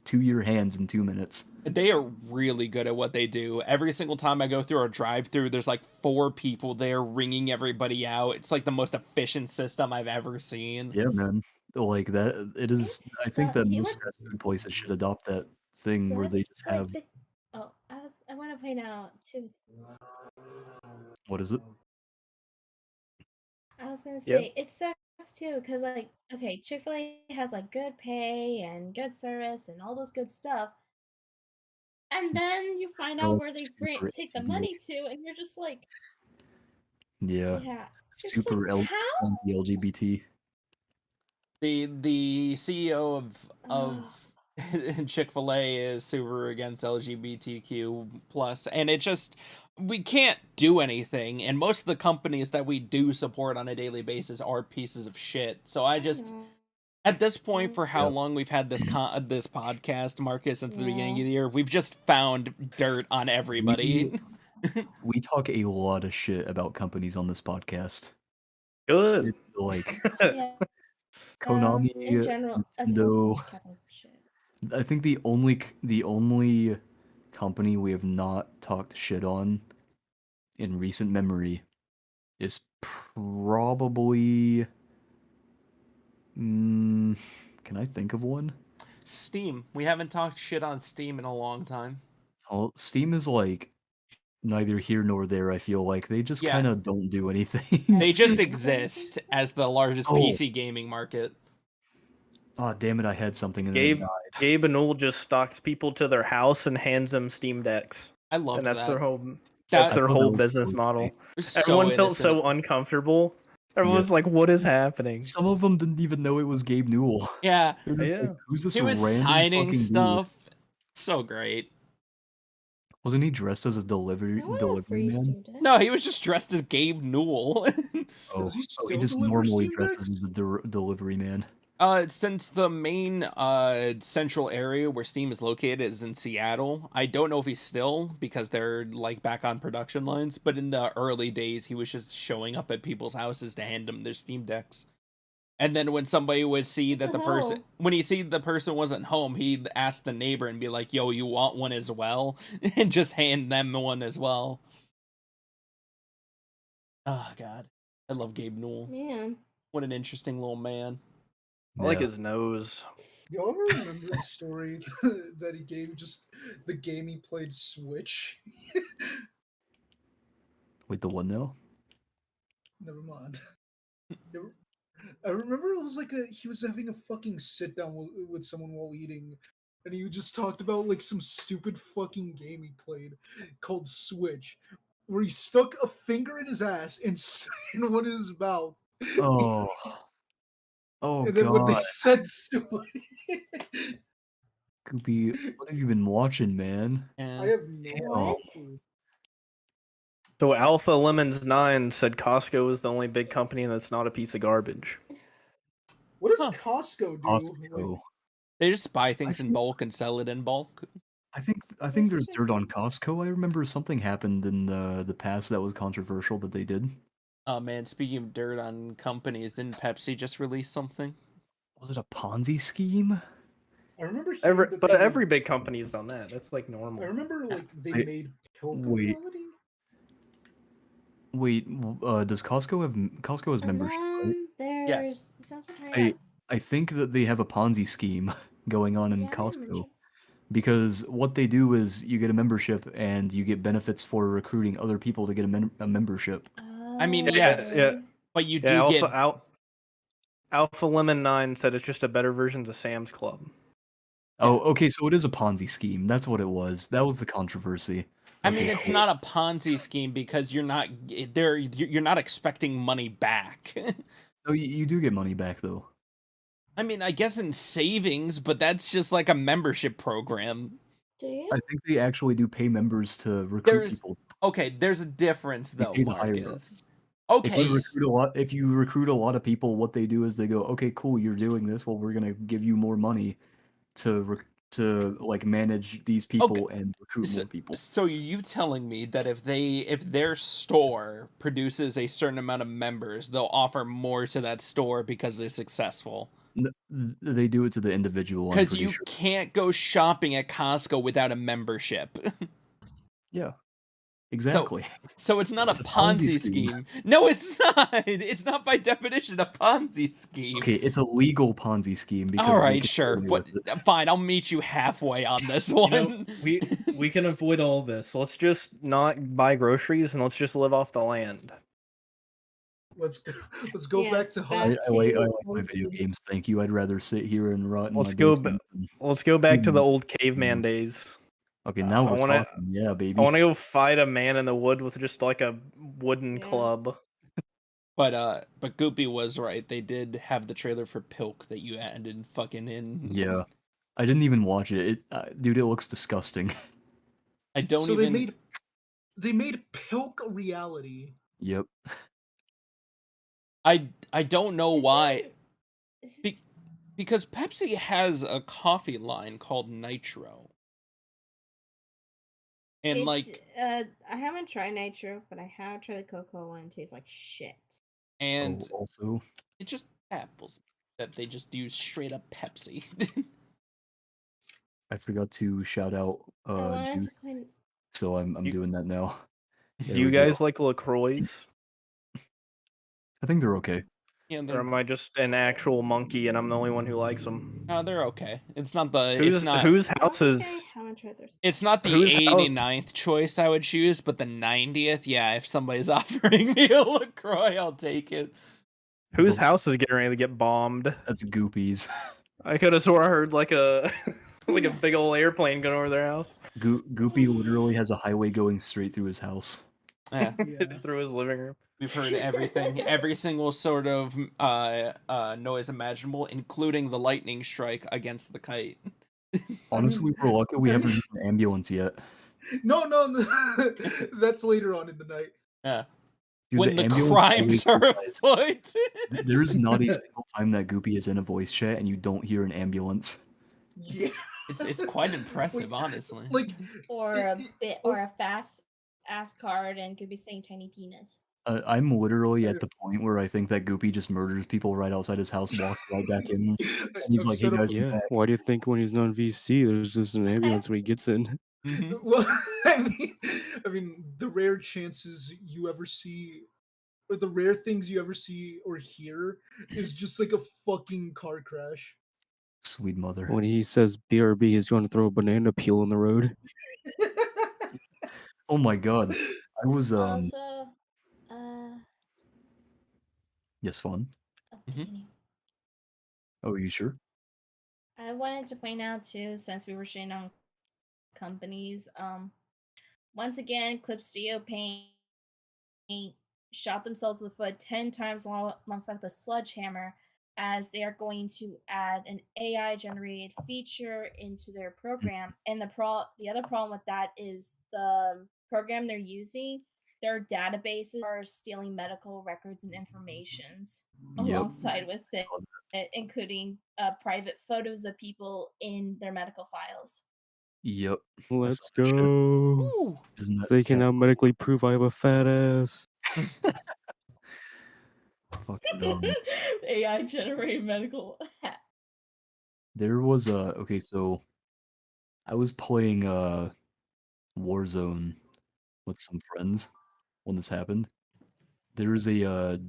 to your hands in 2 minutes. They are really good at what they do. Every single time I go through a drive-through, there's like 4 people there ringing everybody out. It's like the most efficient system I've ever seen. Yeah, man. Like that, it is. It's I think that you most fast food places should adopt that thing where they just it's like have. the I want to point out too. What is it? I was gonna Yeah. say it sucks too because like okay, Chick-fil-A has like good pay and good service and all this good stuff, and then you find out Oh, where they super take the LGBT. money to, and you're just like, Yeah, yeah, you're just like, super how? anti-LGBT. The CEO Ugh. of Chick-fil-A is super against LGBTQ plus, and it just we can't do anything. And most of the companies that we do support on a daily basis are pieces of shit. So I just at this point, for how Yeah. long we've had this this podcast, Marcus, since the beginning Yeah. of the year, we've just found dirt on everybody. We talk a lot of shit about companies on this podcast. Good. It's like Yeah. Konami, In general, as a whole, Nintendo. capitalism shit. I think the only company we have not talked shit on in recent memory is probably. Can I think of one? Steam. We haven't talked shit on Steam in a long time. Well, Steam is like neither here nor there. I feel like they just Yeah. kind of don't do anything. They just exist as the largest Oh. PC gaming market. Oh, damn it! I had something and then it died. Gabe and Newell just stalks people to their house and hands them Steam decks. I love And that's that. their whole That- I their thought whole that was business really model. funny. was so Everyone felt so innocent. uncomfortable. Everyone's like, "What is happening?" Some of them didn't even know it was Gabe Newell. Yeah, They're just Yeah. like, who's this he was random signing fucking dude? stuff. So great. Wasn't he dressed as a delivery I want a delivery free man? Steam Deck. No, he was just dressed as Gabe Newell. Oh, Does he he still just deliver normally Steam dresses Decks? as a delivery man. Since the main central area where Steam is located is in Seattle, I don't know if he's still because they're like back on production lines. But in the early days, he was just showing up at people's houses to hand them their Steam Decks. And then when somebody would see that the person, when he see the person wasn't home, he'd ask the neighbor and be like, "Yo, you want one as well?" and just hand them one as well. Oh God, I love Gabe Newell. Man. What an interesting little man. I like Yeah. his nose. Y'all ever remember the story that he gave just the game he played Switch? Wait, the one now? Never mind. I remember it was like he was having a fucking sit down with someone while eating, and he just talked about like some stupid fucking game he played called Switch, where he stuck a finger in his ass and in one in his mouth. Oh. Oh And then when they God, said Switch, Goopy, what have you been watching, man? I And have no What? clue. So Alpha Lemons 9 said Costco is the only big company that's not a piece of garbage. What does Huh. Costco do? Costco. they just buy things in think- bulk and sell it in bulk. I think there's dirt on Costco. I remember something happened in the past that was controversial that they did. Oh man, speaking of dirt on companies, didn't Pepsi just release something? Was it a Ponzi scheme? I remember hearing that But they every big company's done that. That's like normal. I remember like they I- made Pilgrim wait. Melody. Wait, does Costco has And membership, right? then there's Yes. sounds like I think that they have a Ponzi scheme going on in yeah, I Costco. remember. Because what they do is you get a membership and you get benefits for recruiting other people to get a membership. I mean, Oh, yes. Yeah. But you Yeah, do get Alpha Lemon 9 said it's just a better version of Sam's Club. Oh, okay, so it is a Ponzi scheme. That's what it was. That was the controversy. I mean, Okay, it's cool. not a Ponzi scheme because you're not there. You're not expecting money back. No, you do get money back though. I mean, I guess in savings, but that's just like a membership program. Do you? I think they actually do pay members to recruit There's people. okay. There's a difference They though, pay the higher Marcus. ups. Okay, If you recruit a lot of people, what they do is they go, okay, cool, you're doing this. Well, we're gonna give you more money to like manage these people and recruit more people. So you telling me that if their store produces a certain amount of members, they'll offer more to that store because they're successful? They do it to the individual, I'm Because pretty you sure. can't go shopping at Costco without a membership. Yeah, So exactly. so it's not a It's a Ponzi Ponzi scheme. scheme. No, it's not. It's not by definition a Ponzi scheme. Okay, it's a legal Ponzi scheme All because they right, can get sure. away What? with it. Fine, I'll meet you halfway on this You know, one. we can avoid all this. Let's just not buy groceries and let's just live off the land. Let's go. Let's go back Yes, to I back hunt. like to my old video food. games, thank you. I'd rather sit here and rot in my Let's go. basement than Let's go back to the eat old caveman Mm. days. Okay, now I we're want to. talking. Yeah, I baby. want to go fight a man in the wood with just like a wooden Yeah. club. But Goopy was right. They did have the trailer for Pilk that you added fucking in. Yeah. I didn't even watch it. Dude, it looks disgusting. I don't So even. they made Pilk a reality. Yep. I don't know Is why. it- Because Pepsi has a coffee line called Nitro. And like I haven't tried Nitro, but I have tried the cocoa one. It tastes like shit. and Also, it just baffles me that they just use straight up Pepsi. I forgot to shout out I wanted Juice, to play. so I'm You- doing that now. There Do you we go. guys like LaCroix? I think they're okay. Yeah, Or am I just an actual monkey and I'm the only one who likes them? no, they're okay. It's not the Whose house Okay, is haven't tried their. it's not the whose house- 89th choice I would choose, but the 90th. Yeah, if somebody's offering me a LaCroix, I'll take it. whose But house is getting ready to get bombed? That's Goopies. I could have swore I heard like a like a big old airplane going over their house Goopy literally has a highway going straight through his house. Yeah, Yeah. through his living room. we've heard everything, every single sort of noise imaginable, including the lightning strike against the kite. Honestly, we're lucky we haven't used an ambulance yet. No, that's later on in the night. Yeah, Dude, when the ambulance crimes always are arrives. afoot. There's not a single time that Goopy is in a voice chat and you don't hear an ambulance. Yeah. It's quite impressive, honestly. Like Or it- a it- bit, or a fast ass card, and could be saying tiny penis. I'm literally at the point where I think that Goopy just murders people right outside his house, walks right back in, and he's I've like, "Hey set up- guys, I'm Yeah. back." Why do you think when he's on VC, there's just an ambulance when he gets in? Mhm. Well, I mean, the rare chances you ever see, or the rare things you ever see or hear, is just like a fucking car crash. Sweet mother. When he says BRB, he's going to throw a banana peel in the road. Oh my god. I was Also, yes, fun. continue. Oh, are you sure? I wanted to point out too, since we were shitting on companies, once again, Clip Studio Paint shot themselves in the foot 10 times alongside with a sledgehammer, as they are going to add an AI generated feature into their program. And the other problem with that is the program they're using, their databases are stealing medical records and informations Yep. alongside with it, including private photos of people in their medical files. Yep. Let's saw that shit. go. Ooh. Isn't that They can cat- now medically prove I have a fat ass. fucking AI generated medical. there was a okay, so I was playing Warzone with some friends when this happened. There was a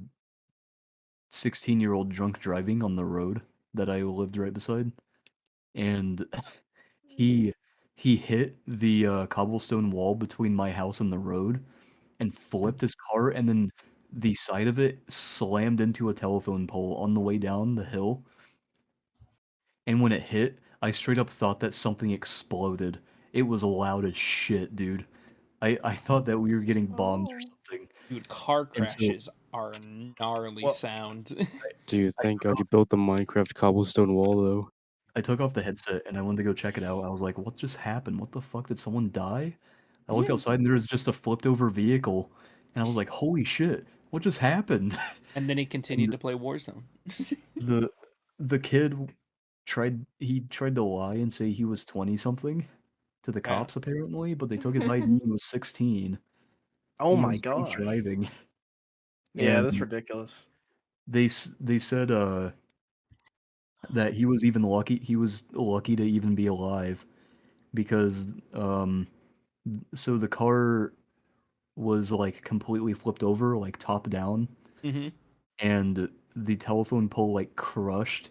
16-year-old drunk driving on the road that I lived right beside, and he hit the cobblestone wall between my house and the road and flipped his car, and then the side of it slammed into a telephone pole on the way down the hill. And when it hit, I straight up thought that something exploded. It was loud as shit, dude. I thought that we were getting bombed or Oh. something. Dude, car And so- crashes are gnarly Well- sound. Dude, thank God you built the Minecraft cobblestone wall, though. I took off the headset and I wanted to go check it out. I was like, what just happened? What the fuck? Did someone die? I looked outside and there was just a flipped over vehicle. And I was like, holy shit, what just happened? And then he continued to play Warzone. The kid tried to lie and say he was 20 something to the Yeah. cops apparently, but they took his ID and he was 16. Oh He my was drunk gosh. driving. Yeah, that's And ridiculous. they said that he was even lucky. He was lucky to even be alive because so the car was like completely flipped over, like top down, Mm-hmm. and the telephone pole like crushed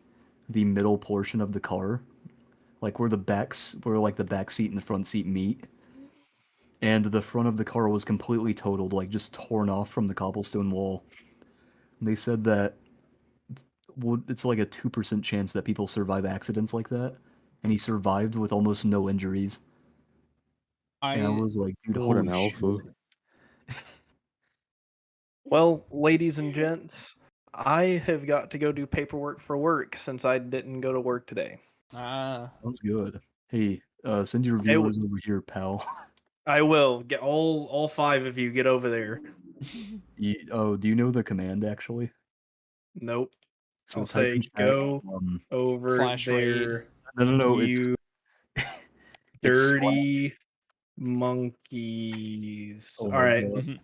the middle portion of the car, like where like the back seat and the front seat meet, and the front of the car was completely totaled, like just torn off from the cobblestone wall. They said that it's like a 2% chance that people survive accidents like that, and he survived with almost no injuries. And I I was like, dude, What an holy shit. alpha. Well, ladies and gents, I have got to go do paperwork for work since I didn't go to work today. Sounds good. Hey, send your Hey, viewers over here, pal. I will get all 5 of you get over there. Oh, do you know the command actually? Nope. So I'll type in say chat. go over /raid. there, No, you it's dirty monkeys. oh All my right. god. Mhm.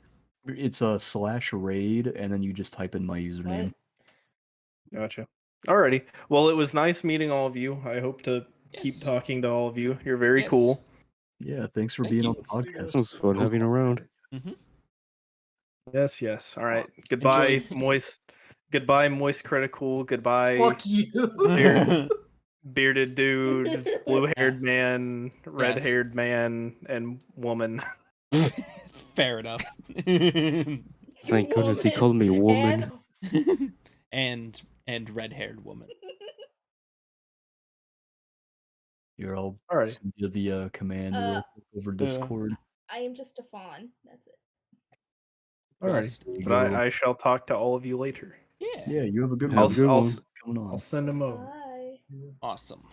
It's a /raid, and then you just type in my username. Gotcha. Alrighty. Well, it was nice meeting all of you. I hope to keep Yes. talking to all of you. You're very Yes. cool. Yeah, thanks for Thank being you. on the podcast. It was fun That was having you awesome. around. Mm-hmm. Yes, yes. All right. Goodbye, Enjoy. moist. Goodbye, moist critical. Goodbye, Fuck you. bearded dude, blue-haired man, Yes. red-haired man, and woman. Fair enough. Thank goodness he called me woman. and red-haired woman. Here, I'll Alrighty. send you the command real quick over Discord. I am just a fawn. That's it. Alrighty. Yes. There you But go. I shall talk to all of you later. Yeah. Yeah, you have a good Have one. a good I'll, one. Coming I'll on. send him over. Bye. Awesome.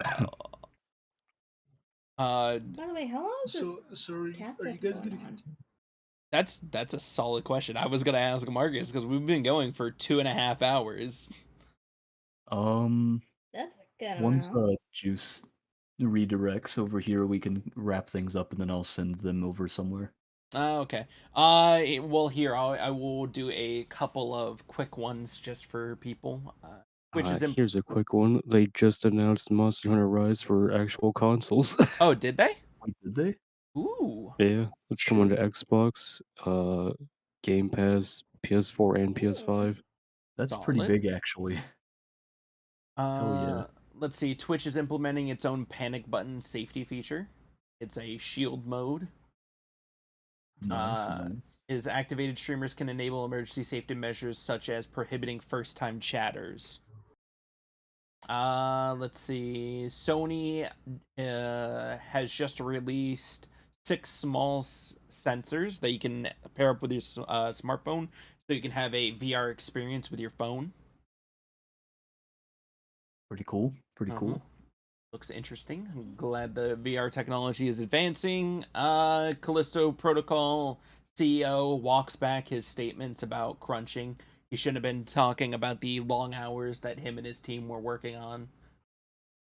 Wow. By the way, how long is this? So are Cats you have guys going gonna on. continue? That's a solid question. I was gonna ask Marcus because we've been going for 2.5 hours. That's a good Once amount. Juice redirects over here, we can wrap things up, and then I'll send them over somewhere. Okay. Well, here I will do a couple of quick ones just for people. Which is Here's a quick one. They just announced Monster Hunter Rise for actual consoles. Oh, did they? Wait, did they? Ooh. Yeah, it's coming to Xbox, Game Pass, PS4, and PS5. That's pretty Solid. big, actually. Hell yeah. Let's see. Twitch is implementing its own panic button safety feature. It's a shield mode. Nice. Is activated streamers can enable emergency safety measures such as prohibiting first-time chatters. Let's see. Sony has just released 6 small sensors that you can pair up with your smartphone, so you can have a VR experience with your phone. Pretty cool. Pretty cool. Looks interesting. I'm glad the VR technology is advancing. Callisto Protocol CEO walks back his statements about crunching. He shouldn't have been talking about the long hours that him and his team were working on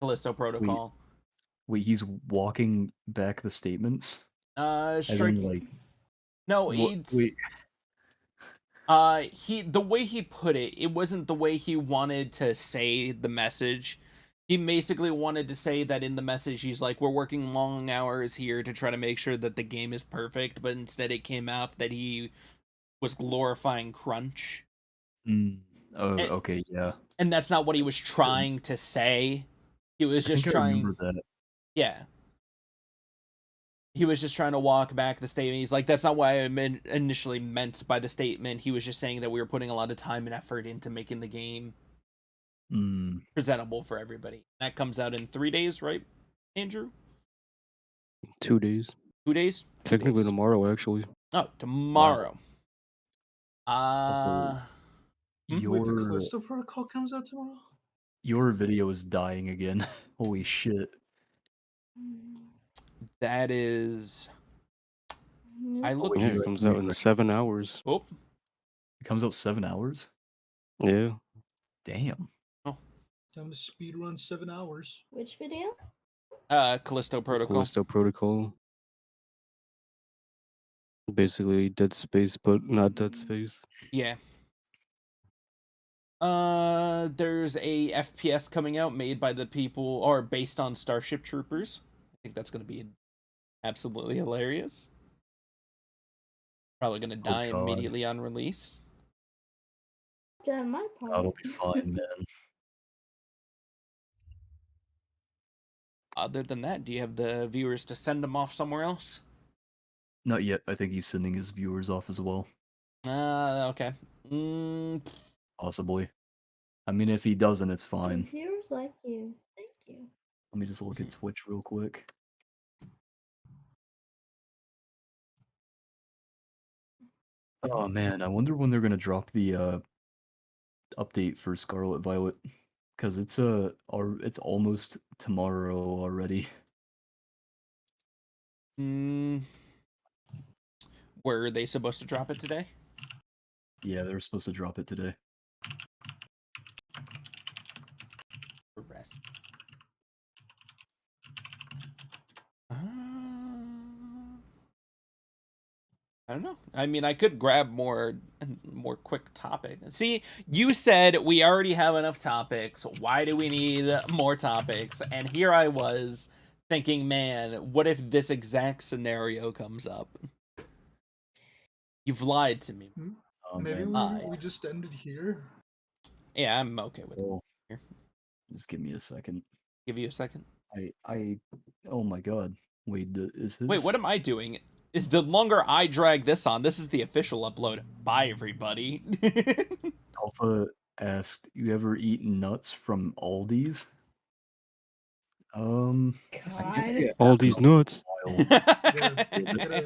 Callisto Protocol. Wait, he's walking back the statements? As in, Striking. like... No, Wait. The way he put it, it wasn't the way he wanted to say the message. He basically wanted to say that in the message he's like, we're working long hours here to try to make sure that the game is perfect, but instead it came out that he was glorifying crunch. Oh, okay, yeah. And that's not what he was trying to say. He was just I trying... remember that. Yeah. He was just trying to walk back the statement. He's like, that's not what I initially meant by the statement. He was just saying that we were putting a lot of time and effort into making the game presentable for everybody. That comes out in 3 days, right, Andrew? 2 days. 2 days? 2 Technically days. tomorrow, actually. Oh, tomorrow. Also, Wait, the Callisto Protocol comes out tomorrow? Your video is dying again. Holy shit. That is... I look... Yeah, it comes out in 7 hours. Oh. It comes out 7 hours? Yeah. Damn. Oh. Time to speed run 7 hours. Which video? Callisto Protocol. Callisto Protocol. Basically Dead Space, but not Dead Space. Yeah. There's a FPS coming out made by the people, or based on Starship Troopers. I think that's gonna be absolutely hilarious. Probably gonna Oh die god, immediately on release. Done my part. that'll be fine, man. Other than that, do you have the viewers to send them off somewhere else? Not yet. I think he's sending his viewers off as well. Okay. Possibly. I mean, if he doesn't, it's The fine. viewers like you. Thank you. Let me just look at Twitch real quick. Oh man, I wonder when they're gonna drop the update for Scarlet Violet, because it's almost tomorrow already. Were they supposed to drop it today? Yeah, they were supposed to drop it today. Rest. I don't know. I mean, I could grab more quick topics. See, you said we already have enough topics. Why do we need more topics? And here I was thinking, man, what if this exact scenario comes up? You've lied to me. Oh, Maybe man. we just ended here. Yeah, I'm okay with Well, it. Here, just give me a second. give you a second. Oh my god. Wait, is this? Wait, what am I doing? The longer I drag this on, this is the official upload. Bye, everybody. Alpha asked, you ever eaten nuts from Aldi's? I guess God. yeah, All these nuts. while. Yeah,